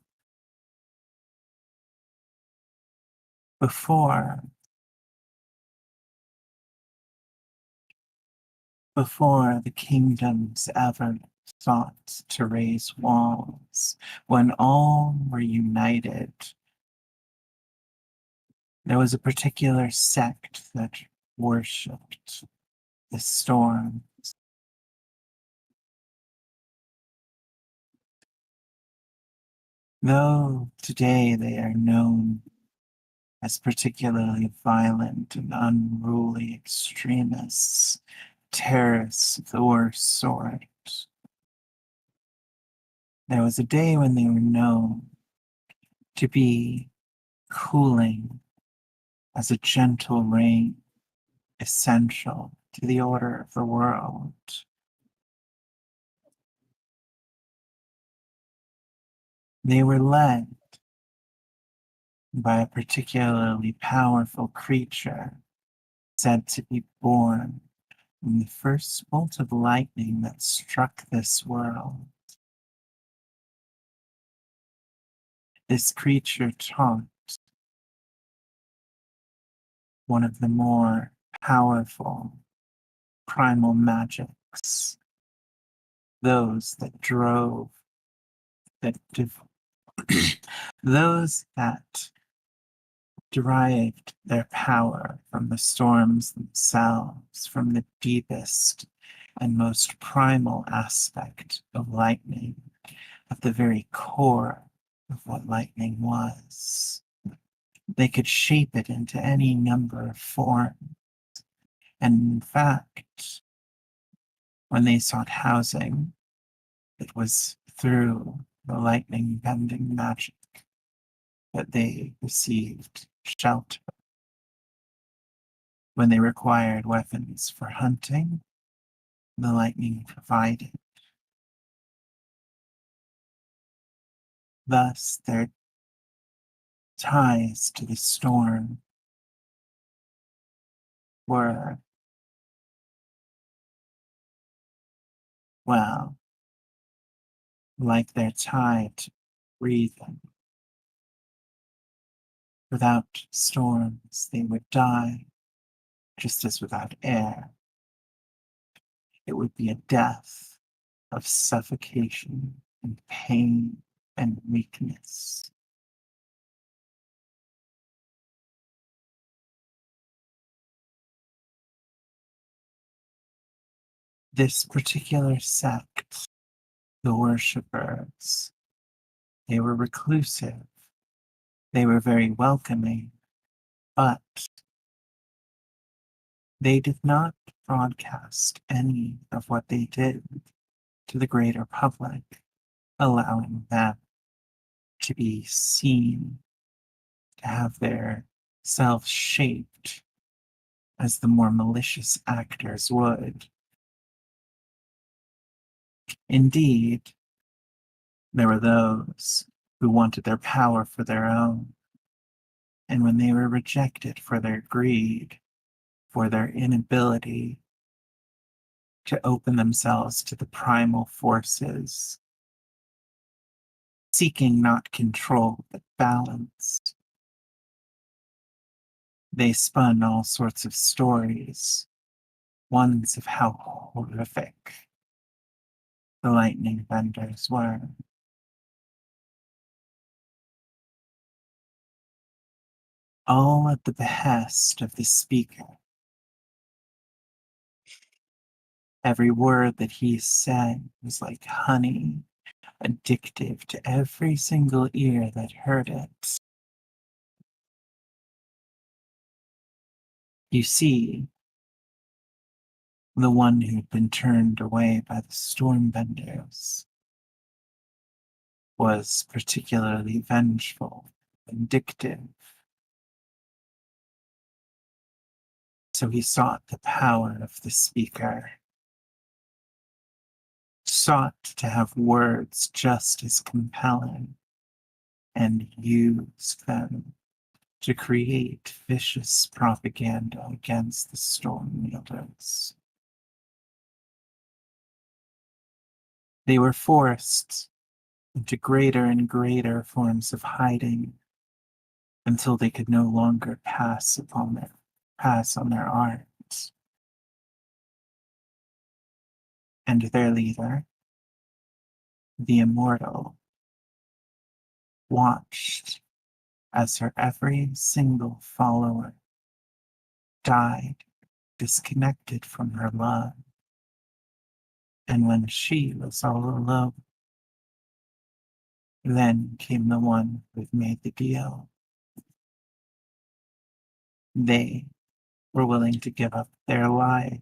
before the kingdoms ever sought to raise walls, when all were united, there was a particular sect that worshipped the storm. Though today they are known as particularly violent and unruly extremists, terrorists of the worst sort, there was a day when they were known to be cooling as a gentle rain, essential to the order of the world. They were led by a particularly powerful creature said to be born from the first bolt of lightning that struck this world. This creature taught one of the more powerful primal magics, those that drove, those that derived their power from the storms themselves, from the deepest and most primal aspect of lightning, at the very core of what lightning was. They could shape it into any number of forms. And in fact, when they sought housing, it was through the lightning bending magic that they received shelter. When they required weapons for hunting, the lightning provided. Thus, their ties to the storm were, well, like their tie to breathing. Without storms, they would die, just as without air. It would be a death of suffocation and pain and weakness. This particular sect, the worshippers, they were reclusive. They were very welcoming, but they did not broadcast any of what they did to the greater public, allowing them to be seen, to have their selves shaped as the more malicious actors would. Indeed, there were those who wanted their power for their own, and when they were rejected for their greed, for their inability to open themselves to the primal forces, seeking not control but balance, they spun all sorts of stories, ones of how horrific the lightning benders were. All at the behest of the speaker. Every word that he said was like honey, addictive to every single ear that heard it. You see, the one who'd been turned away by the stormbenders was particularly vengeful, vindictive. So he sought the power of the speaker, sought to have words just as compelling, and used them to create vicious propaganda against the storm wielders. They were forced into greater and greater forms of hiding until they could no longer pass on their arms. And their leader, the immortal, watched as her every single follower died, disconnected from her love. And when she was all alone, then came the one who had made the deal. They were willing to give up their life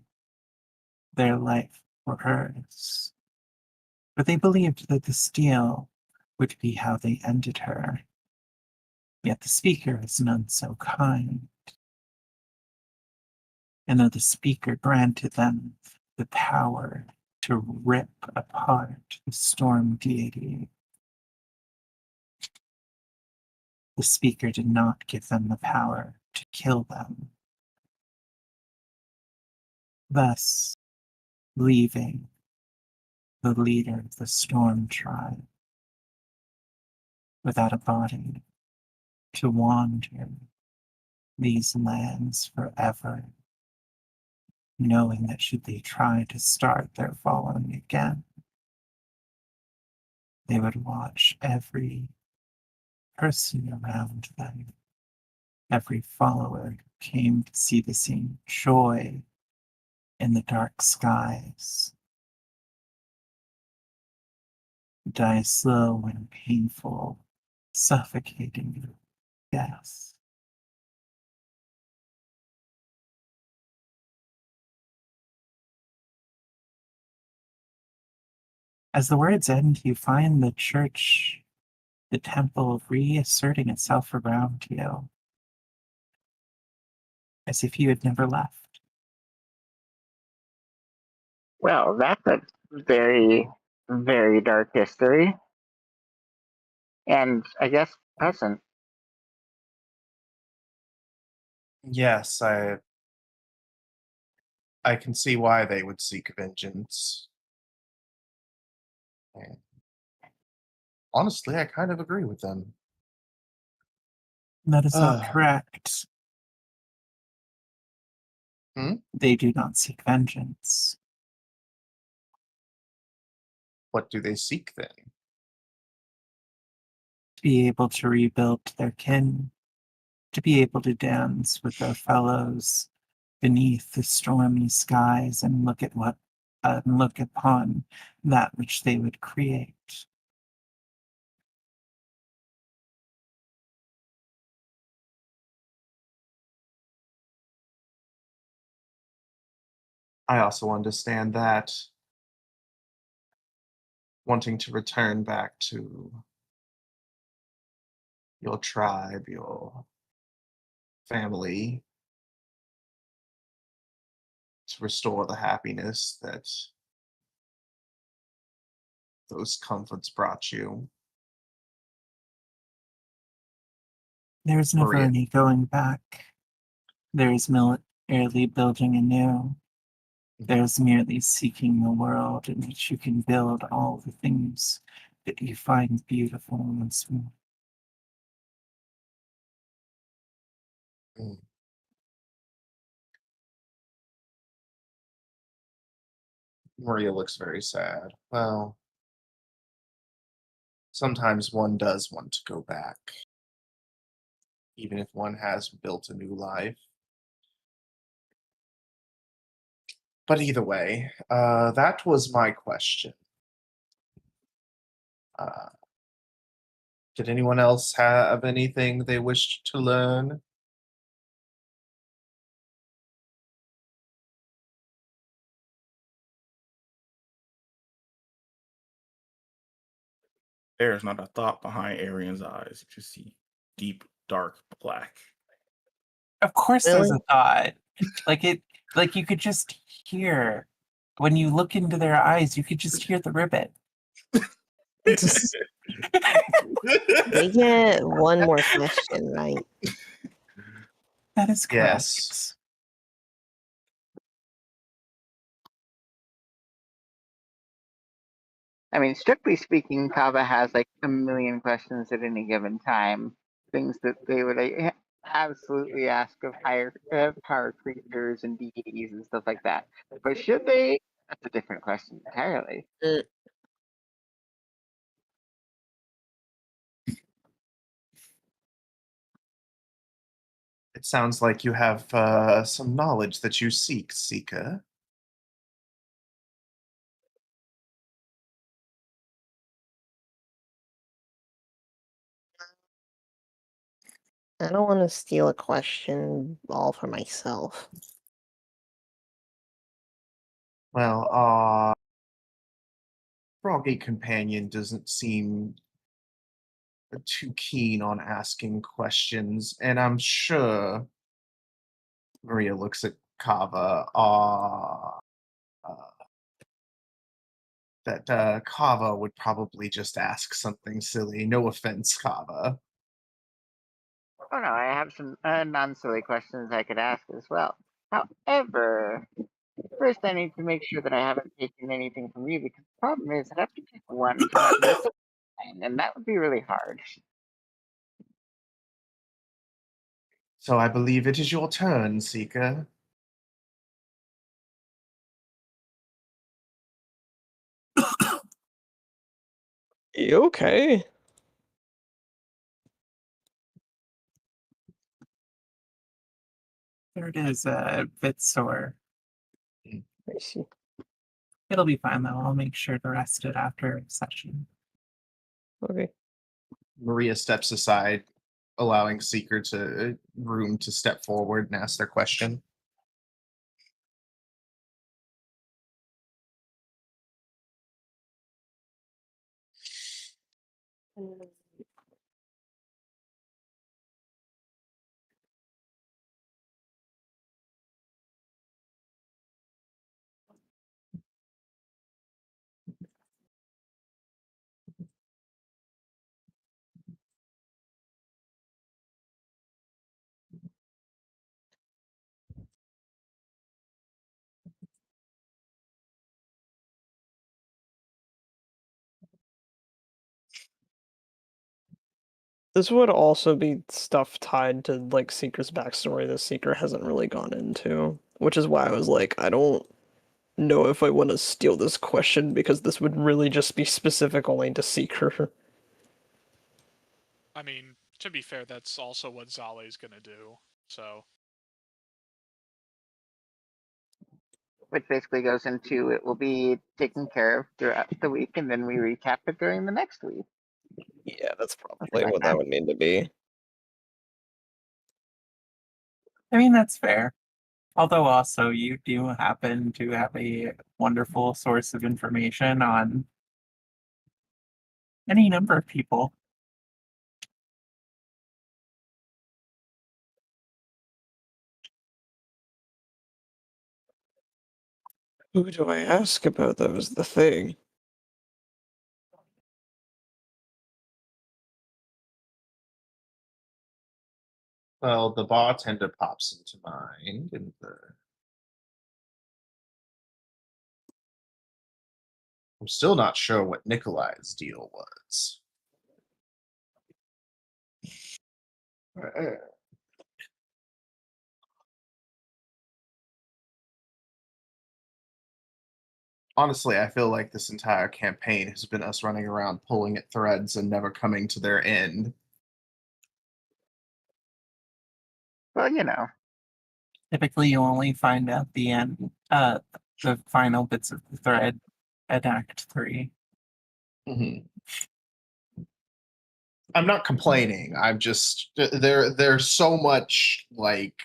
for hers. But they believed that this deal would be how they ended her. Yet the speaker is none so kind. And though the speaker granted them the power to rip apart the storm deity, the speaker did not give them the power to kill them, thus leaving the leader of the storm tribe without a body to wander these lands forever, knowing that should they try to start their following again, they would watch every person around them, every follower who came to see the same joy in the dark skies, die a slow and painful, suffocating death. As the words end, you find the church, the temple reasserting itself around you, as if you had never left. Well, that's a very, very dark history. And I guess present. Yes, I can see why they would seek vengeance. And honestly, I kind of agree with them. That is not Ah. correct. Hmm? They do not seek vengeance. What do they seek then? To be able to rebuild their kin, to be able to dance with their fellows beneath the stormy skies and look upon that which they would create. I also understand that wanting to return back to your tribe, your family, to restore the happiness that those comforts brought you. There's never Maria. any going back. There is merely building anew. There's merely seeking a world in which you can build all the things that you find beautiful once more. Mm. Maria looks very sad. Well, sometimes one does want to go back, even if one has built a new life. But either way, that was my question. Uh, did anyone else have anything they wished to learn? There is not a thought behind Arian's eyes. You just see deep, dark black. Of course there's Really? a thought. Like you could just hear when you look into their eyes, you could just hear the ribbit. Just, we get one more question, right? That is correct. Yes. I mean, strictly speaking, Kava has like a million questions at any given time. Things that they would absolutely ask of higher power creatures and deities and stuff like that. But should they? That's a different question entirely. It sounds like you have some knowledge that you seek, Seeker. I don't want to steal a question all for myself. Well, Froggy Companion doesn't seem too keen on asking questions, and I'm sure Maria looks at Kava. That Kava would probably just ask something silly. No offense, Kava. Oh no, I have some non-silly questions I could ask as well. However, first I need to make sure that I haven't taken anything from you because the problem is I have to pick one from that list of mine, and that would be really hard. So I believe it is your turn, Seeker. You okay? There it is, a bit sore. I see. It'll be fine though. I'll make sure to rest it after session. Okay. Maria steps aside, allowing Seeker to room to step forward and ask their question. This would also be stuff tied to like Seeker's backstory that Seeker hasn't really gone into, which is why I was like, I don't know if I want to steal this question because this would really just be specific only to Seeker. I mean, to be fair, that's also what Zale's gonna do. So Which basically goes into it will be taken care of throughout the week, and then we recap it during the next week. Yeah, that's probably like what that would need to be. I mean, that's fair. Although also you do happen to have a wonderful source of information on any number of people. Who do I ask about that was the thing. Well, the bartender pops into mind, and I'm still not sure what Nikolai's deal was. Honestly, I feel like this entire campaign has been us running around pulling at threads and never coming to their end. Well, you know, Typically, you only find out the end, the final bits of the thread at Act 3. Mm-hmm. I'm not complaining. I'm just there's so much like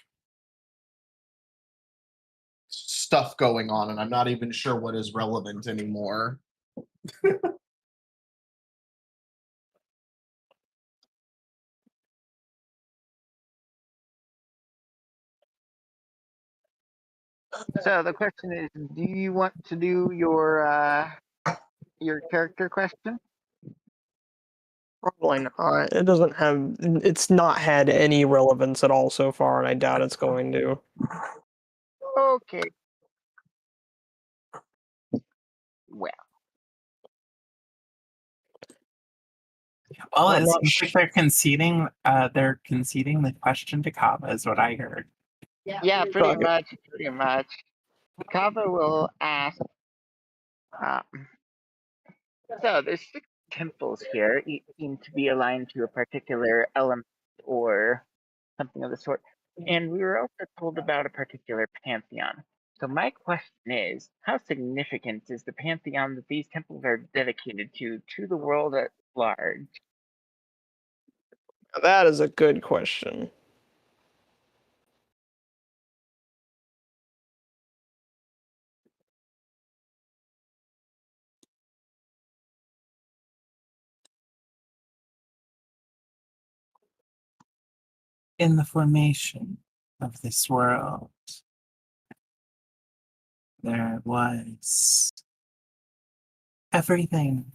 stuff going on, and I'm not even sure what is relevant anymore. so the question is, do you want to do your character question? Probably not. It doesn't have. It's not had any relevance at all so far, and I doubt it's going to. Okay. Well, Well, I'm it not seems like they're conceding the question to Kava, is what I heard. yeah, pretty Fuck it. much, pretty much. Kava will ask. Um, so there's 6 temples here, each seem to be aligned to a particular element or something of the sort. And we were also told about a particular pantheon. So my question is, how significant is the pantheon that these temples are dedicated to the world at large? That is a good question. In the formation of this world, there was everything,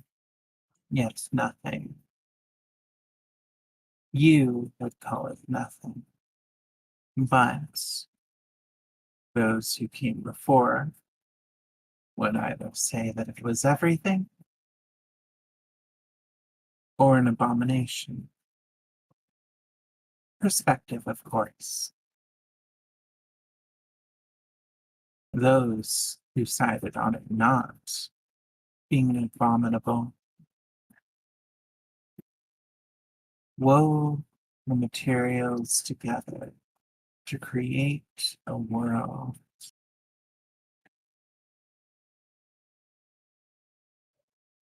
yet nothing. You would call it nothing, but those who came before would either say that it was everything or an abomination. Perspective, of course. Those who sided on it not being abominable wove the materials together to create a world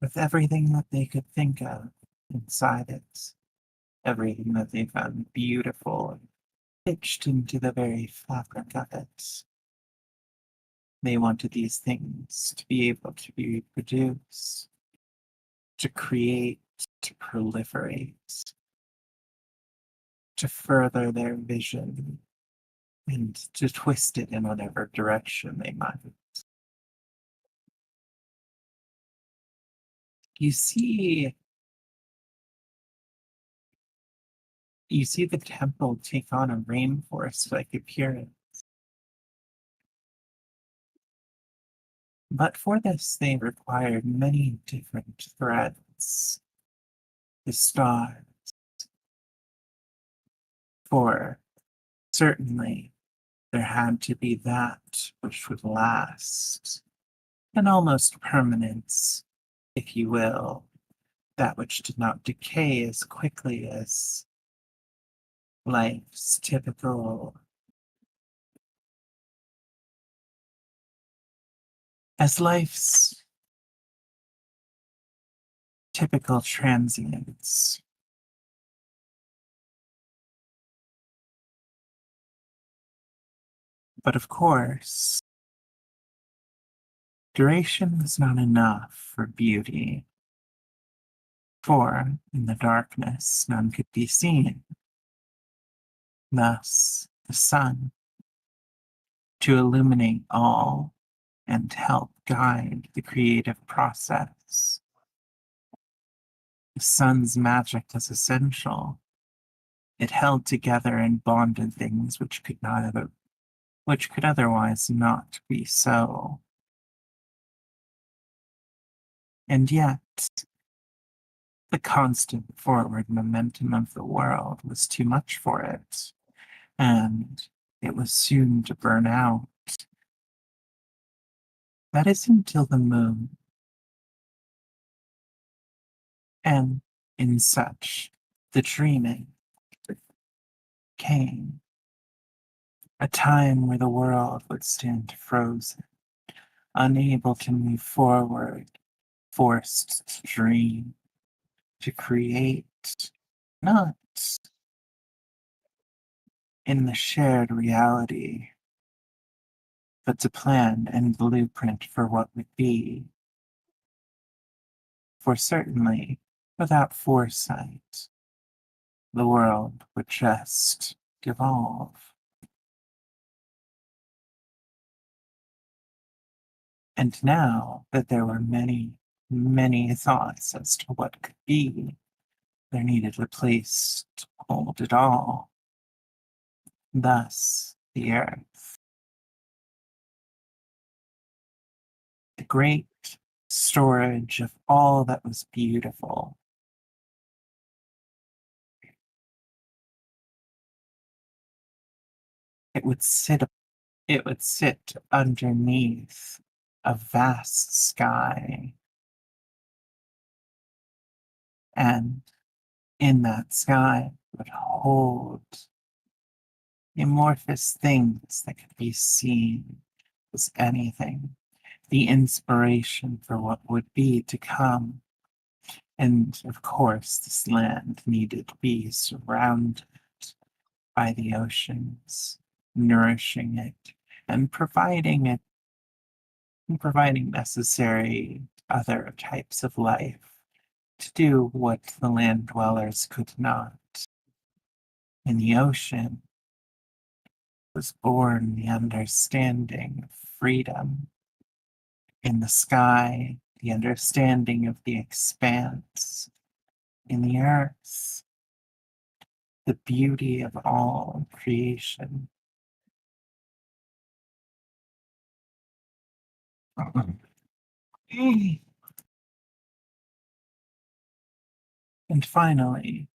with everything that they could think of inside it, everything that they found beautiful and pitched into the very fabric of it. They wanted these things to be able to be reproduced, to create to proliferate, to further their vision, and to twist it in whatever direction they might. You see the temple take on a rainforest-like appearance. But for this, they required many different threads. The stars. For certainly there had to be that which would last, an almost permanence, if you will, that which did not decay as quickly as life's typical transience. But of course, duration was not enough for beauty, for in the darkness none could be seen. Thus, the sun, to illuminate all and help guide the creative process. The sun's magic was essential. It held together and bonded things which could otherwise not be so. And yet, the constant forward momentum of the world was too much for it, and it was soon to burn out. That is until the moon. And in such, the dreaming came. A time where the world would stand frozen, unable to move forward, forced to dream, to create, not in the shared reality, but to plan and blueprint for what would be. For certainly, without foresight, the world would just devolve. And now that there were many, many thoughts as to what could be, there needed a place to hold it all. Thus, the earth. The great storage of all that was beautiful. It would sit underneath a vast sky. And in that sky would hold amorphous things that could be seen as anything, the inspiration for what would be to come. And of course, this land needed to be surrounded by the oceans, nourishing it and providing necessary other types of life to do what the land dwellers could not. In the ocean was born the understanding of freedom. In the sky, the understanding of the expanse. In the earth, the beauty of all creation. And finally,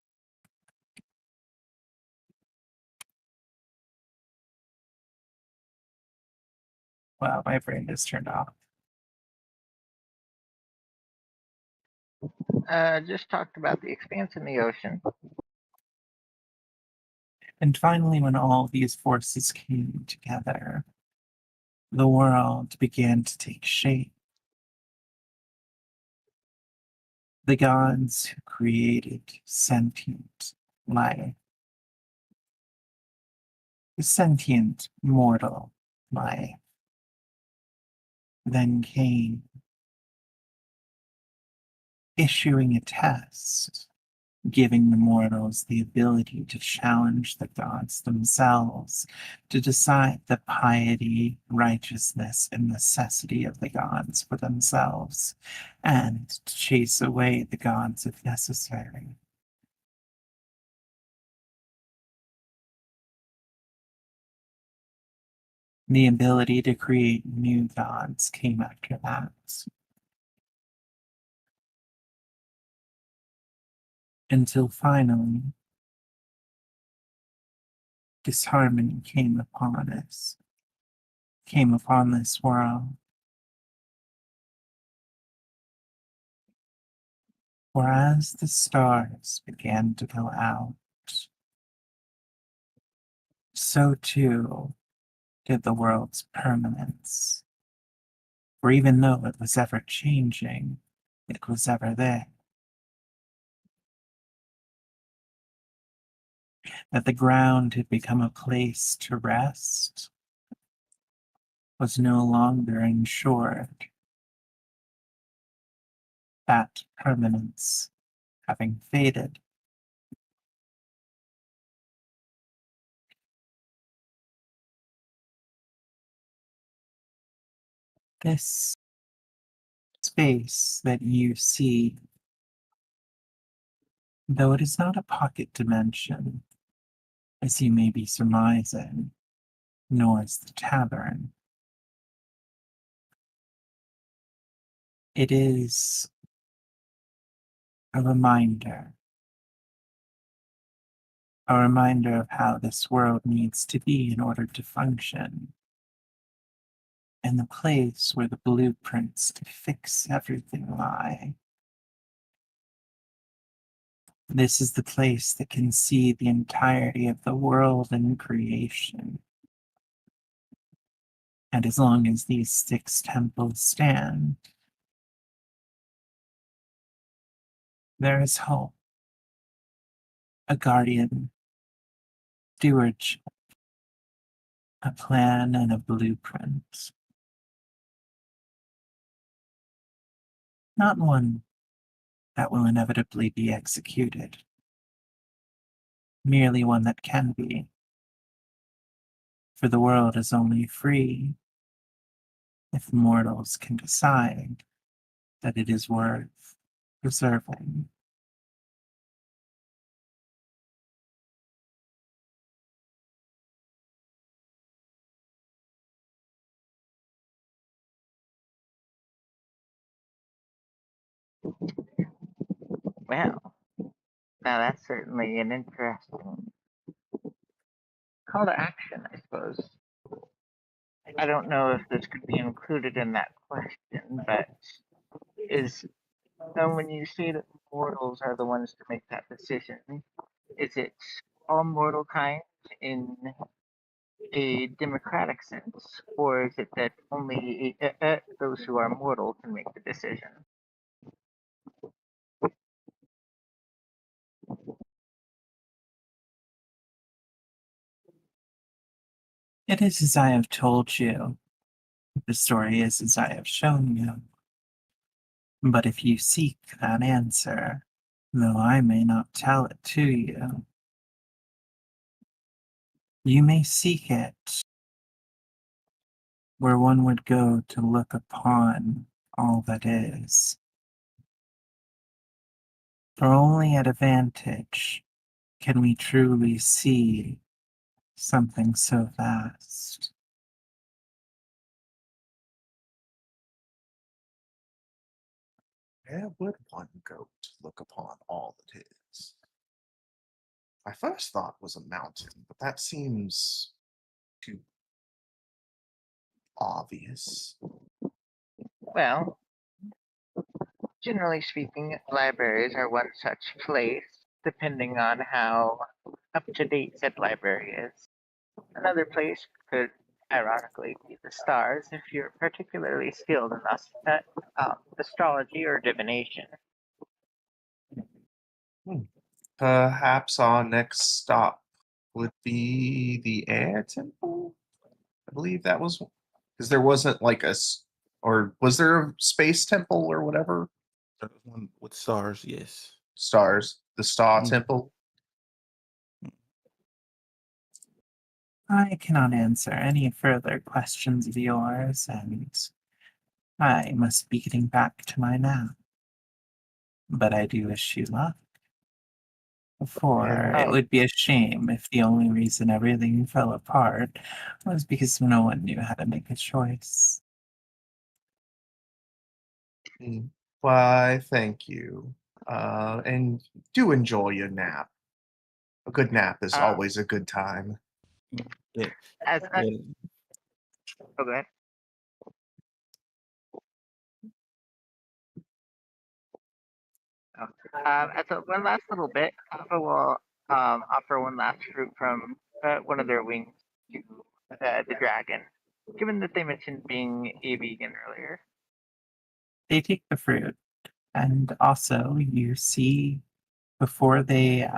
wow, my brain just turned off. Just talked about the expanse in the ocean. And finally, when all these forces came together, the world began to take shape. The gods who created sentient life, the sentient mortal life, then came issuing a test, giving the mortals the ability to challenge the gods themselves, to decide the piety, righteousness, and necessity of the gods for themselves, and to chase away the gods if necessary. The ability to create new gods came after that. Until finally, disharmony came upon us, came upon this world. For as the stars began to go out, so too did the world's permanence. For even though it was ever changing, it was ever there. That the ground had become a place to rest was no longer ensured. That permanence having faded. This space that you see, though it is not a pocket dimension, as you may be surmising, nor is the tavern. It is a reminder of how this world needs to be in order to function, and the place where the blueprints to fix everything lie. This is the place that can see the entirety of the world and creation. And as long as these 6 temples stand, there is hope. A guardian, stewardship, a plan, and a blueprint. Not one that will inevitably be executed, merely one that can be. For the world is only free if mortals can decide that it is worth preserving. Well, now that's certainly an interesting call to action, I suppose. I don't know if this could be included in that question, but is when you say that mortals are the ones to make that decision, is it all mortal kind in a democratic sense, or is it that only those who are mortal can make the decision? It is as I have told you. The story is as I have shown you. But if you seek that answer, though I may not tell it to you, you may seek it where one would go to look upon all that is. For only at a vantage can we truly see something so vast. Where would one go to look upon all that is? My first thought was a mountain, but that seems too obvious. Well, generally speaking, libraries are one such place, depending on how up to date said library is. Another place could, ironically, be the stars if you're particularly skilled in astrology or divination. Perhaps our next stop would be the Air Temple. I believe that was because there wasn't like or was there a space temple or whatever? One with stars, yes. Stars, the Star Mhm. Temple. I cannot answer any further questions of yours, and I must be getting back to my nap. But I do wish you luck. For it Oh. would be a shame if the only reason everything fell apart was because no one knew how to make a choice. Why, thank you. And do enjoy your nap. A good nap is always a good time. Yeah. As yeah. oh, go ahead. As one last little bit, Alpha will offer one last fruit from one of their wings to the dragon, given that they mentioned being a vegan earlier. They take the fruit, and also you see before they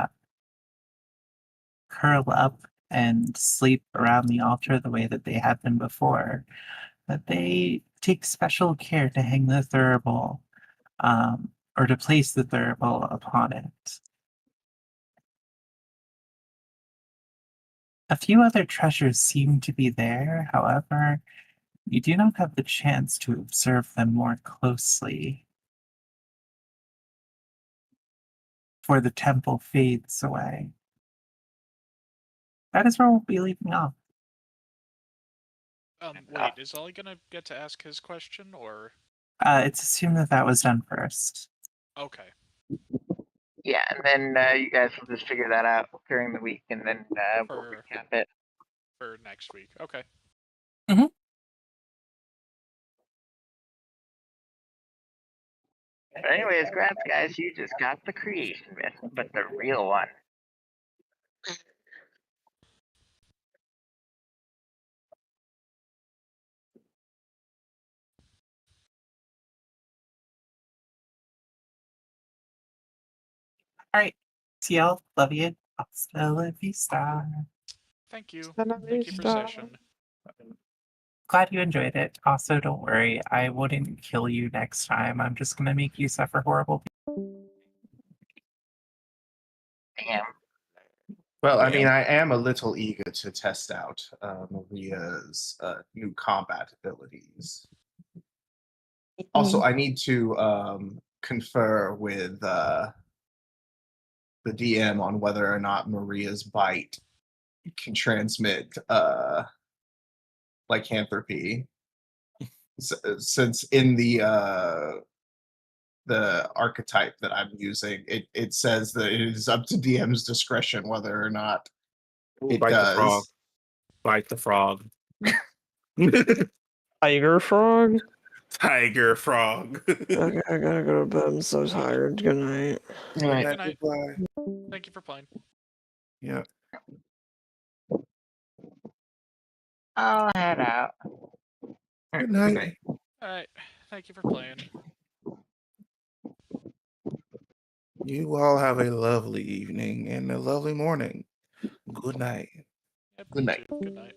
curl up and sleep around the altar the way that they had been before, that they take special care to hang the thurible or to place the thurible upon it. A few other treasures seem to be there, however, you do not have the chance to observe them more closely, for the temple fades away. That is where we'll be leaving off. Wait, is Ollie gonna get to ask his question, or? It's assumed that that was done first. Okay. Yeah, and then you guys will just figure that out during the week, and then we'll For- recap it. For next week. Okay. But anyways, congrats, guys. You just got the creation myth, but the real one. All right. See y'all. Love you. Hasta la vista. Thank you. Hasta la Thank you for vista. session. Glad you enjoyed it. Also, don't worry. I wouldn't kill you next time. I'm just gonna make you suffer horrible. Damn. Well, I mean, I am a little eager to test out Maria's new combat abilities. Also, I need to confer with the DM on whether or not Maria's bite can transmit lycanthropy, since in the archetype that I'm using, it says that it is up to DM's discretion whether or not it Bite the frog. does. Bite the frog. Tiger frog? Tiger frog. Okay, I gotta go to bed. I'm so tired. Good night. Good night. Good night. Goodbye. Thank you for playing. Yeah. I'll head out. Good night. Good night. Alright. Thank you for playing. You all have a lovely evening and a lovely morning. Good night. Yep, Good you night. too. Good night.